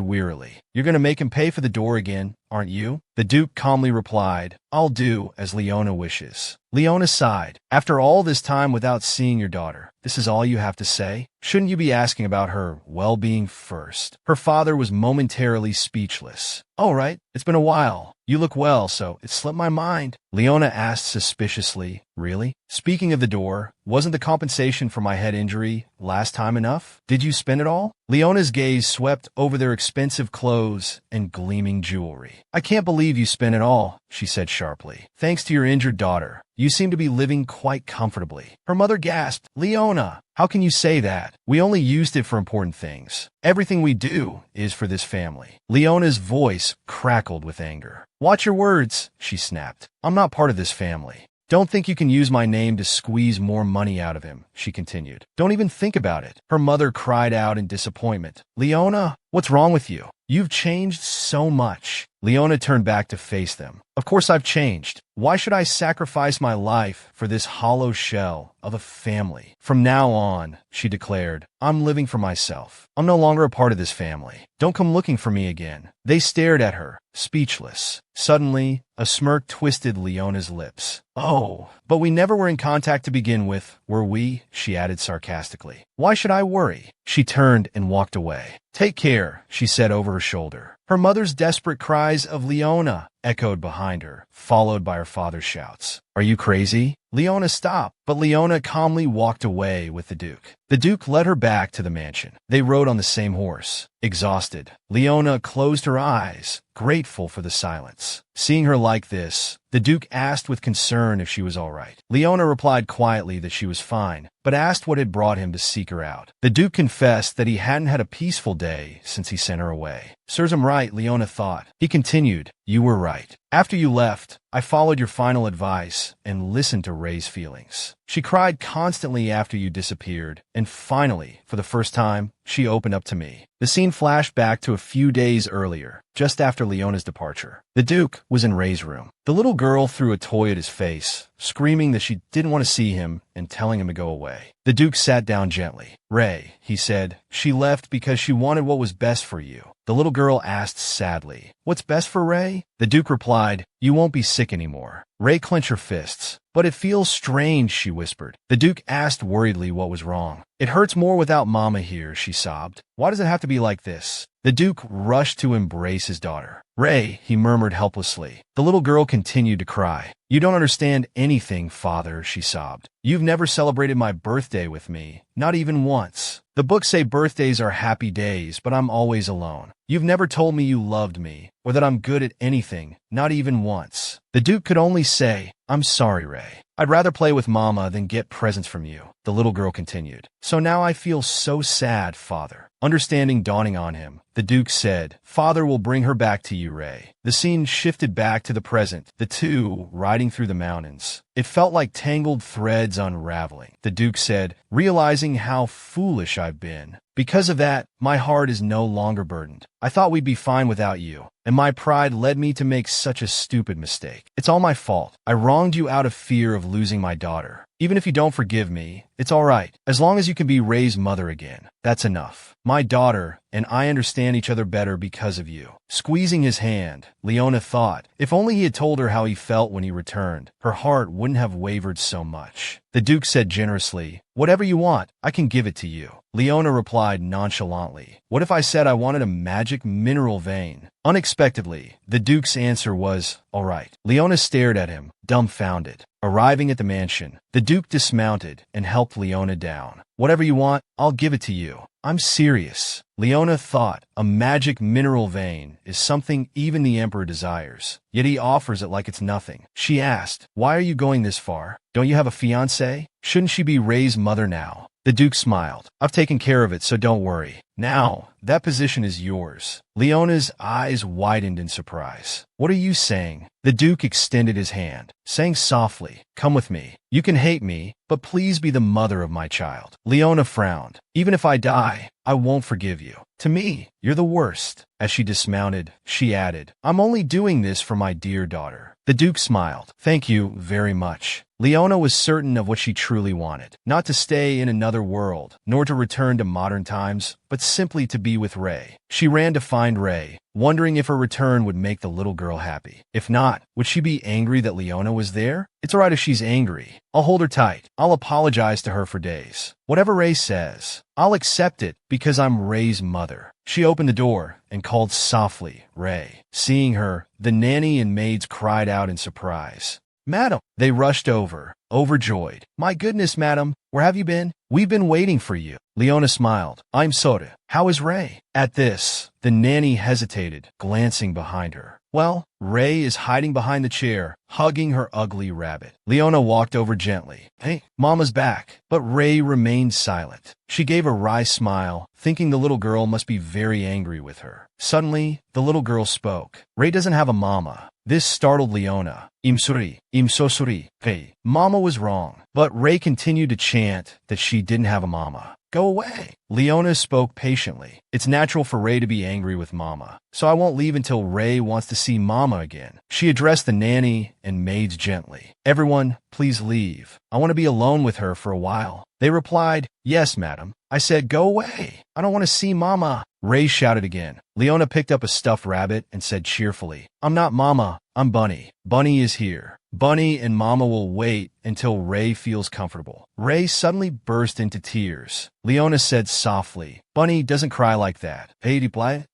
wearily. You're going to make him pay for the door again, aren't you? The Duke calmly replied, I'll do as Leona wishes. Leona sighed. After all this time without seeing your daughter, this is all you have to say? Shouldn't you be asking about her well-being first? Her father was momentarily speechless. All right, it's been a while. You look well, so it slipped my mind. Leona asked suspiciously, really? Speaking of the door, wasn't the compensation for my head injury last time enough? Did you spend it all? Leona's gaze swept over their expensive clothes and gleaming jewelry. I can't believe you spent it all, she said sharply. Thanks to your injured daughter, you seem to be living quite comfortably. Her mother gasped, Leona, how can you say that? We only used it for important things. Everything we do is for this family. Leona's voice crackled with anger. Watch your words, she snapped. I'm not part of this family. Don't think you can use my name to squeeze more money out of him, she continued. Don't even think about it. Her mother cried out in disappointment. Leona, what's wrong with you? You've changed so much. Leona turned back to face them. Of course I've changed. Why should I sacrifice my life for this hollow shell of a family? From now on, she declared, I'm living for myself. I'm no longer a part of this family. Don't come looking for me again. They stared at her, speechless. Suddenly, a smirk twisted Leona's lips. Oh, but we never were in contact to begin with, were we? she added sarcastically. Why should I worry? She turned and walked away. Take care, she said over her shoulder. Her mother's desperate cries of Leona echoed behind her, followed by her father's shouts. Are you crazy? Leona stopped, but Leona calmly walked away with the Duke. The Duke led her back to the mansion. They rode on the same horse. Exhausted, Leona closed her eyes, grateful for the silence. Seeing her like this, the Duke asked with concern if she was all right. Leona replied quietly that she was fine, but asked what had brought him to seek her out. The Duke confessed that he hadn't had a peaceful day since he sent her away. Serves him right, Leona thought. He continued, you were right. After you left, I followed your final advice and listened to Ray's feelings. She cried constantly after you disappeared, and finally, for the first time, she opened up to me. The scene flashed back to a few days earlier, just after Leona's departure. The Duke was in Ray's room. The little girl threw a toy at his face, screaming that she didn't want to see him and telling him to go away. The Duke sat down gently. Ray, he said, she left because she wanted what was best for you. The little girl asked sadly, what's best for Ray? The Duke replied, you won't be sick anymore. Ray clenched her fists. But it feels strange, she whispered. The Duke asked worriedly what was wrong. It hurts more without Mama here, she sobbed. Why does it have to be like this? The Duke rushed to embrace his daughter. Ray, he murmured helplessly. The little girl continued to cry. You don't understand anything, Father, she sobbed. You've never celebrated my birthday with me, not even once. The books say birthdays are happy days, but I'm always alone. You've never told me you loved me, or that I'm good at anything, not even once. The Duke could only say, I'm sorry, Ray. I'd rather play with Mama than get presents from you, the little girl continued. So now I feel so sad, Father. Understanding dawning on him, the Duke said, Father will bring her back to you, Ray. The scene shifted back to the present, the two riding through the mountains. It felt like tangled threads unraveling. The Duke said, realizing how foolish I've been. Because of that, my heart is no longer burdened. I thought we'd be fine without you, and my pride led me to make such a stupid mistake. It's all my fault. I wronged you out of fear of losing my daughter. Even if you don't forgive me, it's all right. As long as you can be Ray's mother again, that's enough. My daughter and I understand each other better because of you. Squeezing his hand, Leona thought, if only he had told her how he felt when he returned, her heart wouldn't have wavered so much. The Duke said generously, whatever you want, I can give it to you. Leona replied nonchalantly, what if I said I wanted a magic mineral vein? Unexpectedly, the Duke's answer was, all right. Leona stared at him, dumbfounded. Arriving at the mansion, the Duke dismounted and helped Leona down. Whatever you want, I'll give it to you. I'm serious. Leona thought a magic mineral vein is something even the Emperor desires, yet he offers it like it's nothing. She asked, why are you going this far? Don't you have a fiancé? Shouldn't she be Ray's mother now? The Duke smiled. I've taken care of it, so don't worry. Now, that position is yours. Leona's eyes widened in surprise. What are you saying? The Duke extended his hand, saying softly, come with me. You can hate me, but please be the mother of my child. Leona frowned. Even if I die, I won't forgive you. To me, you're the worst. As she dismounted, she added, I'm only doing this for my dear daughter. The Duke smiled. Thank you very much. Leona was certain of what she truly wanted, not to stay in another world, nor to return to modern times, but simply to be with Ray. She ran to find Ray, wondering if her return would make the little girl happy. If not, would she be angry that Leona was there? It's alright if she's angry. I'll hold her tight. I'll apologize to her for days. Whatever Ray says, I'll accept it because I'm Ray's mother. She opened the door and called softly, Ray. Seeing her, the nanny and maids cried out in surprise. Madam! They rushed over, overjoyed. My goodness, madam, where have you been? We've been waiting for you. Leona smiled. I'm sorry. How is Ray? At this, the nanny hesitated, glancing behind her. Well, Ray is hiding behind the chair, hugging her ugly rabbit. Leona walked over gently. Hey, Mama's back. But Ray remained silent. She gave a wry smile, thinking the little girl must be very angry with her. Suddenly, the little girl spoke. Ray doesn't have a mama. This startled Leona. I'm so sorry. Hey, Mama was wrong. But Ray continued to chant that she didn't have a mama. Go away. Leona spoke patiently. It's natural for Ray to be angry with Mama, so I won't leave until Ray wants to see Mama again. She addressed the nanny and maids gently. Everyone, please leave. I want to be alone with her for a while. They replied, yes, madam. I said, go away. I don't want to see Mama. Ray shouted again. Leona picked up a stuffed rabbit and said cheerfully, I'm not Mama, I'm Bunny. Bunny is here. Bunny and Mama will wait until Ray feels comfortable. Ray suddenly burst into tears. Leona said softly, Bunny doesn't cry like that. Hey,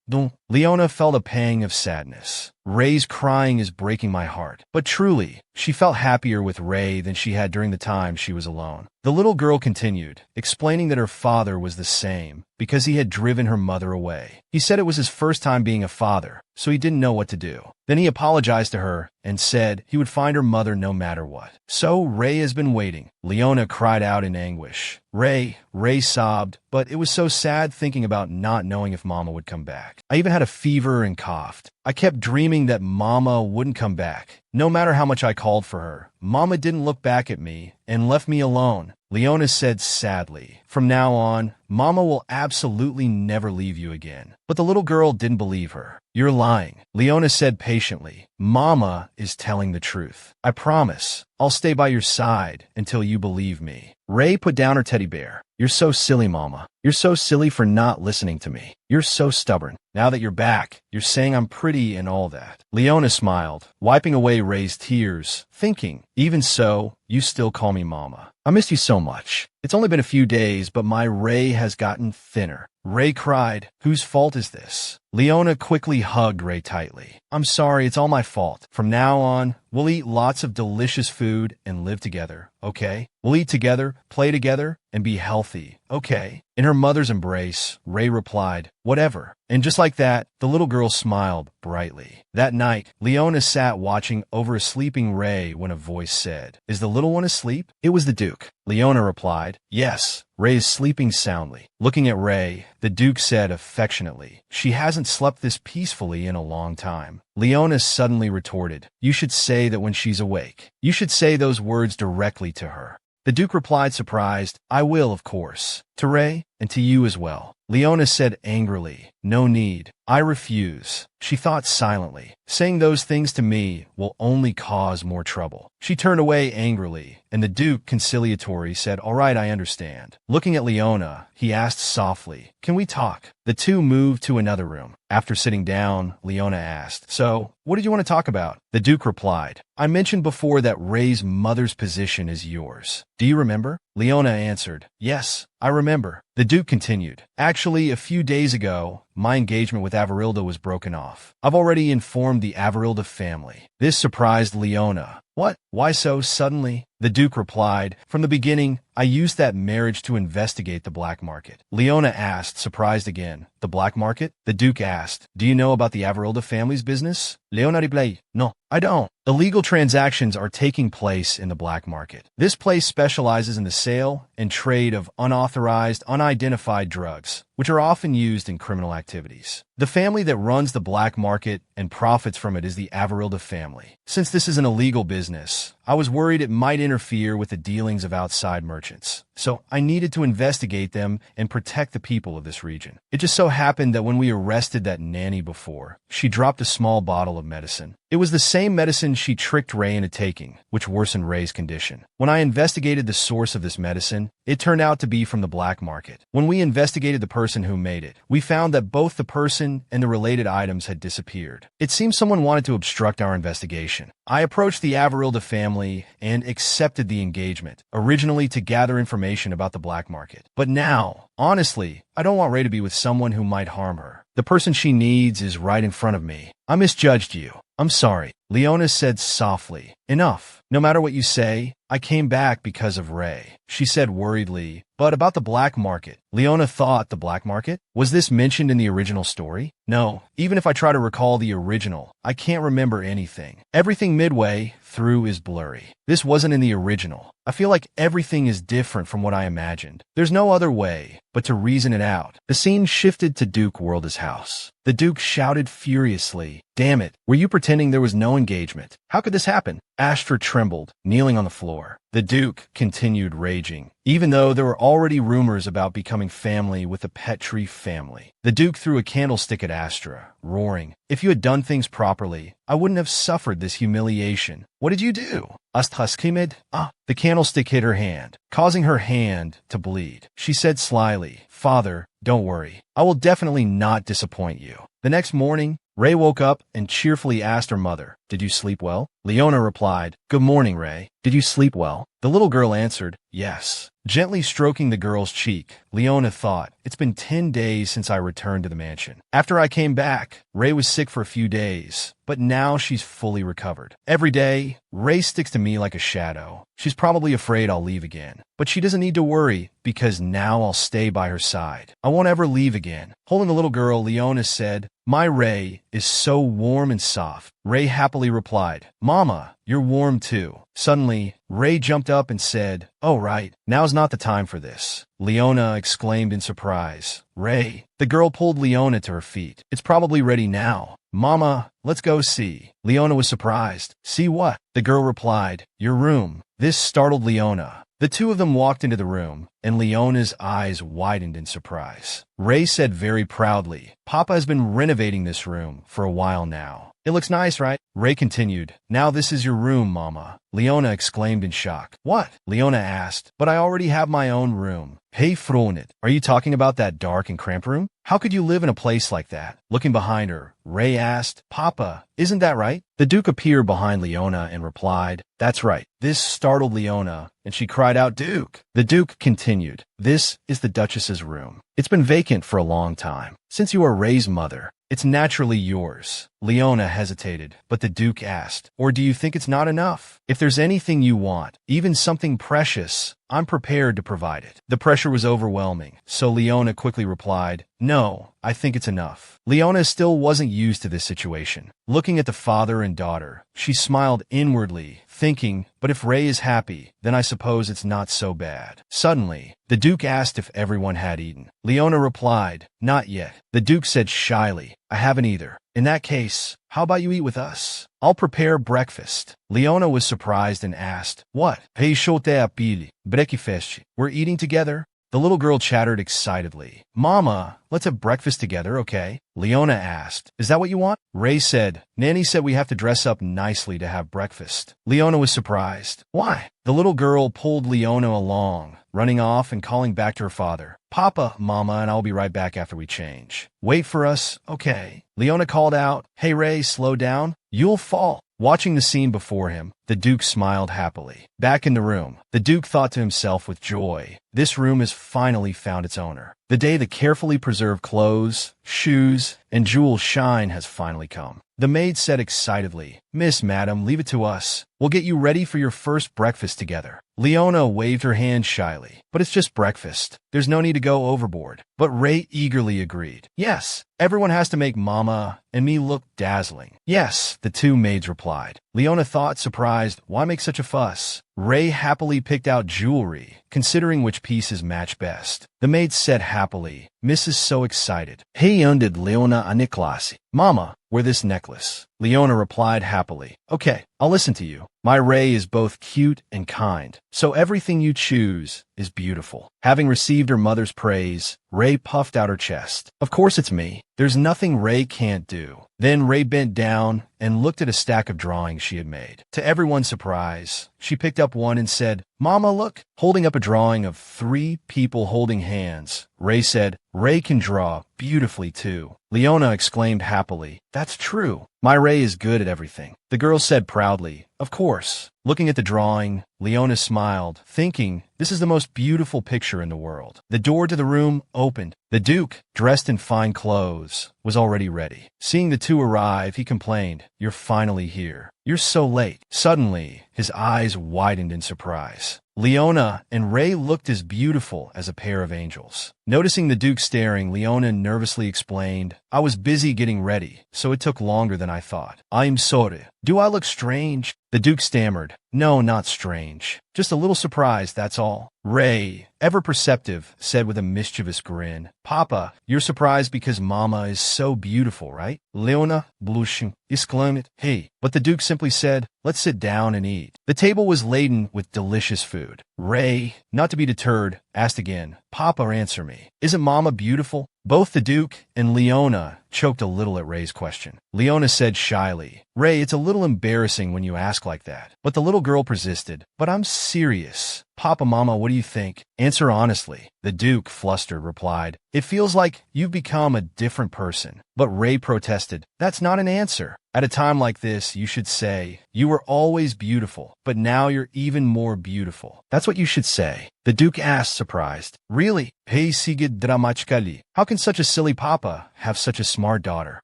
don't. Leona felt a pang of sadness. Ray's crying is breaking my heart. But truly, she felt happier with Ray than she had during the time she was alone. The little girl continued, explaining that her father was the same because he had driven her mother away. He said it was his first time being a father, so he didn't know what to do. Then he apologized to her and said he would find her mother no matter what. So Ray has been waiting. Leona cried out in anguish. Ray sobbed, but it was so sad thinking about not knowing if Mama would come back. I even had a fever and coughed. I kept dreaming that Mama wouldn't come back. No matter how much I called for her, Mama didn't look back at me and left me alone. Leona said sadly, from now on, Mama will absolutely never leave you again. But the little girl didn't believe her. You're lying. Leona said patiently, Mama is telling the truth. I promise. I'll stay by your side until you believe me. Ray put down her teddy bear. You're so silly, Mama. You're so silly for not listening to me. You're so stubborn. Now that you're back, you're saying I'm pretty and all that. Leona smiled, wiping away Ray's tears, thinking, even so, you still call me Mama. I missed you so much. It's only been a few days, but my Ray has gotten thinner. Ray cried, whose fault is this? Leona quickly hugged Ray tightly. I'm sorry, it's all my fault. From now on, we'll eat lots of delicious food and live together, okay? We'll eat together, play together, and be healthy, okay? In her mother's embrace, Ray replied, whatever. And just like that, the little girl smiled brightly. That night, Leona sat watching over a sleeping Ray when a voice said, is the little one asleep? It was the Duke. Leona replied, yes, Ray is sleeping soundly. Looking at Ray, the Duke said affectionately, she hasn't slept this peacefully in a long time. Leona suddenly retorted, you should say that when she's awake. You should say those words directly to her. The Duke replied surprised, I will, of course. To Ray, and to you as well. Leona said angrily, no need. I refuse. She thought silently. Saying those things to me will only cause more trouble. She turned away angrily, and the Duke, conciliatory, said, all right, I understand. Looking at Leona, he asked softly, can we talk? The two moved to another room. After sitting down, Leona asked, so, what did you want to talk about? The Duke replied, I mentioned before that Ray's mother's position is yours. Do you remember? Leona answered, yes, I remember. The Duke continued, actually, a few days ago, my engagement with Avarilda was broken off. I've already informed the Avarilda family. This surprised Leona. What? Why so suddenly? The Duke replied, from the beginning, I used that marriage to investigate the black market. Leona asked, surprised again, the black market? The Duke asked, do you know about the Avarilda family's business? Leona replied, no, I don't. Illegal transactions are taking place in the black market. This place specializes in the sale and trade of unauthorized, unidentified drugs, which are often used in criminal activities. The family that runs the black market and profits from it is the Avarilda family. Since this is an illegal business, I was worried it might interfere with the dealings of outside merchants. So I needed to investigate them and protect the people of this region. It just so happened that when we arrested that nanny before, she dropped a small bottle of medicine. It was the same medicine she tricked Ray into taking, which worsened Ray's condition. When I investigated the source of this medicine, it turned out to be from the black market. When we investigated the person who made it, we found that both the person and the related items had disappeared. It seems someone wanted to obstruct our investigation. I approached the Avarilda family and accepted the engagement, originally to gather information about the black market. But now, honestly, I don't want Ray to be with someone who might harm her. The person she needs is right in front of me. I misjudged you. I'm sorry. Leona said softly, enough. No matter what you say, I came back because of Ray. She said worriedly, but about the black market. Leona thought the black market? Was this mentioned in the original story? No, even if I try to recall the original, I can't remember anything. Everything midway through is blurry. This wasn't in the original. I feel like everything is different from what I imagined. There's no other way but to reason it out. The scene shifted to Duke Worlda's house. The Duke shouted furiously, damn it, were you pretending there was no engagement? How could this happen? Astra trembled, kneeling on the floor. The Duke continued raging, even though there were already rumors about becoming family with the Petrie family. The Duke threw a candlestick at Astra, roaring, if you had done things properly, I wouldn't have suffered this humiliation. What did you do? Astra screamed. The candlestick hit her hand, causing her hand to bleed. She said slyly, Father, don't worry. I will definitely not disappoint you. The next morning, Ray woke up and cheerfully asked her mother, did you sleep well? Leona replied, "Good morning, Ray. Did you sleep well?" The little girl answered, "Yes." Gently stroking the girl's cheek, Leona thought, "It's been 10 days since I returned to the mansion. After I came back, Ray was sick for a few days, but now she's fully recovered. Every day, Ray sticks to me like a shadow. She's probably afraid I'll leave again. But she doesn't need to worry, because now I'll stay by her side. I won't ever leave again." Holding the little girl, Leona said, "My Ray is so warm and soft." Ray happily replied, "Mama, you're warm too." Suddenly, Ray jumped up and said, "Oh right, now's not the time for this." Leona exclaimed in surprise, "Ray." The girl pulled Leona to her feet. "It's probably ready now. Mama, let's go see." Leona was surprised. "See what?" The girl replied, "Your room." This startled Leona. The two of them walked into the room, and Leona's eyes widened in surprise. Ray said very proudly, "Papa has been renovating this room for a while now. It looks nice, right?" Ray continued, "Now this is your room, Mama." Leona exclaimed in shock. "What?" Leona asked. "But I already have my own room." "Hey, Fronet, are you talking about that dark and cramped room? How could you live in a place like that?" Looking behind her, Ray asked, "Papa, isn't that right?" The Duke appeared behind Leona and replied, "That's right." This startled Leona, and she cried out, "Duke!" The Duke continued, "This is the Duchess's room. It's been vacant for a long time. Since you are Ray's mother, it's naturally yours." Leona hesitated, but the Duke asked, "Or do you think it's not enough? If there's anything you want, even something precious, I'm prepared to provide it." The pressure was overwhelming, so Leona quickly replied, "No, I think it's enough." Leona still wasn't used to this situation. Looking at the father and daughter, she smiled inwardly, thinking, "But if Ray is happy, then I suppose it's not so bad." Suddenly, the Duke asked if everyone had eaten. Leona replied, "Not yet." The Duke said shyly, "I haven't either." "In that case, how about you eat with us? I'll prepare breakfast." Leona was surprised and asked, "What?" "Hey, shote a pili, breakfast. We're eating together?" The little girl chattered excitedly. "Mama, let's have breakfast together, okay?" Leona asked, "Is that what you want?" Ray said, "Nanny said we have to dress up nicely to have breakfast." Leona was surprised. "Why?" The little girl pulled Leona along, running off and calling back to her father. "Papa, Mama, and I'll be right back after we change. Wait for us, okay?" Leona called out, "Hey Ray, slow down. You'll fall." Watching the scene before him, the Duke smiled happily. Back in the room, the Duke thought to himself with joy, "This room has finally found its owner. The day the carefully preserved clothes, shoes, and jewels shine has finally come." The maid said excitedly, "Miss, Madam, leave it to us. We'll get you ready for your first breakfast together." Leona waved her hand shyly. "But it's just breakfast. There's no need to go overboard." But Ray eagerly agreed. "Yes, everyone has to make Mama and me look dazzling." "Yes," the two maids replied. Leona thought, surprised, why make such a fuss? Ray happily picked out jewelry, considering which pieces match best. The maid said happily, "Mrs. so excited. Hey, undid Leona a necklace. Mama, wear this necklace." Leona replied happily, "Okay, I'll listen to you. My Ray is both cute and kind, so everything you choose is beautiful." Having received her mother's praise, Ray puffed out her chest. "Of course it's me. There's nothing Ray can't do." Then Ray bent down and looked at a stack of drawings she had made. To everyone's surprise, she picked up one and said, "Mama, look." Holding up a drawing of 3 people holding hands, Ray said, "Ray can draw beautifully too." Leona exclaimed happily, "That's true. My Ray is good at everything." The girl said proudly, "Of course." Looking at the drawing, Leona smiled, thinking, "This is the most beautiful picture in the world." The door to the room opened. The Duke, dressed in fine clothes, was already ready. Seeing the two arrive, he complained, "You're finally here. You're so late." Suddenly, his eyes widened in surprise. Leona and Ray looked as beautiful as a pair of angels. Noticing the Duke staring, Leona nervously explained, "I was busy getting ready, so it took longer than I thought. I'm sorry. Do I look strange?" The Duke stammered, "No, not strange. Just a little surprised, that's all." Ray, ever perceptive, said with a mischievous grin, "Papa, you're surprised because Mama is so beautiful, right?" Leona, blushing, exclaimed, "Hey." But the Duke simply said, "Let's sit down and eat." The table was laden with delicious food. Ray, not to be deterred, asked again, "Papa, answer me. Isn't Mama beautiful?" Both the Duke and Leona choked a little at Ray's question. Leona said shyly, "Ray, it's a little embarrassing when you ask like that." But the little girl persisted, "But I'm serious. Papa, Mama, what do you think? Answer honestly." The Duke, flustered, replied, "It feels like you've become a different person. But Ray protested, "That's not an answer. At a time like this, you should say, you were always beautiful, but now you're even more beautiful. That's what you should say." The Duke asked, surprised, "Really? Hey, sigid dramachkali. How can such a silly papa have such a smart daughter?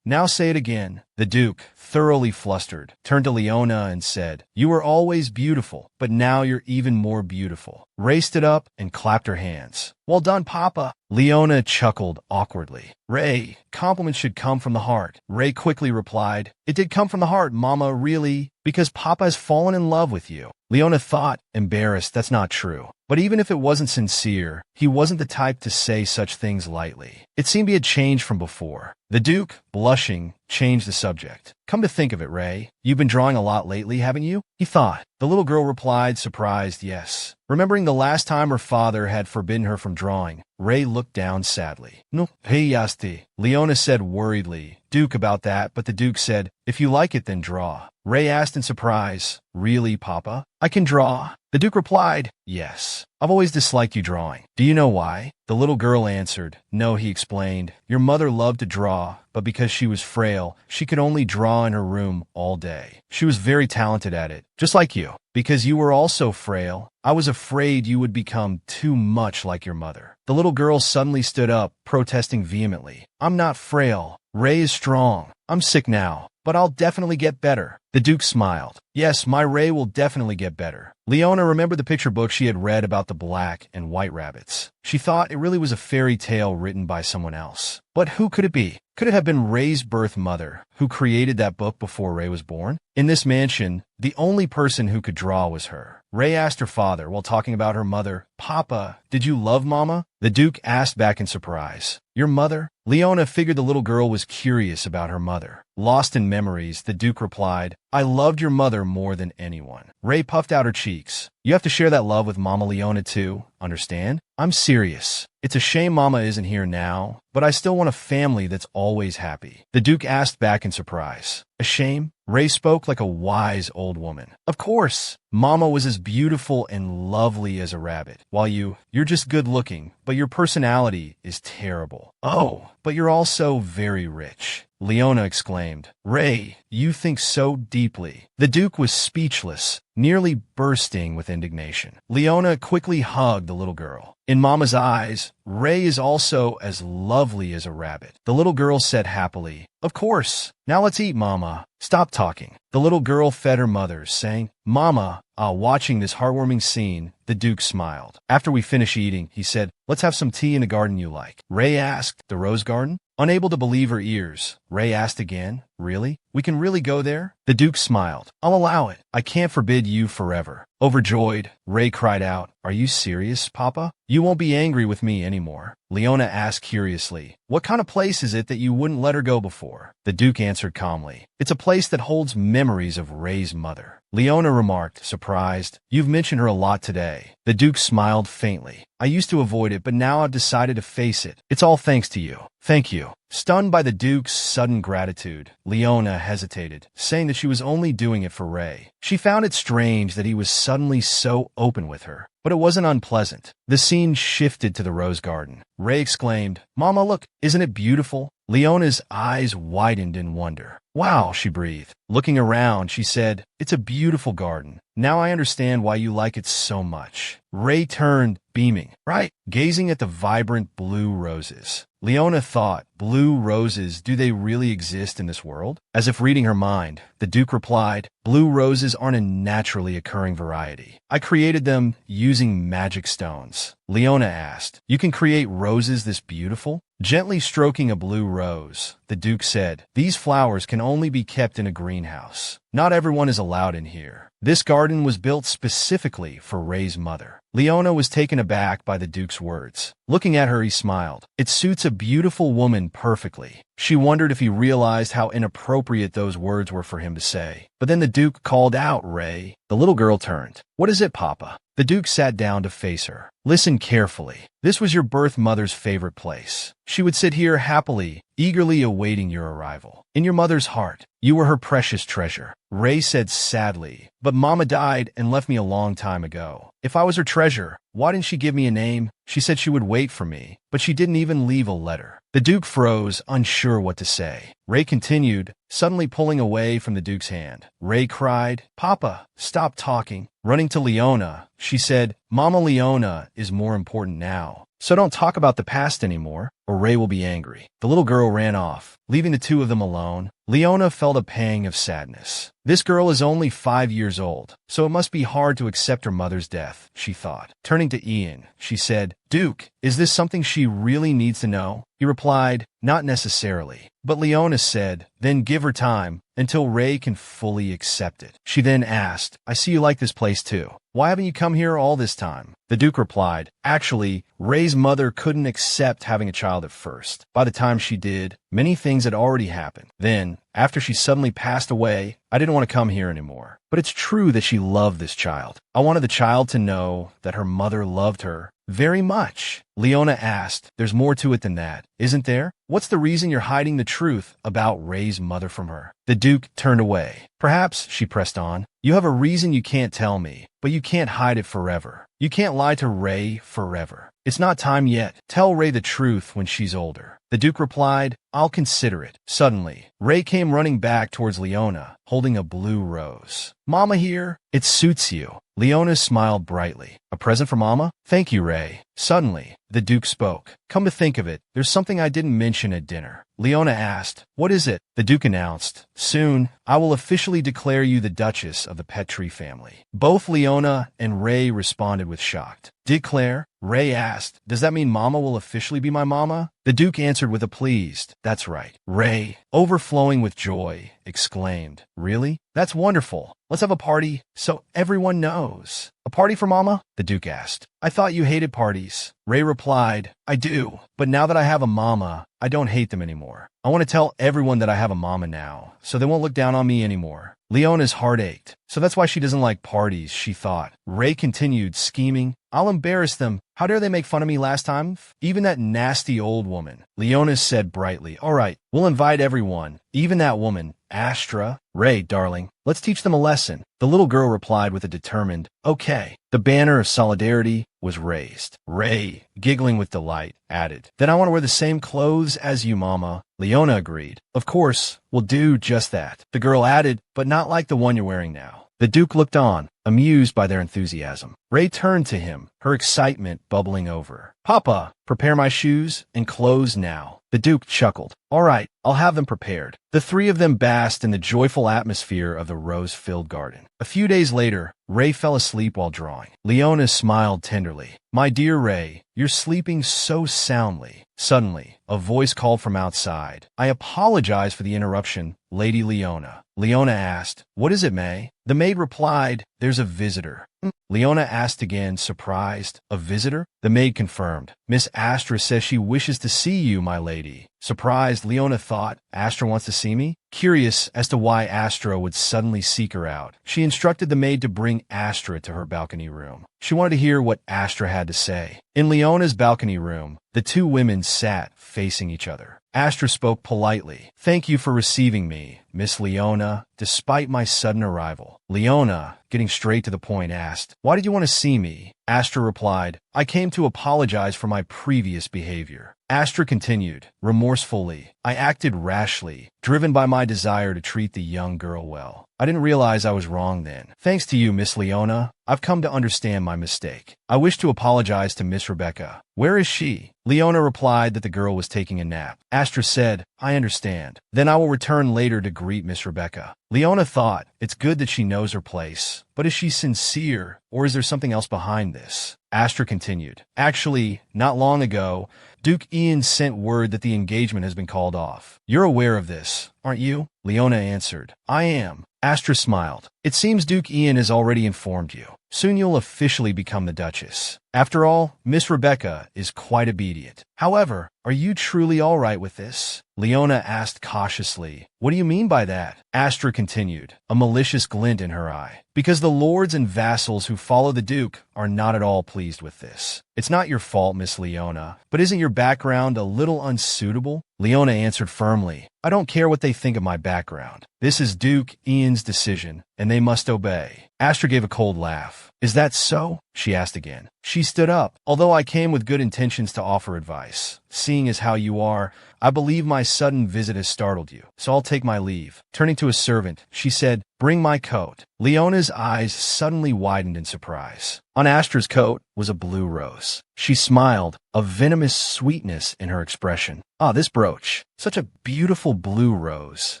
Now say it again." The Duke, thoroughly flustered, turned to Leona and said, "You were always beautiful, but now you're even more beautiful." Ray stood up and clapped her hands. "Well done, Papa." Leona chuckled awkwardly. "Ray, compliments should come from the heart." Ray quickly replied, "It did come from the heart, Mama, really, because Papa has fallen in love with you." Leona thought, embarrassed, that's not true. But even if it wasn't sincere, he wasn't the type to say such things lightly. It seemed he had changed from before. The Duke, blushing, changed the subject. "Come to think of it, Ray, you've been drawing a lot lately, haven't you?" he thought. The little girl replied, surprised, yes. Remembering the last time her father had forbidden her from drawing, Ray looked down sadly. "No, hey, yasti," Leona said worriedly. "Duke about that," but the Duke said, "If you like it, then draw." Ray asked in surprise, "Really, Papa? I can draw?" The Duke replied, "Yes. I've always disliked you drawing. Do you know why?" The little girl answered, "No," he explained. "Your mother loved to draw, but because she was frail, she could only draw in her room all day. She was very talented at it, just like you. Because you were also frail, I was afraid you would become too much like your mother." The little girl suddenly stood up, protesting vehemently. "I'm not frail. Ray is strong. I'm sick now, but I'll definitely get better." The Duke smiled. "Yes, my Ray will definitely get better." Leona remembered the picture book she had read about the black and white rabbits. She thought it really was a fairy tale written by someone else. But who could it be? Could it have been Ray's birth mother, who created that book before Ray was born? In this mansion, the only person who could draw was her. Ray asked her father, while talking about her mother, "Papa, did you love Mama?" The Duke asked back in surprise, "Your mother?" Leona figured the little girl was curious about her mother. Lost in memories, the Duke replied, "I loved your mother more than anyone." Ray puffed out her cheeks. "You have to share that love with Mama Leona too, understand? I'm serious. It's a shame Mama isn't here now, but I still want a family that's always happy." The Duke asked back in surprise, "A shame?" Ray spoke like a wise old woman. "Of course. Mama was as beautiful and lovely as a rabbit, while you're just good looking, but your personality is terrible. Oh, but you're also very rich." Leona exclaimed, "Ray, you think so deeply." The Duke was speechless, nearly bursting with indignation. Leona quickly hugged the little girl. In Mama's eyes, Ray is also as lovely as a rabbit. The little girl said happily, "Of course. Now let's eat, Mama. Stop talking." The little girl fed her mother, saying, "Mama." Watching this heartwarming scene, the Duke smiled. After we finished eating, he said, "Let's have some tea in a garden you like." Ray asked, "The rose garden?" Unable to believe her ears, Ray asked again, "Really? We can really go there?" The Duke smiled. "I'll allow it. I can't forbid you forever." Overjoyed, Ray cried out, "Are you serious, Papa? You won't be angry with me anymore?" Leona asked curiously, "What kind of place is it that you wouldn't let her go before?" The Duke answered calmly, "It's a place that holds memories of Ray's mother." Leona remarked, surprised, "You've mentioned her a lot today." The Duke smiled faintly. "I used to avoid it, but now I've decided to face it. It's all thanks to you." "Thank you." Stunned by the Duke's sudden gratitude, Leona hesitated, saying that she was only doing it for Ray. She found it strange that he was suddenly so open with her, but it wasn't unpleasant. The scene shifted to the rose garden. Ray exclaimed, "Mama, look, isn't it beautiful?" Leona's eyes widened in wonder. "Wow," she breathed. Looking around, she said, "It's a beautiful garden. Now I understand why you like it so much." Ray turned, beaming, "Right," gazing at the vibrant blue roses. Leona thought, "Blue roses, do they really exist in this world?" As if reading her mind, the Duke replied, "Blue roses aren't a naturally occurring variety. I created them using magic stones." Leona asked, "You can create roses this beautiful?" Gently stroking a blue rose, the Duke said, "These flowers can only be kept in a greenhouse. Not everyone is allowed in here. This garden was built specifically for Ray's mother." Leona was taken aback by the Duke's words. Looking at her, he smiled. It suits a beautiful woman perfectly. She wondered if he realized how inappropriate those words were for him to say. But then the Duke called out, "Ray." The little girl turned. "What is it, Papa?" The Duke sat down to face her. "Listen carefully. This was your birth mother's favorite place. She would sit here happily, eagerly awaiting your arrival. In your mother's heart, you were her precious treasure." Ray said sadly, "But Mama died and left me a long time ago. If I was her treasure, why didn't she give me a name? She said she would wait for me, but she didn't even leave a letter." The Duke froze, unsure what to say. Ray continued, suddenly pulling away from the Duke's hand. Ray cried, "Papa, stop talking." Running to Leona, she said, "Mama, Leona is more important now. So don't talk about the past anymore, or Ray will be angry." The little girl ran off, leaving the two of them alone. Leona felt a pang of sadness. This girl is only 5 years old, so it must be hard to accept her mother's death, she thought. Turning to Ian, she said, "Duke, is this something she really needs to know?" He replied, "Not necessarily." But Leona said, "Then give her time, until Ray can fully accept it." She then asked, "I see you like this place too. Why haven't you come here all this time?" The Duke replied, "Actually, Ray's mother couldn't accept having a child at first. By the time she did, many things had already happened. Then, after she suddenly passed away, I didn't want to come here anymore. But it's true that she loved this child. I wanted the child to know that her mother loved her very much." Leona asked, "There's more to it than that, isn't there? What's the reason you're hiding the truth about Ray's mother from her?" The Duke turned away. "Perhaps," she pressed on, "you have a reason you can't tell me, but you can't hide it forever. You can't lie to Ray forever. It's not time yet. Tell Ray the truth when she's older." The Duke replied, "I'll consider it." Suddenly, Ray came running back towards Leona, holding a blue rose. "Mama here. It suits you." Leona smiled brightly. "A present for Mama? Thank you, Ray." Suddenly, the Duke spoke. "Come to think of it, there's something I didn't mention at dinner." Leona asked, "What is it?" The Duke announced, "Soon, I will officially declare you the Duchess of the Petrie family." Both Leona and Ray responded with shocked. "Declare?" Ray asked, "Does that mean Mama will officially be my mama?" The Duke answered with a pleased, "That's right." Ray, overflowing with joy, exclaimed, "Really? That's wonderful. Let's have a party so everyone knows." "A party for Mama?" the Duke asked. "I thought you hated parties." Ray replied, "I do, but now that I have a mama, I don't hate them anymore. I want to tell everyone that I have a mama now, so they won't look down on me anymore." Leona's heart ached, so that's why she doesn't like parties, she thought. Ray continued, scheming, "I'll embarrass them. How dare they make fun of me last time? Even that nasty old woman." Leona said brightly, "All right, we'll invite everyone, even that woman, Astra." "Ray, darling, let's teach them a lesson." The little girl replied with a determined, "Okay." The banner of solidarity was raised. Ray, giggling with delight, added, "Then I want to wear the same clothes as you, Mama." Leona agreed. "Of course, we'll do just that." The girl added, "But not like the one you're wearing now." The Duke looked on, amused by their enthusiasm. Ray turned to him, her excitement bubbling over. "Papa, prepare my shoes and clothes now." The Duke chuckled. "All right, I'll have them prepared." The three of them basked in the joyful atmosphere of the rose-filled garden. A few days later, Ray fell asleep while drawing. Leona smiled tenderly. "My dear Ray, you're sleeping so soundly." Suddenly, a voice called from outside. "I apologize for the interruption, Lady Leona." Leona asked, "What is it, May?" The maid replied, "There's a visitor." Leona asked again, surprised, "A visitor?" The maid confirmed, "Miss Astra says she wishes to see you, my lady." Surprised, Leona thought, "Astra wants to see me?" Curious as to why Astra would suddenly seek her out, she instructed the maid to bring Astra to her balcony room. She wanted to hear what Astra had to say. In Leona's balcony room, the two women sat facing each other. Astra spoke politely. "Thank you for receiving me, Miss Leona, despite my sudden arrival." Leona, getting straight to the point, asked, "Why did you want to see me?" Astra replied, "I came to apologize for my previous behavior." Astra continued, remorsefully, "I acted rashly, driven by my desire to treat the young girl well. I didn't realize I was wrong then. Thanks to you, Miss Leona, I've come to understand my mistake. I wish to apologize to Miss Rebecca." "Where is she?" Leona replied that the girl was taking a nap. Astra said, "I understand. Then I will return later to greet Miss Rebecca." Leona thought, it's good that she knows her place, but is she sincere, or is there something else behind this? Astra continued, "Actually, not long ago, Duke Ian sent word that the engagement has been called off. You're aware of this, aren't you?" Leona answered, "I am." Astra smiled. "It seems Duke Ian has already informed you. Soon you'll officially become the Duchess. After all, Miss Rebecca is quite obedient. However, are you truly all right with this?" Leona asked cautiously. "What do you mean by that?" Astra continued, a malicious glint in her eye. "Because the lords and vassals who follow the Duke are not at all pleased with this. It's not your fault, Miss Leona, but isn't your background a little unsuitable?" Leona answered firmly, "I don't care what they think of my background. This is Duke Ian's decision, and they must obey." Astra gave a cold laugh. "Is that so?" she asked again. She stood up. "Although I came with good intentions to offer advice, seeing as how you are, I believe my sudden visit has startled you, so I'll take my leave. Turning to a servant, she said, bring my coat. Leona's eyes suddenly widened in surprise. On Astra's coat was a blue rose. She smiled, a venomous sweetness in her expression. Ah, this brooch. Such a beautiful blue rose,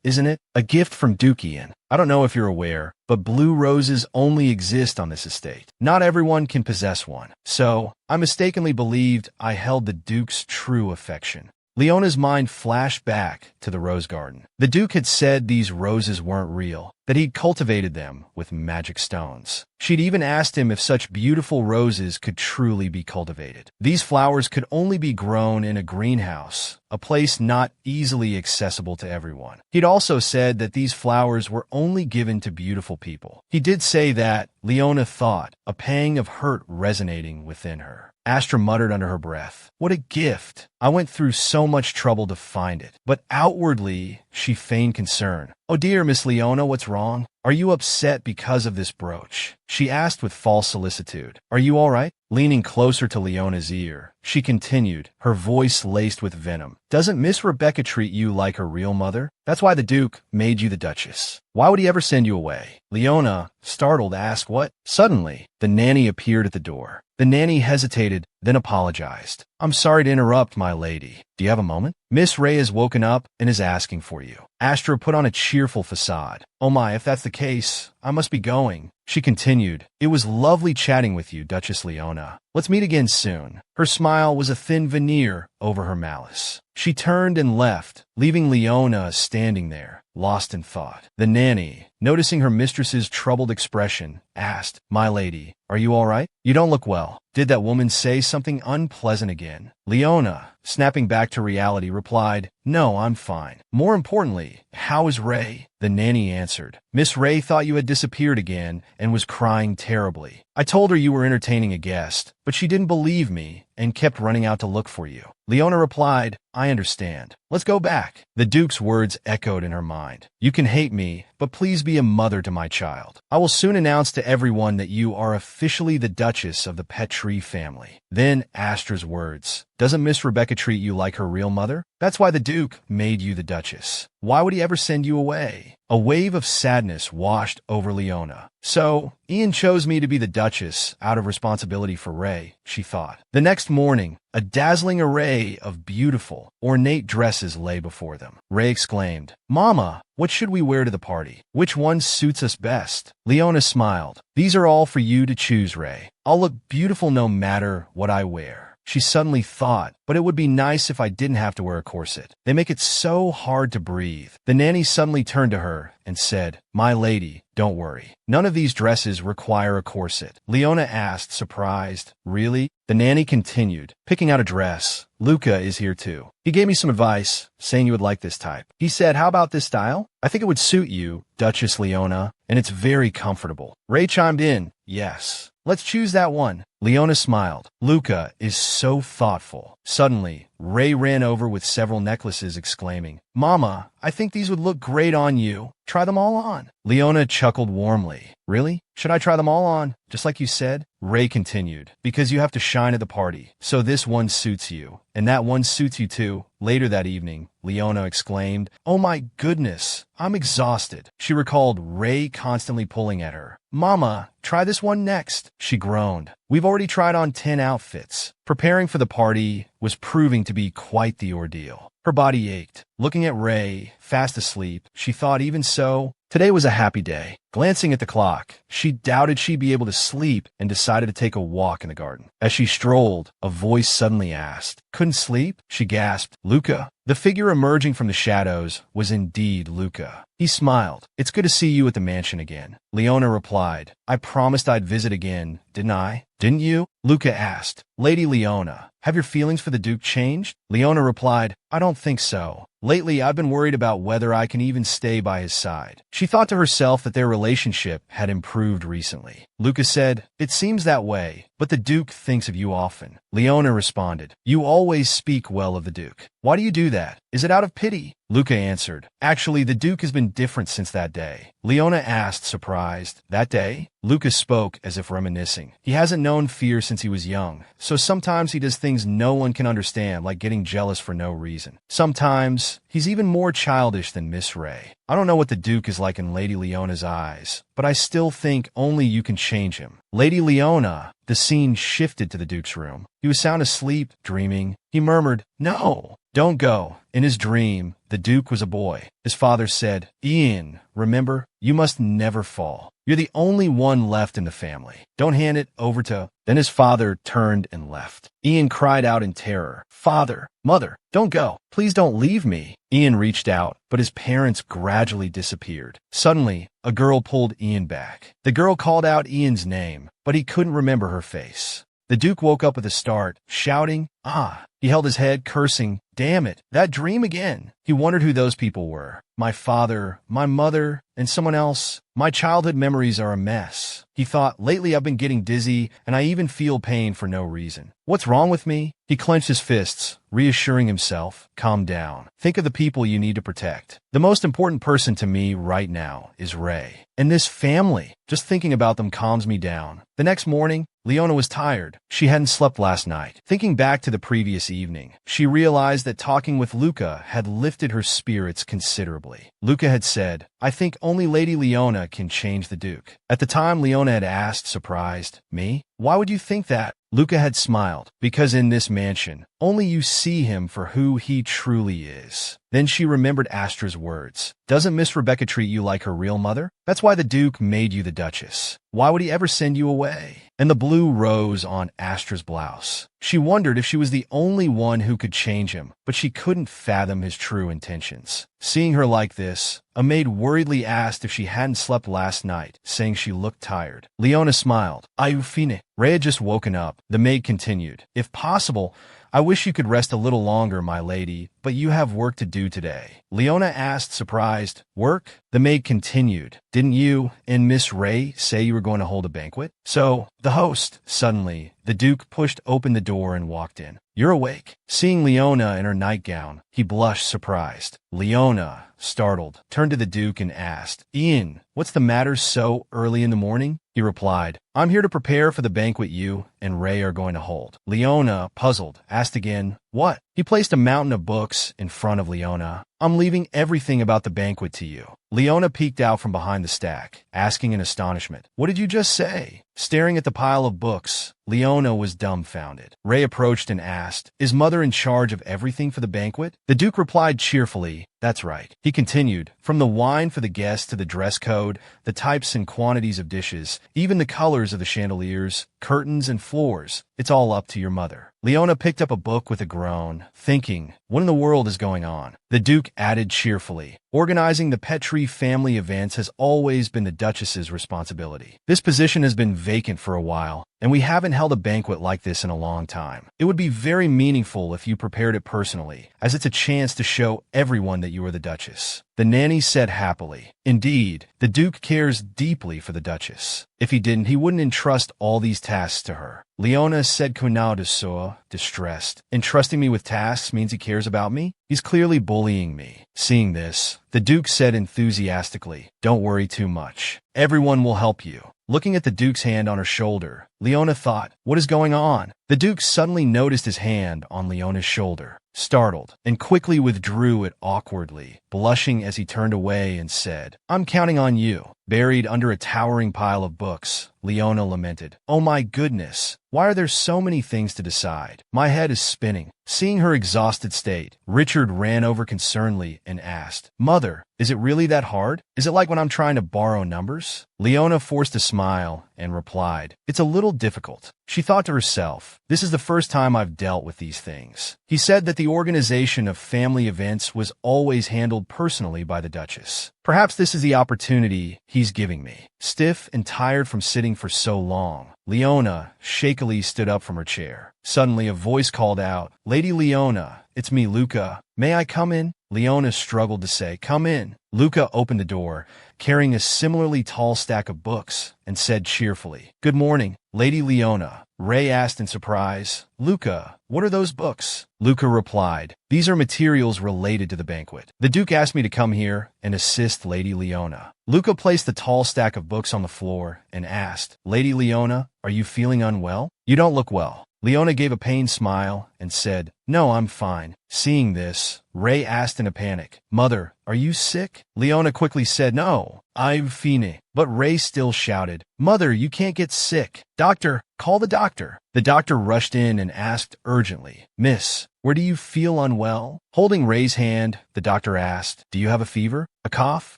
isn't it? A gift from Dukian. I don't know if you're aware, but blue roses only exist on this estate. Not everyone can possess one. So, I mistakenly believed I held the Duke's true affection. Leona's mind flashed back to the rose garden. The Duke had said these roses weren't real, that he'd cultivated them with magic stones. She'd even asked him if such beautiful roses could truly be cultivated. These flowers could only be grown in a greenhouse, a place not easily accessible to everyone. He'd also said that these flowers were only given to beautiful people. He did say that, Leona thought, a pang of hurt resonating within her. Astra muttered under her breath, what a gift! I went through so much trouble to find it. But outwardly, she feigned concern. Oh dear, Miss Leona, what's wrong? Are you upset because of this brooch? She asked with false solicitude. Are you all right? Leaning closer to Leona's ear, she continued, her voice laced with venom. Doesn't Miss Rebecca treat you like her real mother? That's why the Duke made you the Duchess. Why would he ever send you away? Leona, startled, asked what? Suddenly, the nanny appeared at the door. The nanny hesitated, then apologized. I'm sorry to interrupt, my lady. Do you have a moment? Miss Ray has woken up and is asking for you. Astra put on a cheerful facade. Oh my, if that's the case, I must be going. She continued, it was lovely chatting with you, Duchess Leona. Let's meet again soon. Her smile was a thin veneer over her malice. She turned and left, leaving Leona standing there, lost in thought. The nanny, noticing her mistress's troubled expression, asked, my lady, are you all right? You don't look well. Did that woman say something unpleasant again? Leona, snapping back to reality, replied, no, I'm fine. More importantly, how is Ray? The nanny answered, Miss Ray thought you had disappeared again and was crying terribly. I told her you were entertaining a guest, but she didn't believe me and kept running out to look for you. Leona replied, I understand. Let's go back. The Duke's words echoed in her mind. You can hate me, but please be a mother to my child. I will soon announce to everyone that you are officially the Duchess of the Petrie family. Then Astra's words. Doesn't Miss Rebecca treat you like her real mother? That's why the Duke made you the Duchess. Why would he ever send you away? A wave of sadness washed over Leona. So, Ian chose me to be the Duchess out of responsibility for Ray, she thought. The next morning, a dazzling array of beautiful, ornate dresses lay before them. Ray exclaimed, Mama, what should we wear to the party? Which one suits us best? Leona smiled. These are all for you to choose, Ray. I'll look beautiful no matter what I wear. She suddenly thought, but it would be nice if I didn't have to wear a corset. They make it so hard to breathe. The nanny suddenly turned to her and said, my lady, don't worry. None of these dresses require a corset. Leona asked, surprised, really? The nanny continued, picking out a dress. Luca is here too. He gave me some advice, saying you would like this type. He said, how about this style? I think it would suit you, Duchess Leona, and it's very comfortable. Ray chimed in, yes. Let's choose that one. Leona smiled. Luca is so thoughtful. Suddenly, Ray ran over with several necklaces, exclaiming, Mama, I think these would look great on you. Try them all on. Leona chuckled warmly. Really? Should I try them all on, just like you said? Ray continued, because you have to shine at the party, so this one suits you, and that one suits you too. Later that evening, Leona exclaimed, oh my goodness, I'm exhausted. She recalled Ray constantly pulling at her. Mama, try this one next. She groaned. We've already tried on 10 outfits. Preparing for the party was proving to be quite the ordeal. Her body ached. Looking at Ray, fast asleep, she thought even so, today was a happy day. Glancing at the clock, she doubted she'd be able to sleep and decided to take a walk in the garden. As she strolled, a voice suddenly asked, couldn't sleep? She gasped, Luca. The figure emerging from the shadows was indeed Luca. He smiled. It's good to see you at the mansion again. Leona replied, I promised I'd visit again, didn't I? Didn't you? Luca asked. Lady Leona, have your feelings for the Duke changed? Leona replied, I don't think so. Lately, I've been worried about whether I can even stay by his side. She thought to herself that their relationship had improved recently. Luca said, it seems that way. but the Duke thinks of you often. Leona responded, you always speak well of the Duke. Why do you do that? Is it out of pity? Luca answered, actually, the Duke has been different since that day. Leona asked, surprised, that day? Luca spoke as if reminiscing. He hasn't known fear since he was young, so sometimes he does things no one can understand, like getting jealous for no reason. Sometimes, he's even more childish than Miss Ray. I don't know what the Duke is like in Lady Leona's eyes, but I still think only you can change him. Lady Leona. The scene shifted to the Duke's room. He was sound asleep, dreaming. He murmured, no, don't go. In his dream, the Duke was a boy. His father said, Ian, remember, you must never fall. You're the only one left in the family. Don't hand it over to... Then his father turned and left. Ian cried out in terror, Father, Mother, don't go. Please don't leave me. Ian reached out, but his parents gradually disappeared. Suddenly, a girl pulled Ian back. The girl called out Ian's name, but he couldn't remember her face. The Duke woke up with a start, shouting, ah. He held his head, cursing, damn it, that dream again. He wondered who those people were. My father, my mother, and someone else. My childhood memories are a mess. He thought, lately I've been getting dizzy, and I even feel pain for no reason. What's wrong with me? He clenched his fists, reassuring himself, calm down. Think of the people you need to protect. The most important person to me right now is Ray. And this family. Just thinking about them calms me down. The next morning, Leona was tired. She hadn't slept last night. Thinking back to the previous evening, she realized that talking with Luca had lifted her spirits considerably. Luca had said, I think only Lady Leona can change the Duke. At the time, Leona had asked, surprised, me? Why would you think that? Luca had smiled, because in this mansion, only you see him for who he truly is. Then she remembered Astra's words. Doesn't Miss Rebecca treat you like her real mother? That's why the Duke made you the Duchess. Why would he ever send you away? And the blue rose on Astra's blouse. She wondered if she was the only one who could change him, but she couldn't fathom his true intentions. Seeing her like this, a maid worriedly asked if she hadn't slept last night, saying she looked tired. Leona smiled. Are you fine? Ray had just woken up. The maid continued. If possible, I wish you could rest a little longer, my lady, but you have work to do today. Leona asked, surprised. Work? The maid continued. Didn't you and Miss Ray say you were going to hold a banquet? So, the host. Suddenly, the Duke pushed open the door and walked in. You're awake. Seeing Leona in her nightgown, he blushed, surprised. Leona, startled, turned to the Duke and asked, Ian, what's the matter so early in the morning? He replied, I'm here to prepare for the banquet you and Ray are going to hold. Leona, puzzled, asked again, what? He placed a mountain of books in front of Leona. I'm leaving everything about the banquet to you. Leona peeked out from behind the stack, asking in astonishment, what did you just say? Staring at the pile of books, Leona was dumbfounded. Ray approached and asked, is Mother in charge of everything for the banquet? The Duke replied cheerfully, that's right. He continued, from the wine for the guests to the dress code, the types and quantities of dishes, even the colors of the chandeliers, curtains, and floors, it's all up to your mother. Leona picked up a book with a groan, thinking, what in the world is going on? The Duke added cheerfully, organizing the Petrie family events has always been the Duchess's responsibility. This position has been vacant for a while, and we haven't held a banquet like this in a long time. It would be very meaningful if you prepared it personally, as it's a chance to show everyone that you are the Duchess. The nanny said happily, indeed, the Duke cares deeply for the Duchess. If he didn't, he wouldn't entrust all these tasks to her. Leona said Kunal de Soa, distressed. Entrusting me with tasks means he cares about me? He's clearly bullying me. Seeing this, the Duke said enthusiastically, don't worry too much. Everyone will help you. Looking at the Duke's hand on her shoulder, Leona thought, what is going on? The Duke suddenly noticed his hand on Leona's shoulder, startled, and quickly withdrew it awkwardly, blushing as he turned away and said, I'm counting on you. Buried under a towering pile of books, Leona lamented, oh my goodness, why are there so many things to decide? My head is spinning. Seeing her exhausted state, Richard ran over concernedly and asked, Mother, is it really that hard? Is it like when I'm trying to borrow numbers? Leona forced a smile and replied, it's a little difficult. She thought to herself, this is the first time I've dealt with these things. He said that the organization of family events was always handled personally by the Duchess. Perhaps this is the opportunity he's giving me. Stiff and tired from sitting for so long, Leona shakily stood up from her chair. Suddenly a voice called out, Lady Leona, it's me, Luca. May I come in? Leona struggled to say, come in. Luca opened the door, carrying a similarly tall stack of books, and said cheerfully, good morning, Lady Leona. Ray asked in surprise. Luca, what are those books? Luca replied, these are materials related to the banquet. The Duke asked me to come here and assist Lady Leona. Luca placed the tall stack of books on the floor and asked, Lady Leona, are you feeling unwell? You don't look well. Leona gave a pained smile and said, no, I'm fine. Seeing this, Ray asked in a panic, Mother, are you sick? Leona quickly said, no, I'm fine. But Ray still shouted, Mother, you can't get sick. Doctor, call the doctor. The doctor rushed in and asked urgently, Miss, where do you feel unwell? Holding Ray's hand, the doctor asked, do you have a fever? A cough?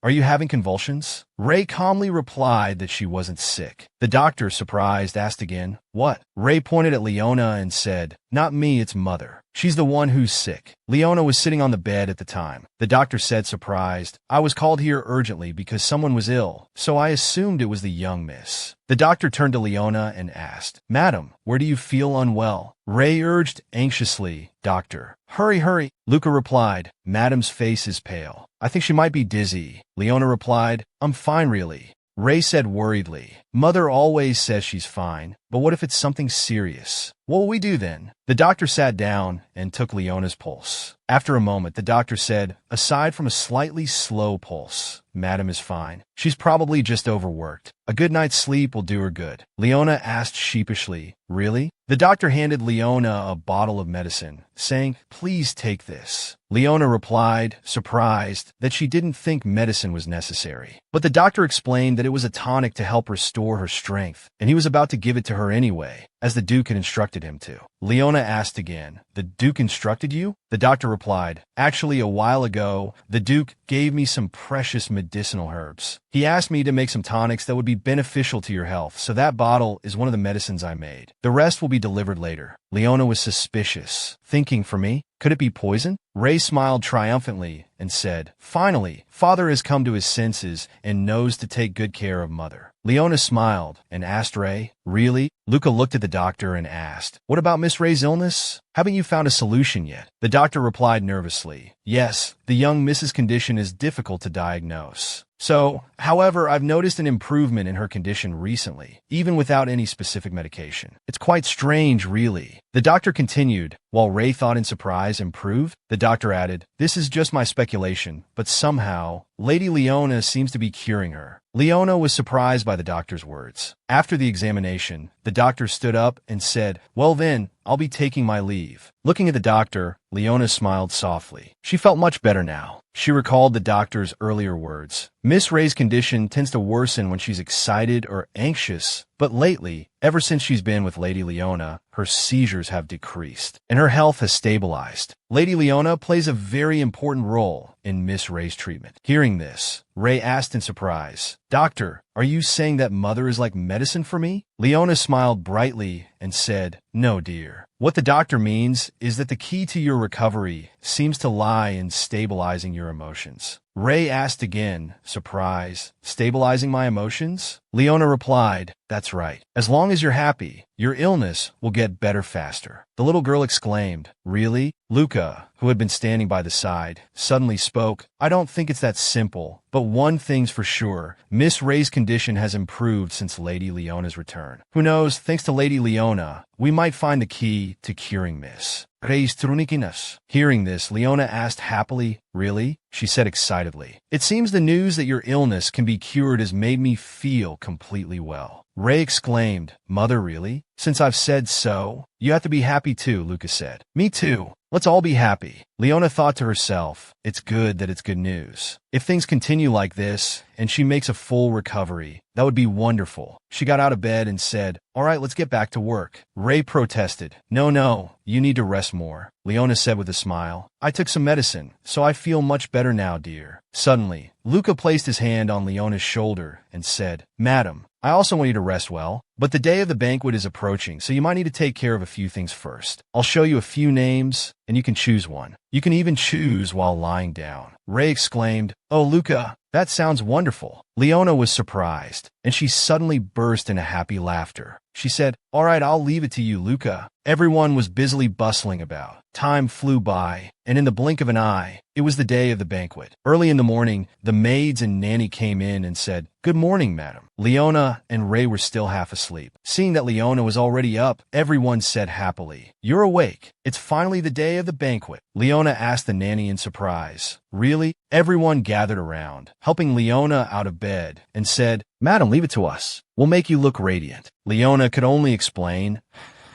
Are you having convulsions? Ray calmly replied that she wasn't sick. The doctor, surprised, asked again, what? Ray pointed at Leona and said, not me, it's Mother. She's the one who's sick. Leona was sitting on the bed at the time. The doctor said, surprised, I was called here urgently because someone was ill, so I assumed it was the young miss. The doctor turned to Leona and asked, Madam, where do you feel unwell? Ray urged anxiously, Doctor, hurry, hurry. Luca replied, Madam's face is pale. I think she might be dizzy. Leona replied, I'm fine really. Ray said worriedly, Mother always says she's fine, but what if it's something serious? What will we do then? The doctor sat down and took Leona's pulse. After a moment, the doctor said, aside from a slightly slow pulse, Madam is fine. She's probably just overworked. A good night's sleep will do her good. Leona asked sheepishly, really? The doctor handed Leona a bottle of medicine, saying, please take this. Leona replied, surprised, that she didn't think medicine was necessary. But the doctor explained that it was a tonic to help restore her strength, and he was about to give it to her anyway, as the Duke had instructed him to. Leona asked again, the Duke instructed you? The doctor replied, actually a while ago, the Duke gave me some precious medicinal herbs. He asked me to make some tonics that would be beneficial to your health, so that bottle is one of the medicines I made. The rest will be delivered later. Leona was suspicious, thinking, for me? Could it be poison? Ray smiled triumphantly and said, finally, Father has come to his senses and knows to take good care of Mother. Leona smiled and asked Ray, really? Luca looked at the doctor and asked, what about Miss Ray's illness? Haven't you found a solution yet? The doctor replied nervously, yes, the young Miss's condition is difficult to diagnose. So, however, I've noticed an improvement in her condition recently, even without any specific medication. It's quite strange, really. The doctor continued, while Ray thought in surprise, improved? The doctor added, this is just my speculation, but somehow, Lady Leona seems to be curing her. Leona was surprised by the doctor's words. After the examination, the doctor stood up and said, well then, I'll be taking my leave. Looking at the doctor, Leona smiled softly. She felt much better now. She recalled the doctor's earlier words. Miss Ray's condition tends to worsen when she's excited or anxious, but lately, ever since she's been with Lady Leona, her seizures have decreased, and her health has stabilized. Lady Leona plays a very important role in Miss Ray's treatment. Hearing this, Ray asked in surprise, Doctor, are you saying that Mother is like medicine for me? Leona smiled brightly and said, no, dear. What the doctor means is that the key to your recovery seems to lie in stabilizing your emotions. Ray asked again, surprised, stabilizing my emotions? Leona replied, that's right. As long as you're happy, your illness will get better faster. The little girl exclaimed, really? Luca, who had been standing by the side, suddenly spoke, I don't think it's that simple, but one thing's for sure, Miss Ray's condition has improved since Lady Leona's return. Who knows, thanks to Lady Leona, we might find the key to curing Miss Ray's trunikiness. Hearing this, Leona asked happily, really? She said excitedly, it seems the news that your illness can be cured has made me feel completely well. Ray exclaimed, Mother, really? Since I've said so, you have to be happy too, Luca said. Me too. Let's all be happy. Leona thought to herself, it's good that it's good news. If things continue like this, and she makes a full recovery, that would be wonderful. She got out of bed and said, all right, let's get back to work. Ray protested, no, you need to rest more. Leona said with a smile, I took some medicine, so I feel much better now, dear. Suddenly, Luca placed his hand on Leona's shoulder and said, Madam, I also want you to rest well, but the day of the banquet is approaching, so you might need to take care of a few things first. I'll show you a few names, and you can choose one. You can even choose while lying down. Ray exclaimed, oh, Luca, that sounds wonderful. Leona was surprised, and she suddenly burst into happy laughter. She said, all right, I'll leave it to you, Luca. Everyone was busily bustling about. Time flew by, and in the blink of an eye, it was the day of the banquet. Early in the morning, the maids and nanny came in and said, "Good morning, madam." Leona and Ray were still half asleep. Seeing that Leona was already up, everyone said happily, "You're awake. It's finally the day of the banquet." Leona asked the nanny in surprise, "Really?" Everyone gathered around, helping Leona out of bed, and said, "Madam, leave it to us. We'll make you look radiant." Leona could only explain.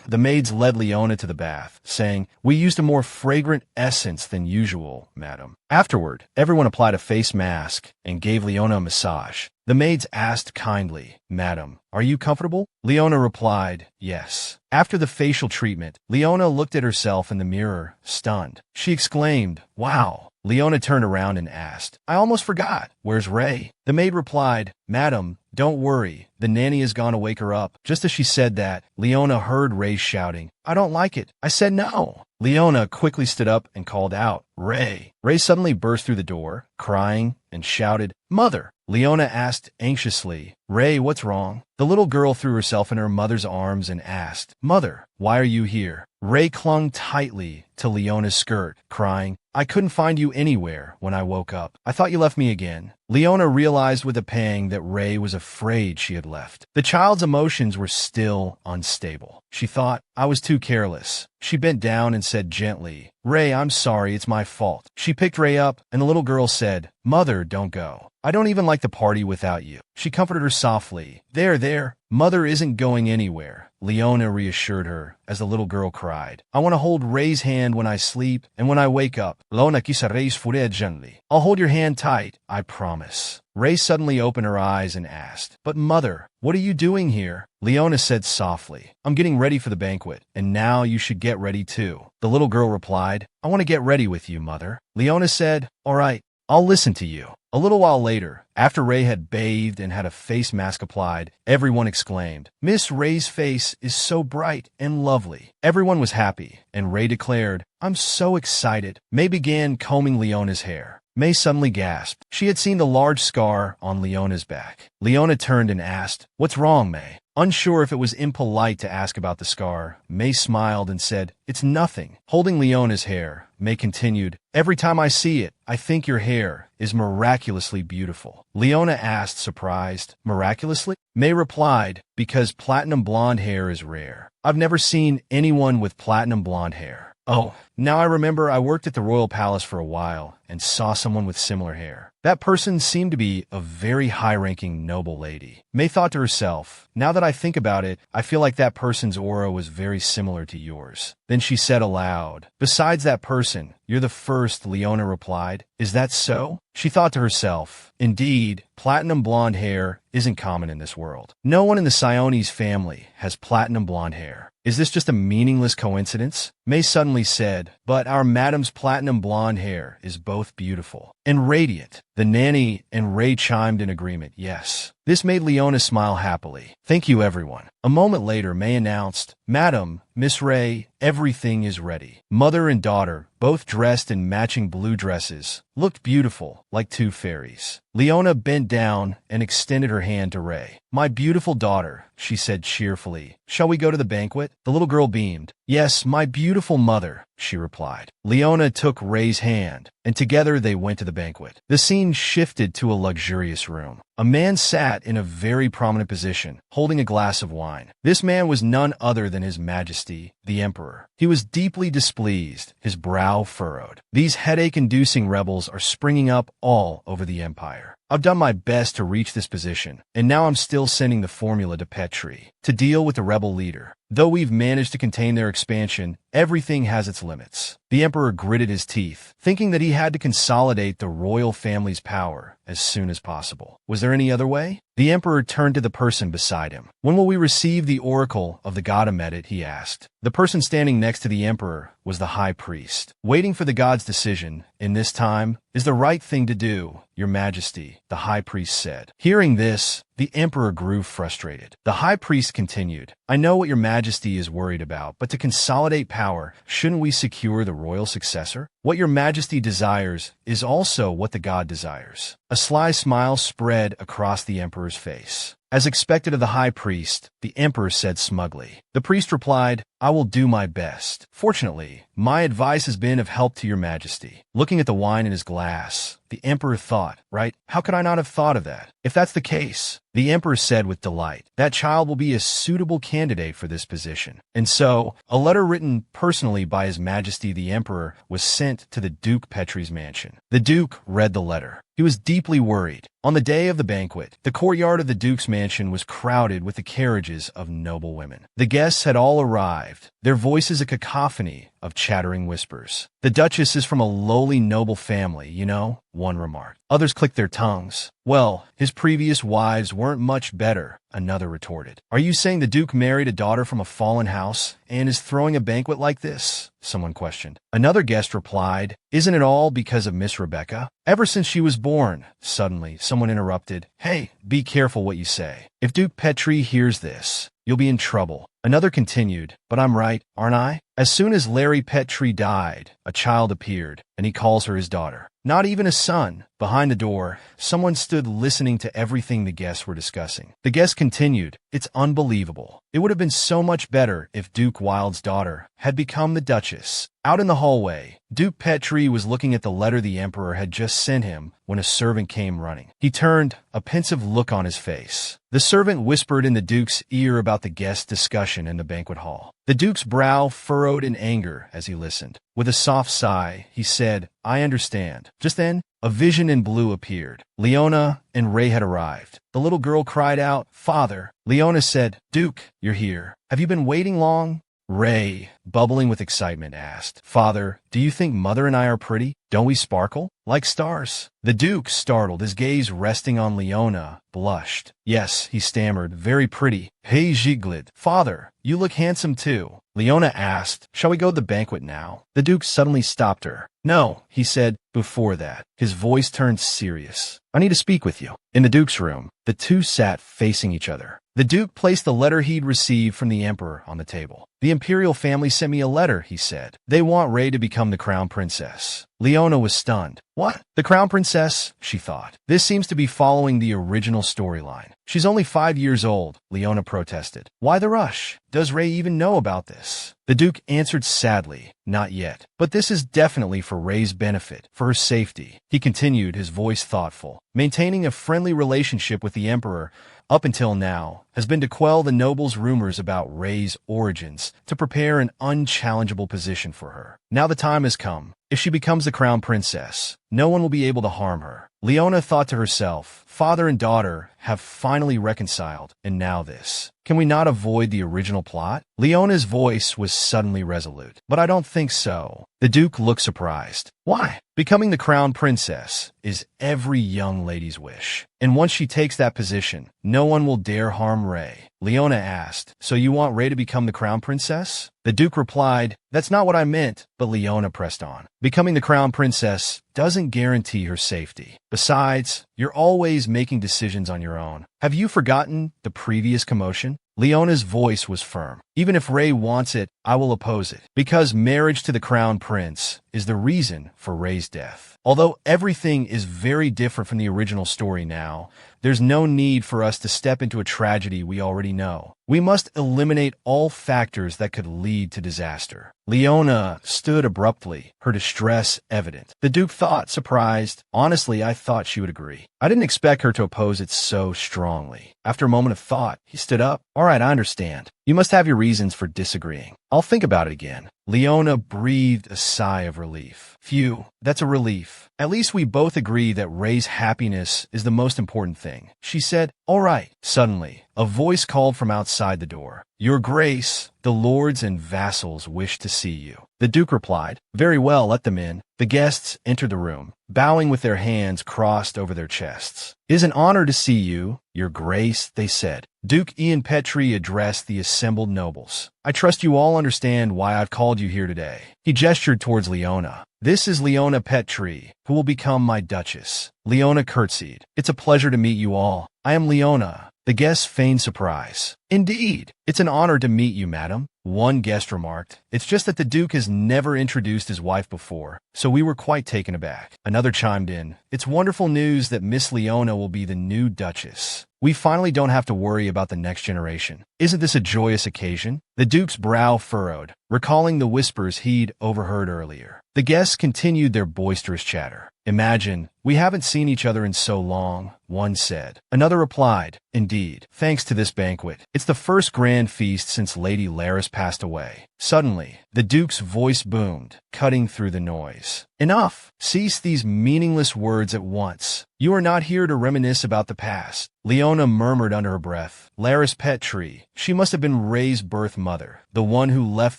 The maids led Leona to the bath, saying, "We used a more fragrant essence than usual, madam." Afterward, everyone applied a face mask and gave Leona a massage. The maids asked kindly, "Madam, are you comfortable?" Leona replied, "Yes." After the facial treatment, Leona looked at herself in the mirror, stunned. She exclaimed, "Wow." Leona turned around and asked, "I almost forgot. Where's Ray?" The maid replied, "Madam, don't worry. The nanny has gone to wake her up." Just as she said that, Leona heard Ray shouting, "I don't like it. I said no." Leona quickly stood up and called out, "Ray." Ray suddenly burst through the door, crying, and shouted, "Mother." Leona asked anxiously, "Ray, what's wrong?" The little girl threw herself in her mother's arms and asked, "Mother, why are you here?" Ray clung tightly to Leona's skirt, crying, "I couldn't find you anywhere when I woke up. I thought you left me again." Leona realized with a pang that Ray was afraid she had left. The child's emotions were still unstable. She thought, "I was too careless." She bent down and said gently, "Ray, I'm sorry, it's my fault." She picked Ray up, and the little girl said, "Mother, don't go. I don't even like the party without you." She comforted her softly. There, Mother isn't going anywhere," Leona reassured her as the little girl cried. "I want to hold Ray's hand when I sleep and when I wake up." Leona kissed Ray's forehead gently. "I'll hold your hand tight, I promise." Ray suddenly opened her eyes and asked, "But Mother, what are you doing here?" Leona said softly, "I'm getting ready for the banquet, and now you should get ready too." The little girl replied, "I want to get ready with you, Mother." Leona said, "All right, I'll listen to you." A little while later, after Ray had bathed and had a face mask applied, everyone exclaimed, "Miss Ray's face is so bright and lovely." Everyone was happy, and Ray declared, "I'm so excited." May began combing Leona's hair. May suddenly gasped. She had seen the large scar on Leona's back. Leona turned and asked, "What's wrong, May?" Unsure if it was impolite to ask about the scar, May smiled and said, "It's nothing." Holding Leona's hair, May continued, "Every time I see it, I think your hair is miraculously beautiful." Leona asked, surprised, "Miraculously?" May replied, "Because platinum blonde hair is rare. I've never seen anyone with platinum blonde hair." "Oh, now I remember I worked at the royal palace for a while and saw someone with similar hair. That person seemed to be a very high-ranking noble lady." May thought to herself, "Now that I think about it, I feel like that person's aura was very similar to yours." Then she said aloud, "Besides that person, you're the first," Leona replied. "Is that so?" She thought to herself, "Indeed, platinum blonde hair isn't common in this world. No one in the Sionis family has platinum blonde hair. Is this just a meaningless coincidence?" May suddenly said, "But our madam's platinum blonde hair is both beautiful and radiant." The nanny and Ray chimed in agreement, "Yes." This made Leona smile happily. "Thank you, everyone." A moment later, May announced, "Madam, Miss Ray, everything is ready." Mother and daughter, both dressed in matching blue dresses, looked beautiful, like two fairies. Leona bent down and extended her hand to Ray. "My beautiful daughter," she said cheerfully, "shall we go to the banquet?" The little girl beamed. "Yes, my beautiful mother," she replied. Leona took Ray's hand, and together they went to the banquet. The scene shifted to a luxurious room. A man sat in a very prominent position, holding a glass of wine. This man was none other than His Majesty, the Emperor. He was deeply displeased, his brow furrowed. "These headache-inducing rebels are springing up all over the Empire. I've done my best to reach this position, and now I'm still sending the formula to Petri to deal with the rebel leader. Though we've managed to contain their expansion, everything has its limits." The Emperor gritted his teeth, thinking that he had to consolidate the royal family's power as soon as possible. Was there any other way? The Emperor turned to the person beside him. "When will we receive the oracle of the god Amedet?" he asked. The person standing next to the Emperor was the High Priest, waiting for the god's decision. "In this time is the right thing to do, Your Majesty," the High Priest said. Hearing this, the Emperor grew frustrated. The High Priest continued, "I know what Your Majesty is worried about, but to consolidate power, shouldn't we secure the royal successor? What Your Majesty desires is also what the god desires." A sly smile spread across the Emperor's face. As expected of the High Priest, the Emperor said smugly. The priest replied, I will do my best. Fortunately, my advice has been of help to your majesty. Looking at the wine in his glass, the emperor thought, right? How could I not have thought of that? If that's the case, the emperor said with delight, that child will be a suitable candidate for this position. And so, a letter written personally by His Majesty the Emperor was sent to the Duke Petri's mansion. The Duke read the letter. He was deeply worried. On the day of the banquet, the courtyard of the Duke's mansion was crowded with the carriages of noble women. The guests had all arrived, their voices a cacophony of chattering whispers. The Duchess is from a lowly noble family, you know, one remarked. Others clicked their tongues. Well, his previous wives weren't much better, another retorted. Are you saying the Duke married a daughter from a fallen house and is throwing a banquet like this? Someone questioned. Another guest replied, isn't it all because of Miss Rebecca? Ever since she was born. Suddenly, someone interrupted. Hey, be careful what you say. If Duke Petri hears this, you'll be in trouble. Another continued, but I'm right, aren't I? As soon as Larry Petri died, a child appeared, and he calls her his daughter. Not even a son. Behind the door, someone stood listening to everything the guests were discussing. The guest continued, it's unbelievable. It would have been so much better if Duke Wild's daughter had become the Duchess. Out in the hallway, Duke Petri was looking at the letter the Emperor had just sent him when a servant came running. He turned, a pensive look on his face. The servant whispered in the Duke's ear about the guest discussion in the banquet hall. The Duke's brow furrowed in anger as he listened. With a soft sigh, he said, I understand. Just then, a vision in blue appeared. Leona and Ray had arrived. The little girl cried out, Father. Leona said, Duke, you're here. Have you been waiting long? Ray, bubbling with excitement, asked, Father, do you think Mother and I are pretty? Don't we sparkle? Like stars? The Duke, startled, his gaze resting on Leona, blushed. Yes, he stammered, very pretty. Hey, Giglid. Father, you look handsome too. Leona asked, shall we go to the banquet now? The Duke suddenly stopped her. No, he said, before that. His voice turned serious. I need to speak with you. In the Duke's room, the two sat facing each other. The Duke placed the letter he'd received from the Emperor on the table. The Imperial family sent me a letter, he said. They want Ray to become the crown princess. Leona was stunned. What? The crown princess? She thought. This seems to be following the original storyline. She's only 5 years old, Leona protested. Why the rush? Does Ray even know about this? The Duke answered sadly, not yet. But this is definitely for Ray's benefit, for her safety. He continued, his voice thoughtful. Maintaining a friendly relationship with the Emperor, up until now, has been to quell the nobles' rumors about Ray's origins, to prepare an unchallengeable position for her. Now the time has come. If she becomes the crown princess, no one will be able to harm her. Leona thought to herself, father and daughter have finally reconciled, and now this. Can we not avoid the original plot? Leona's voice was suddenly resolute. But I don't think so. The Duke looked surprised. Why? Becoming the crown princess is every young lady's wish. And once she takes that position, no one will dare harm Ray. Leona asked, so you want Ray to become the crown princess? The Duke replied, that's not what I meant, but Leona pressed on. Becoming the crown princess doesn't guarantee her safety. Besides, you're always making decisions on your own. Have you forgotten the previous commotion? Leona's voice was firm. Even if Ray wants it, I will oppose it, because marriage to the crown prince is the reason for Ray's death. Although everything is very different from the original story now, there's no need for us to step into a tragedy we already know. We must eliminate all factors that could lead to disaster. Leona stood abruptly, her distress evident. The Duke thought, surprised. Honestly, I thought she would agree. I didn't expect her to oppose it so strongly. After a moment of thought, he stood up. All right, I understand. You must have your reasons for disagreeing. I'll think about it again. Leona breathed a sigh of relief. Phew, that's a relief. At least we both agree that Ray's happiness is the most important thing. She said, all right. Suddenly, a voice called from outside the door. Your Grace, the lords and vassals wish to see you. The Duke replied, very well, let them in. The guests entered the room, bowing with their hands crossed over their chests. It is an honor to see you, Your Grace, they said. Duke Ian Petri addressed the assembled nobles. I trust you all understand why I've called you here today. He gestured towards Leona. This is Leona Petri, who will become my Duchess. Leona curtsied. It's a pleasure to meet you all. I am Leona. The guests feigned surprise. Indeed, it's an honor to meet you, madam. One guest remarked. It's just that the Duke has never introduced his wife before, so we were quite taken aback. Another chimed in. It's wonderful news that Miss Leona will be the new Duchess. We finally don't have to worry about the next generation. Isn't this a joyous occasion? The Duke's brow furrowed, recalling the whispers he'd overheard earlier. The guests continued their boisterous chatter. Imagine, we haven't seen each other in so long, one said. Another replied, indeed, thanks to this banquet. It's the first grand feast since Lady Laris passed away. Suddenly, the Duke's voice boomed, cutting through the noise. Enough! Cease these meaningless words at once. You are not here to reminisce about the past. Leona murmured under her breath. Laris Petrie. She must have been Ray's birth mother, the one who left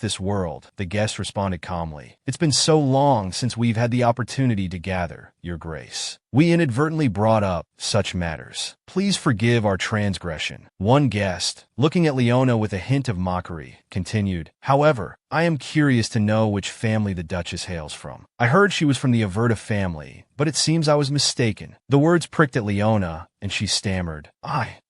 this world, the guest responded calmly. It's been so long since we've had the opportunity to gather, Your Grace. We inadvertently brought up such matters. Please forgive our transgression. One guest, looking at Leona with a hint of mockery, continued, However, I am curious to know which family the Duchess hails from. I heard she was from the Averta family, but it seems I was mistaken. The words pricked at Leona, and she stammered,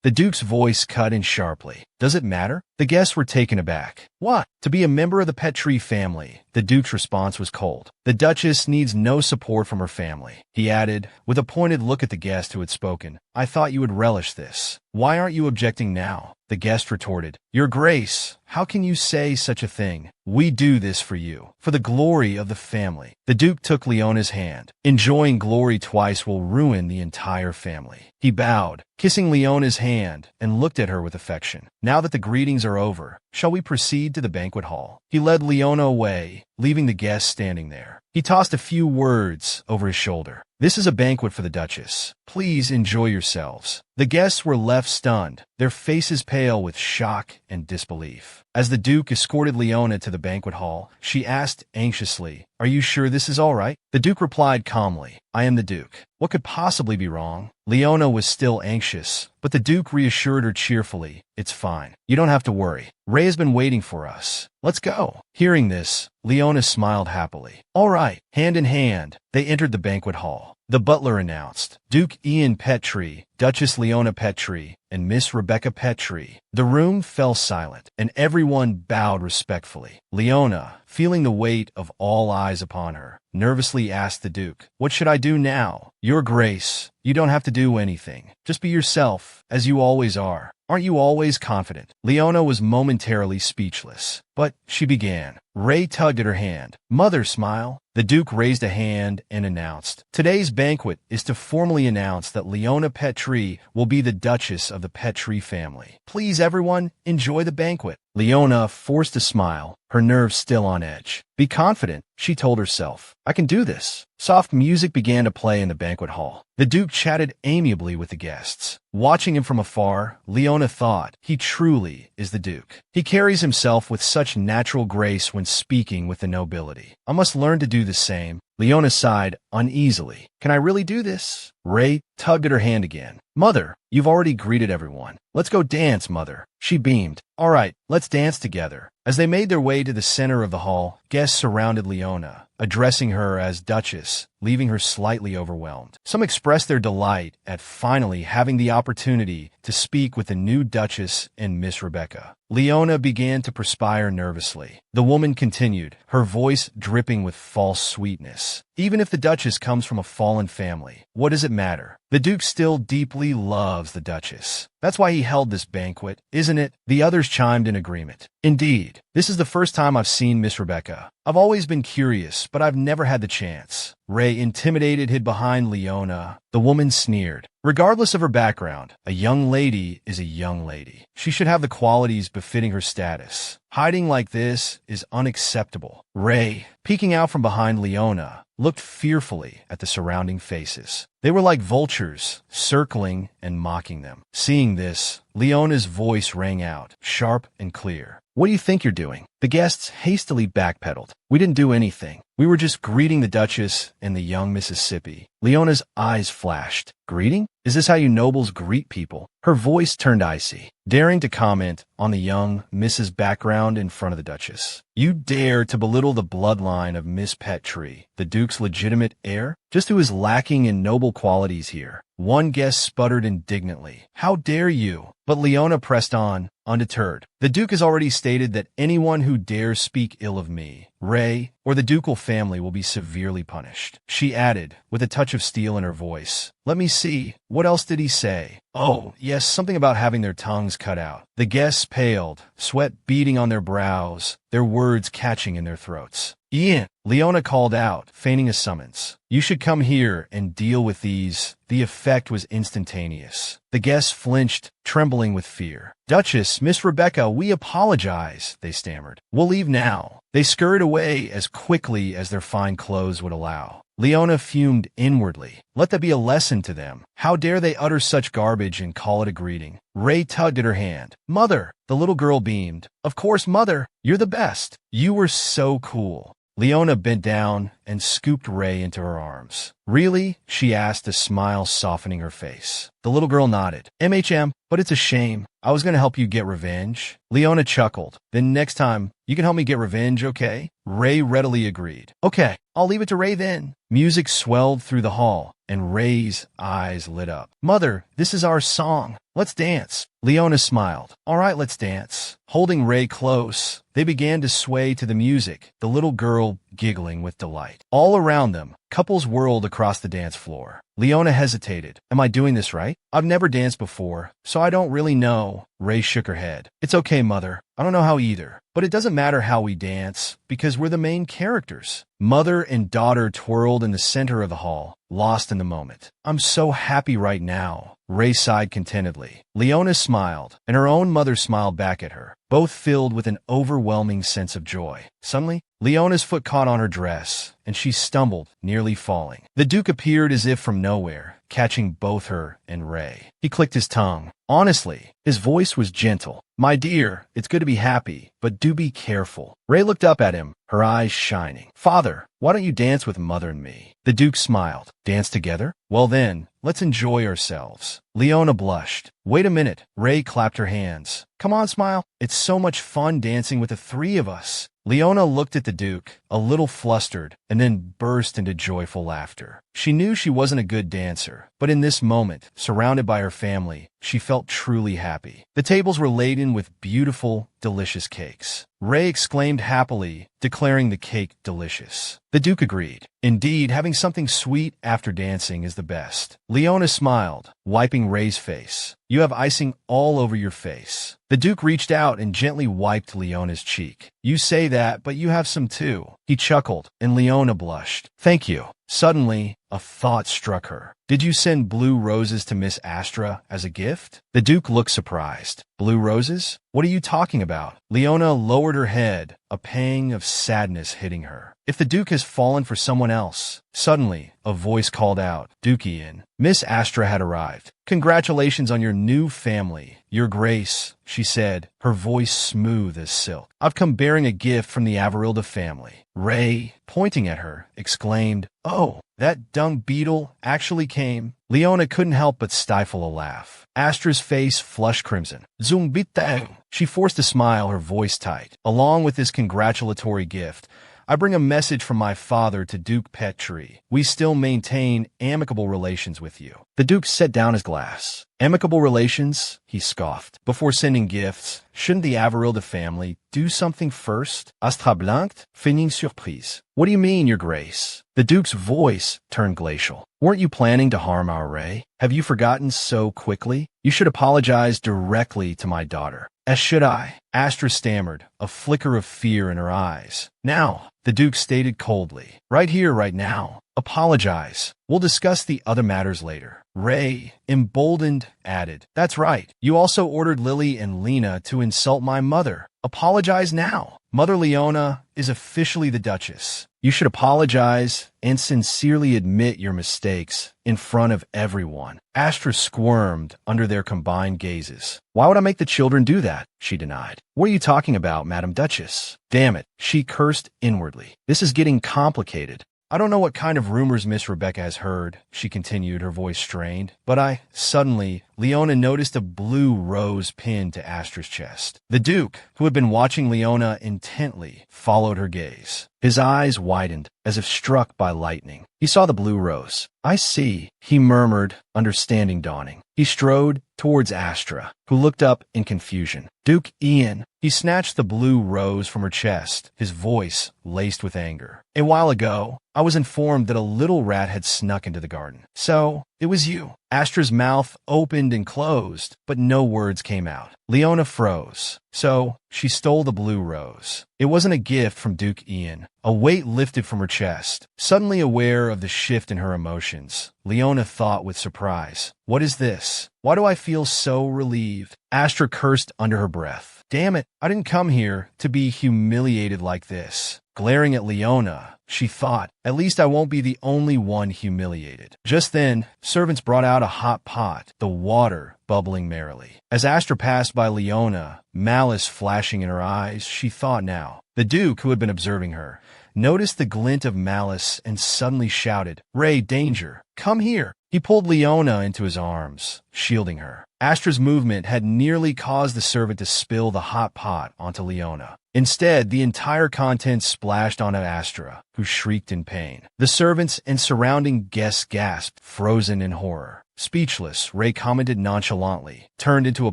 The Duke's voice cut in sharply. Does it matter? The guests were taken aback. What? To be a member of the Petrie family? The Duke's response was cold. The Duchess needs no support from her family. He added, with a pointed look at the guest who had spoken, I thought you would relish this. Why aren't you objecting now? The guest retorted, Your Grace, how can you say such a thing? We do this for you, for the glory of the family. The Duke took Leona's hand. Enjoying glory twice will ruin the entire family. He bowed, kissing Leona's hand, and looked at her with affection. Now that the greetings are over, shall we proceed to the banquet hall? He led Leona away, leaving the guests standing there. He tossed a few words over his shoulder. This is a banquet for the Duchess. Please enjoy yourselves. The guests were left stunned, their faces pale with shock and disbelief. As the Duke escorted Leona to the banquet hall, she asked anxiously, Are you sure this is all right? The Duke replied calmly, I am the Duke. What could possibly be wrong? Leona was still anxious, but the Duke reassured her cheerfully, It's fine. You don't have to worry. Ray has been waiting for us. Let's go. Hearing this, Leona smiled happily. All right. Hand in hand, they entered the banquet hall. The butler announced, Duke Ian Petrie, Duchess Leona Petrie, and Miss Rebecca Petrie. The room fell silent, and everyone bowed respectfully. Leona, feeling the weight of all eyes upon her, nervously asked the Duke, What should I do now? Your Grace, you don't have to do anything. Just be yourself, as you always are. Aren't you always confident? Leona was momentarily speechless, but she began. Ray tugged at her hand. Mother, smile. The Duke raised a hand and announced, Today's banquet is to formally announce that Leona Petrie will be the Duchess of the Petrie family. Please, everyone, enjoy the banquet. Leona forced a smile, her nerves still on edge. Be confident, she told herself. I can do this. Soft music began to play in the banquet hall. The Duke chatted amiably with the guests. Watching him from afar, Leona thought, he truly is the Duke. He carries himself with such natural grace when speaking with the nobility. I must learn to do the same. Leona sighed uneasily. Can I really do this? Ray tugged at her hand again. Mother, you've already greeted everyone. Let's go dance, Mother. She beamed. All right, let's dance together. As they made their way to the center of the hall, guests surrounded Leona, addressing her as Duchess, leaving her slightly overwhelmed. Some expressed their delight at finally having the opportunity to speak with the new Duchess and Miss Rebecca. Leona began to perspire nervously. The woman continued, her voice dripping with false sweetness. Even if the Duchess comes from a fallen family, what does it matter? The Duke still deeply loves the Duchess. That's why he held this banquet, isn't it? The others chimed in agreement. Indeed, this is the first time I've seen Miss Rebecca. I've always been curious, but I've never had the chance. Ray, intimidated, hid behind Leona. The woman sneered. Regardless of her background, a young lady is a young lady. She should have the qualities befitting her status. Hiding like this is unacceptable. Ray, peeking out from behind Leona, looked fearfully at the surrounding faces. They were like vultures, circling and mocking them. Seeing this, Leona's voice rang out, sharp and clear. What do you think you're doing? The guests hastily backpedaled. We didn't do anything. We were just greeting the Duchess and the young Mississippi. Leona's eyes flashed. Greeting? Is this how you nobles greet people? Her voice turned icy, daring to comment on the young Mrs. background in front of the Duchess. You dare to belittle the bloodline of Miss Petrie, the Duke's legitimate heir? Just who is lacking in noble qualities here? One guest sputtered indignantly. How dare you? But Leona pressed on, undeterred. The Duke has already stated that anyone who dares speak ill of me Ray, or the ducal family will be severely punished. She added, with a touch of steel in her voice. Let me see. What else did he say? Oh, yes, something about having their tongues cut out. The guests paled, sweat beading on their brows, their words catching in their throats. Ian, Leona called out, feigning a summons. You should come here and deal with these. The effect was instantaneous. The guests flinched, trembling with fear. Duchess, Miss Rebecca, we apologize, they stammered. We'll leave now. They scurried away as quickly as their fine clothes would allow. Leona fumed inwardly. Let that be a lesson to them. How dare they utter such garbage and call it a greeting? Ray tugged at her hand. Mother! The little girl beamed. Of course, Mother. You're the best. You were so cool. Leona bent down and scooped Ray into her arms. Really? She asked, a smile softening her face. The little girl nodded. MHM, but it's a shame. I was going to help you get revenge. Leona chuckled. Then next time, you can help me get revenge, okay? Ray readily agreed. Okay, I'll leave it to Ray then. Music swelled through the hall, and Ray's eyes lit up. Mother, this is our song. Let's dance. Leona smiled. All right, let's dance. Holding Ray close, they began to sway to the music, the little girl giggling with delight. All around them, couples whirled across the dance floor. Leona hesitated. Am I doing this right? I've never danced before, so I don't really know. Ray shook her head. It's okay, Mother. I don't know how either. But it doesn't matter how we dance, because we're the main characters. Mother and daughter twirled in the center of the hall, lost in the moment. I'm so happy right now. Ray sighed contentedly. Leona smiled, and her own mother smiled back at her, both filled with an overwhelming sense of joy. Suddenly, Leona's foot caught on her dress, and she stumbled, nearly falling. The Duke appeared as if from nowhere, catching both her and Ray. He clicked his tongue. Honestly, his voice was gentle. My dear, it's good to be happy, but do be careful. Ray looked up at him, her eyes shining. Father, why don't you dance with Mother and me? The Duke smiled. Dance together? Well then, let's enjoy ourselves. Leona blushed. Wait a minute. Ray clapped her hands. Come on, smile. It's so much fun dancing with the three of us. Leona looked at the Duke, a little flustered, and then burst into joyful laughter. She knew she wasn't a good dancer, but in this moment, surrounded by her family, she felt truly happy. The tables were laden with beautiful, delicious cakes. Ray exclaimed happily, declaring the cake delicious. The Duke agreed. Indeed, having something sweet after dancing is the best. Leona smiled, wiping Ray's face. You have icing all over your face. The Duke reached out and gently wiped Leona's cheek. You say that, but you have some too. He chuckled, and Leona blushed. Thank you. Suddenly, a thought struck her. Did you send blue roses to Miss Astra as a gift? The Duke looked surprised. Blue roses? What are you talking about? Leona lowered her head, a pang of sadness hitting her. If the Duke has fallen for someone else. Suddenly, a voice called out, Duke-ian. Miss Astra had arrived. Congratulations on your new family. Your Grace, she said, her voice smooth as silk. I've come bearing a gift from the Avarilda family. Ray, pointing at her, exclaimed, Oh, that dung beetle actually came. Leona couldn't help but stifle a laugh. Astra's face flushed crimson. Zumbitang. She forced a smile, her voice tight. Along with this congratulatory gift, I bring a message from my father to Duke Petrie. We still maintain amicable relations with you. The Duke set down his glass. Amicable relations? He scoffed. Before sending gifts, shouldn't the Avarilda family do something first? Astra blankt, feigning surprise. What do you mean, Your Grace? The Duke's voice turned glacial. Weren't you planning to harm our Ray? Have you forgotten so quickly? You should apologize directly to my daughter. As should I. Astra stammered, a flicker of fear in her eyes. Now, the Duke stated coldly. Right here, right now. Apologize. We'll discuss the other matters later. Ray, emboldened, added, That's right. You also ordered Lily and Lena to insult my mother. Apologize now. Mother Leona is officially the Duchess. You should apologize and sincerely admit your mistakes in front of everyone. Astra squirmed under their combined gazes. Why would I make the children do that? She denied. What are you talking about, Madam Duchess? Damn it, she cursed inwardly. This is getting complicated. I don't know what kind of rumors Miss Rebecca has heard, she continued, her voice strained, but suddenly, Leona noticed a blue rose pinned to Astra's chest. The Duke, who had been watching Leona intently, followed her gaze. His eyes widened, as if struck by lightning. He saw the blue rose. I see, he murmured, understanding dawning. He strode towards Astra, who looked up in confusion. Duke Ian. He snatched the blue rose from her chest, his voice laced with anger. A while ago, I was informed that a little rat had snuck into the garden. So, it was you. Astra's mouth opened and closed, but no words came out. Leona froze. So, she stole the blue rose. It wasn't a gift from Duke Ian. A weight lifted from her chest. Suddenly aware of the shift in her emotions, Leona thought with surprise, "What is this? Why do I feel so relieved?" Astra cursed under her breath. "Damn it, I didn't come here to be humiliated like this." Glaring at Leona, she thought, "At least I won't be the only one humiliated." Just then, servants brought out a hot pot, the water bubbling merrily. As Astra passed by Leona, malice flashing in her eyes, she thought now. The Duke, who had been observing her, noticed the glint of malice and suddenly shouted, "Ray, danger! Come here!" He pulled Leona into his arms, shielding her. Astra's movement had nearly caused the servant to spill the hot pot onto Leona. Instead, the entire contents splashed onto Astra, who shrieked in pain. The servants and surrounding guests gasped, frozen in horror. Speechless, Ray commented nonchalantly, turned into a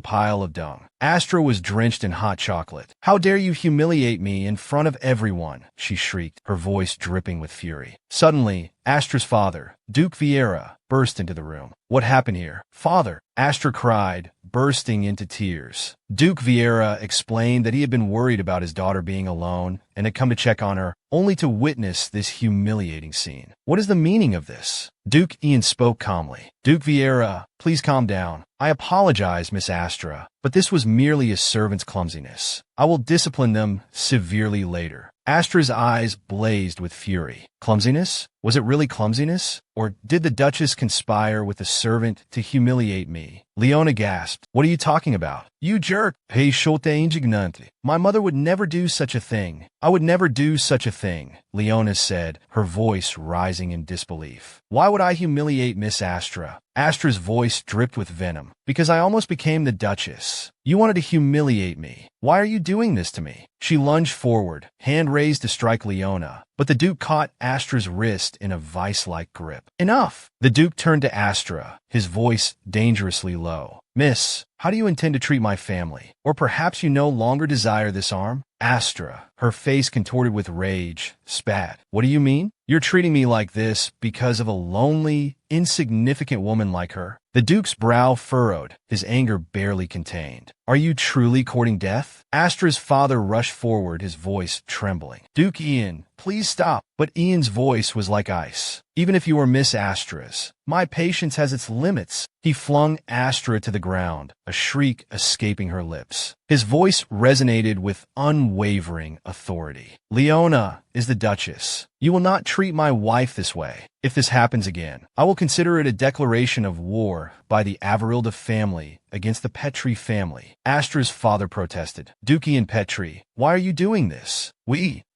pile of dung. Astra was drenched in hot chocolate. "How dare you humiliate me in front of everyone?" she shrieked, her voice dripping with fury. Suddenly, Astra's father, Duke Vieira, burst into the room. "What happened here?" "Father," Astra cried, bursting into tears. Duke Vieira explained that he had been worried about his daughter being alone and had come to check on her, only to witness this humiliating scene. "What is the meaning of this?" Duke Ian spoke calmly. "Duke Vieira, please calm down. I apologize, Miss Astra, but this was merely a servant's clumsiness. I will discipline them severely later." Astra's eyes blazed with fury. Clumsiness? Was it really clumsiness? Or did the Duchess conspire with the servant to humiliate me? Leona gasped. "What are you talking about? You jerk! Hey, shote indignante. My mother would never do such a thing. I would never do such a thing," Leona said, her voice rising in disbelief. "Why would I humiliate Miss Astra?" Astra's voice dripped with venom. "Because I almost became the Duchess. You wanted to humiliate me. Why are you doing this to me?" She lunged forward, hand raised to strike Leona, but the Duke caught Astra's wrist in a vice-like grip. "Enough!" The Duke turned to Astra, his voice dangerously low. "Miss, how do you intend to treat my family? Or perhaps you no longer desire this arm?" Astra, her face contorted with rage, spat. "What do you mean? You're treating me like this because of a lonely, insignificant woman like her?" The Duke's brow furrowed, his anger barely contained. "Are you truly courting death?" Astra's father rushed forward, his voice trembling. "Duke Ian, please stop." But Ian's voice was like ice. "Even if you were Miss Astra's, my patience has its limits." He flung Astra to the ground, a shriek escaping her lips. His voice resonated with unwavering authority. "Leona is the Duchess. You will not treat my wife this way. If this happens again, I will consider it a declaration of war by the Averilda family against the Petri family." Astra's father protested. "Duke Ian Petri, why are you doing this?"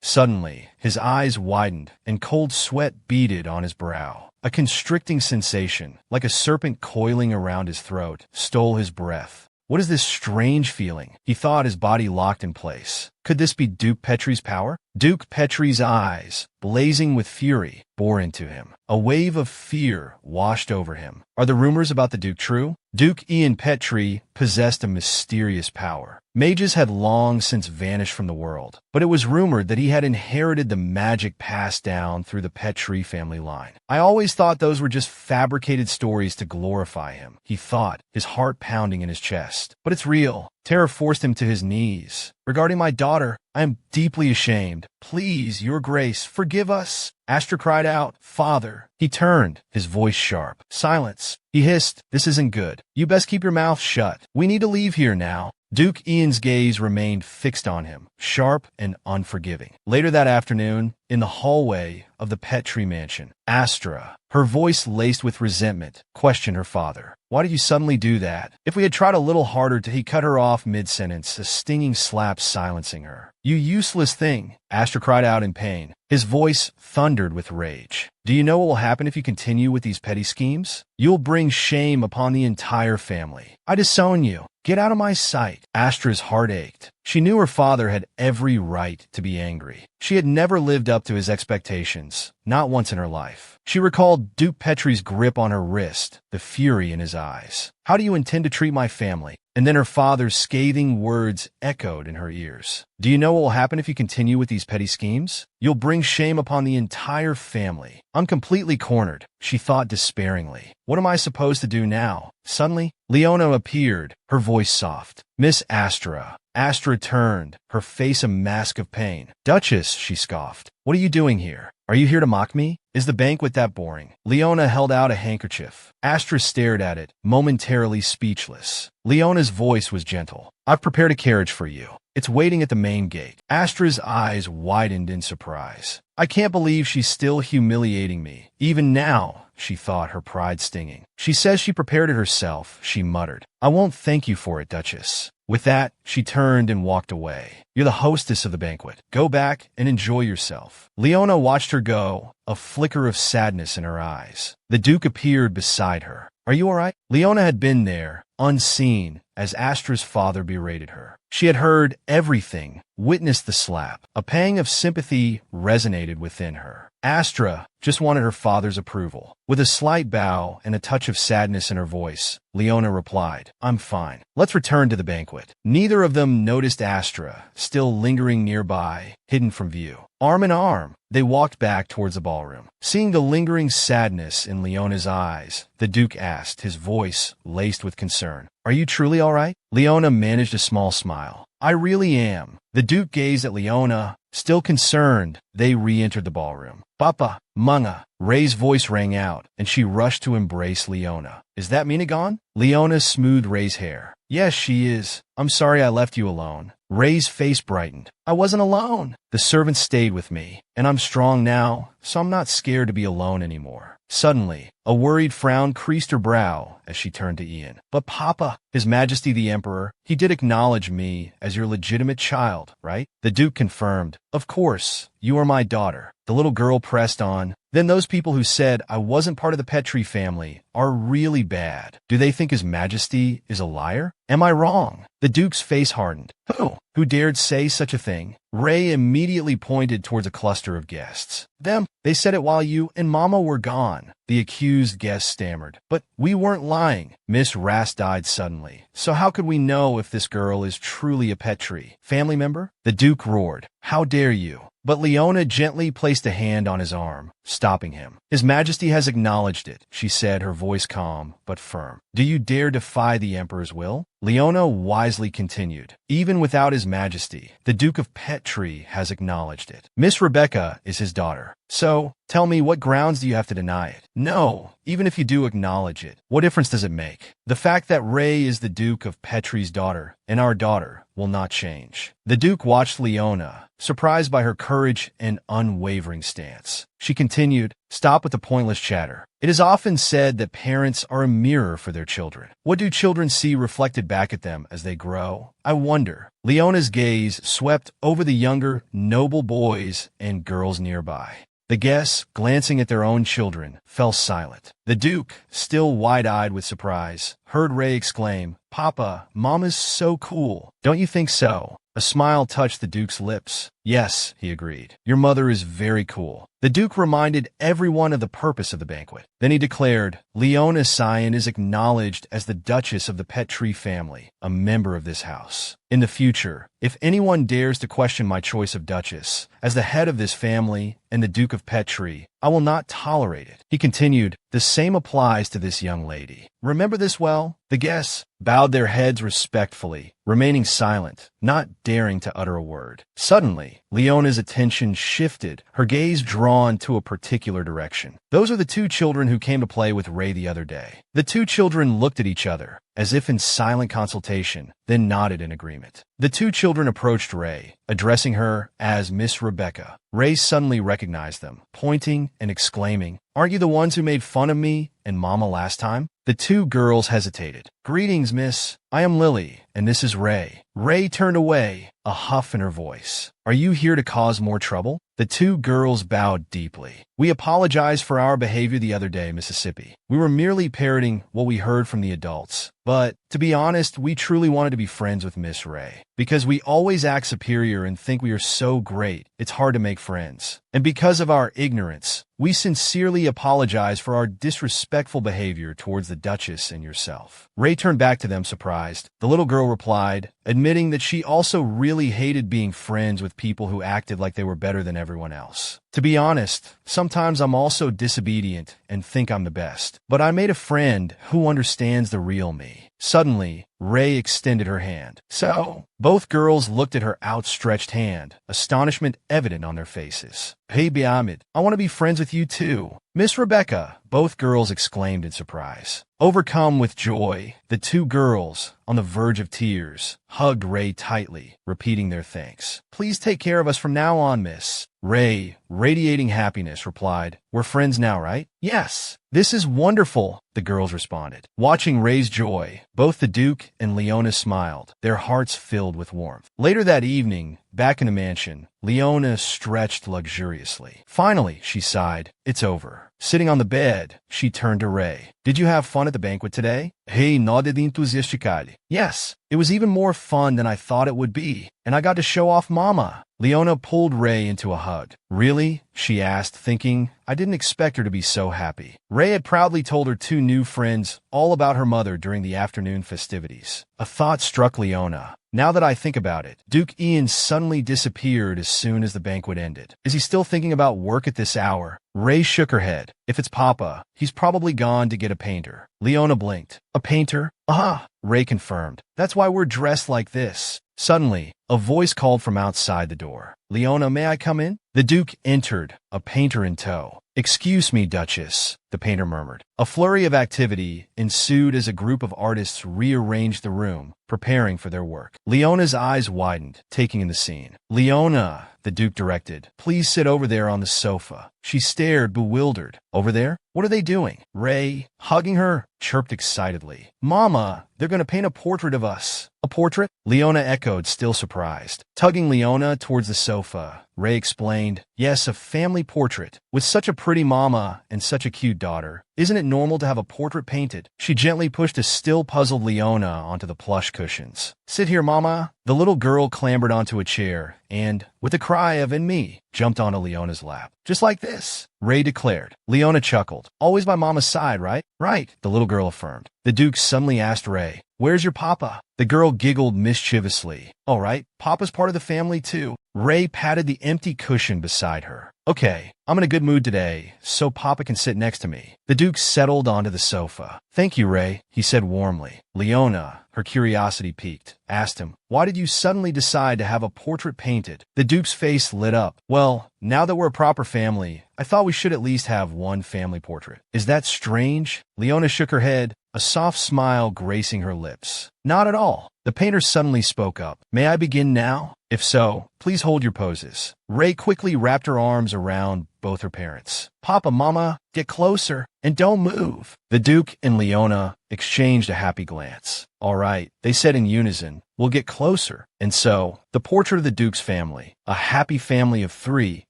Suddenly, his eyes widened and cold sweat beaded on his brow. A constricting sensation, like a serpent coiling around his throat, stole his breath. What is this strange feeling? He thought, his body locked in place. Could this be Duke Petri's power? Duke Petri's eyes, blazing with fury, bore into him. A wave of fear washed over him. Are the rumors about the Duke true? Duke Ian Petri possessed a mysterious power. Mages had long since vanished from the world, but it was rumored that he had inherited the magic passed down through the Petri family line. "I always thought those were just fabricated stories to glorify him," he thought, his heart pounding in his chest. "But it's real." Terror forced him to his knees. "Regarding my daughter, I am deeply ashamed. Please, your grace, forgive us." Astra cried out, "Father." He turned, his voice sharp. "Silence." He hissed, "This isn't good. You best keep your mouth shut. We need to leave here now." Duke Ian's gaze remained fixed on him, sharp and unforgiving. Later that afternoon, in the hallway of the Petri mansion, Astra, her voice laced with resentment, questioned her father. "Why did you suddenly do that?" If we had tried a little harder he cut her off mid-sentence, a stinging slap silencing her. "You useless thing," Astra cried out in pain. His voice thundered with rage. "Do you know what will happen if you continue with these petty schemes? You'll bring shame upon the entire family. I disown you. Get out of my sight." Astra's heart ached. She knew her father had every right to be angry. She had never lived up to his expectations, not once in her life. She recalled Duke Petri's grip on her wrist, the fury in his eyes. How do you intend to treat my family? And then her father's scathing words echoed in her ears. Do you know what will happen if you continue with these petty schemes? You'll bring shame upon the entire family. I'm completely cornered, she thought despairingly. What am I supposed to do now? Suddenly, Leona appeared, her voice soft. Miss Astra. Astra turned, her face a mask of pain. Duchess, she scoffed. What are you doing here? Are you here to mock me? Is the banquet that boring? Leona held out a handkerchief. Astra stared at it, momentarily speechless. Leona's voice was gentle. I've prepared a carriage for you. It's waiting at the main gate. Astra's eyes widened in surprise. I can't believe she's still humiliating me. Even now, she thought, her pride stinging. She says she prepared it herself, she muttered. I won't thank you for it, Duchess. With that, she turned and walked away. You're the hostess of the banquet. Go back and enjoy yourself. Leona watched her go, a flicker of sadness in her eyes. The Duke appeared beside her. Are you all right? Leona had been there, unseen, as Astra's father berated her. She had heard everything, witnessed the slap. A pang of sympathy resonated within her. Astra just wanted her father's approval. With a slight bow and a touch of sadness in her voice, Leona replied, I'm fine. Let's return to the banquet. Neither of them noticed Astra, still lingering nearby, hidden from view. Arm in arm, they walked back towards the ballroom. Seeing the lingering sadness in Leona's eyes, the Duke asked, his voice laced with concern. Are you truly all right? Leona managed a small smile. I really am. The Duke gazed at Leona, still concerned. They re-entered the ballroom. Papa, Manga. Ray's voice rang out, and she rushed to embrace Leona. Is that Mina gone? Leona smoothed Ray's hair. Yes, she is. I'm sorry I left you alone. Ray's face brightened. I wasn't alone. The servant stayed with me, and I'm strong now, so I'm not scared to be alone anymore. Suddenly, a worried frown creased her brow as she turned to Ian. But Papa, His Majesty the Emperor, he did acknowledge me as your legitimate child, right? The Duke confirmed. Of course, you are my daughter. The little girl pressed on. Then those people who said I wasn't part of the Petrie family are really bad. Do they think His Majesty is a liar? Am I wrong? The Duke's face hardened. Who? Who dared say such a thing? Ray immediately pointed towards a cluster of guests. Them. They said it while you and Mama were gone. The accused guest stammered. But we weren't lying. Miss Rast died suddenly. So how could we know if this girl is truly a Petrie family member? The Duke roared. How dare you? But Leona gently placed a hand on his arm, stopping him. His Majesty has acknowledged it, she said, her voice calm but firm. Do you dare defy the Emperor's will? Leona wisely continued. Even without His Majesty, the Duke of Petrie has acknowledged it. Miss Rebecca is his daughter. So, tell me, what grounds do you have to deny it? No, even if you do acknowledge it, what difference does it make? The fact that Ray is the Duke of Petrie's daughter and our daughter will not change. The Duke watched Leona, surprised by her courage and unwavering stance. She continued, Stop with the pointless chatter. It is often said that parents are a mirror for their children. What do children see reflected back at them as they grow? I wonder. Leona's gaze swept over the younger, noble boys and girls nearby. The guests, glancing at their own children, fell silent. The Duke, still wide-eyed with surprise, heard Ray exclaim, Papa, Mama's so cool. Don't you think so? A smile touched the Duke's lips. Yes, he agreed. Your mother is very cool. The Duke reminded everyone of the purpose of the banquet. Then he declared, Leona Scion is acknowledged as the Duchess of the Petrie family, a member of this house. In the future, if anyone dares to question my choice of Duchess, as the head of this family and the Duke of Petrie, I will not tolerate it. He continued, the same applies to this young lady. Remember this well? The guests bowed their heads respectfully, remaining silent, not daring to utter a word. Suddenly, Leona's attention shifted, her gaze drawn to a particular direction. Those are the two children who came to play with Ray the other day. The two children looked at each other, as if in silent consultation, then nodded in agreement. The two children approached Ray, addressing her as Miss Rebecca. Ray suddenly recognized them, pointing and exclaiming, Aren't you the ones who made fun of me and Mama last time? The two girls hesitated. Greetings, miss. I am Lily, and this is Ray. Ray turned away, a huff in her voice. Are you here to cause more trouble? The two girls bowed deeply. We apologize for our behavior the other day, Mississippi. We were merely parroting what we heard from the adults. But, to be honest, we truly wanted to be friends with Miss Ray. Because we always act superior and think we are so great, it's hard to make friends. And because of our ignorance, we sincerely apologize for our disrespectful behavior towards the Duchess and yourself. Ray turned back to them surprised. The little girl replied, admitting that she also really hated being friends with people who acted like they were better than everyone else. To be honest, sometimes I'm also disobedient and think I'm the best. But I made a friend who understands the real me. Suddenly, Ray extended her hand. So, both girls looked at her outstretched hand, astonishment evident on their faces. Hey, Biamid, I want to be friends with you too. Miss Rebecca, both girls exclaimed in surprise. Overcome with joy, the two girls, on the verge of tears, hugged Ray tightly, repeating their thanks. Please take care of us from now on, miss. Ray, radiating happiness, replied, we're friends now, right? Yes. This is wonderful, the girls responded. Watching Ray's joy, both the Duke and Leona smiled, their hearts filled with warmth. Later that evening, back in the mansion, Leona stretched luxuriously. Finally, she sighed, it's over. Sitting on the bed, she turned to Ray. Did you have fun at the banquet today? He nodded enthusiastically. Yes, it was even more fun than I thought it would be, and I got to show off Mama. Leona pulled Ray into a hug. Really? She asked, thinking, I didn't expect her to be so happy. Ray had proudly told her two new friends all about her mother during the afternoon festivities. A thought struck Leona. Now that I think about it, Duke Ian suddenly disappeared as soon as the banquet ended. Is he still thinking about work at this hour? Ray shook her head. If it's Papa, he's probably gone to get a painter. Leona blinked. A painter? Ah, Ray confirmed. That's why we're dressed like this. Suddenly, a voice called from outside the door. Leona, may I come in? The Duke entered, a painter in tow. Excuse me, Duchess, the painter murmured. A flurry of activity ensued as a group of artists rearranged the room, preparing for their work. Leona's eyes widened, taking in the scene. Leona, the Duke directed, please sit over there on the sofa. She stared, bewildered. Over there? What are they doing? Ray, hugging her, chirped excitedly. Mama, they're going to paint a portrait of us. A portrait? Leona echoed, still surprised. Tugging Leona towards the sofa, Ray explained, yes, a family portrait. With such a pretty mama and such a cute daughter, isn't it normal to have a portrait painted? She gently pushed a still puzzled Leona onto the plush cushions. Sit here, Mama. The little girl clambered onto a chair and, with a cry of "and me," jumped onto Leona's lap. Just like this, Ray declared. Leona chuckled. Always by Mama's side, right? Right, the little girl affirmed. The Duke suddenly asked Ray, where's your Papa? The girl giggled mischievously. All right, Papa's part of the family too. Ray patted the empty cushion beside her. Okay, I'm in a good mood today, so Papa can sit next to me. The Duke settled onto the sofa. Thank you, Ray, he said warmly. Leona, her curiosity piqued, asked him, why did you suddenly decide to have a portrait painted? The Duke's face lit up. Well, now that we're a proper family, I thought we should at least have one family portrait. Is that strange? Leona shook her head, a soft smile gracing her lips. Not at all. The painter suddenly spoke up. May I begin now? If so, please hold your poses. Ray quickly wrapped her arms around both her parents. Papa, Mama, get closer, and don't move. The Duke and Leona exchanged a happy glance. All right, they said in unison, we'll get closer. And so, the portrait of the Duke's family, a happy family of 3,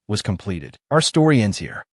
was completed. Our story ends here.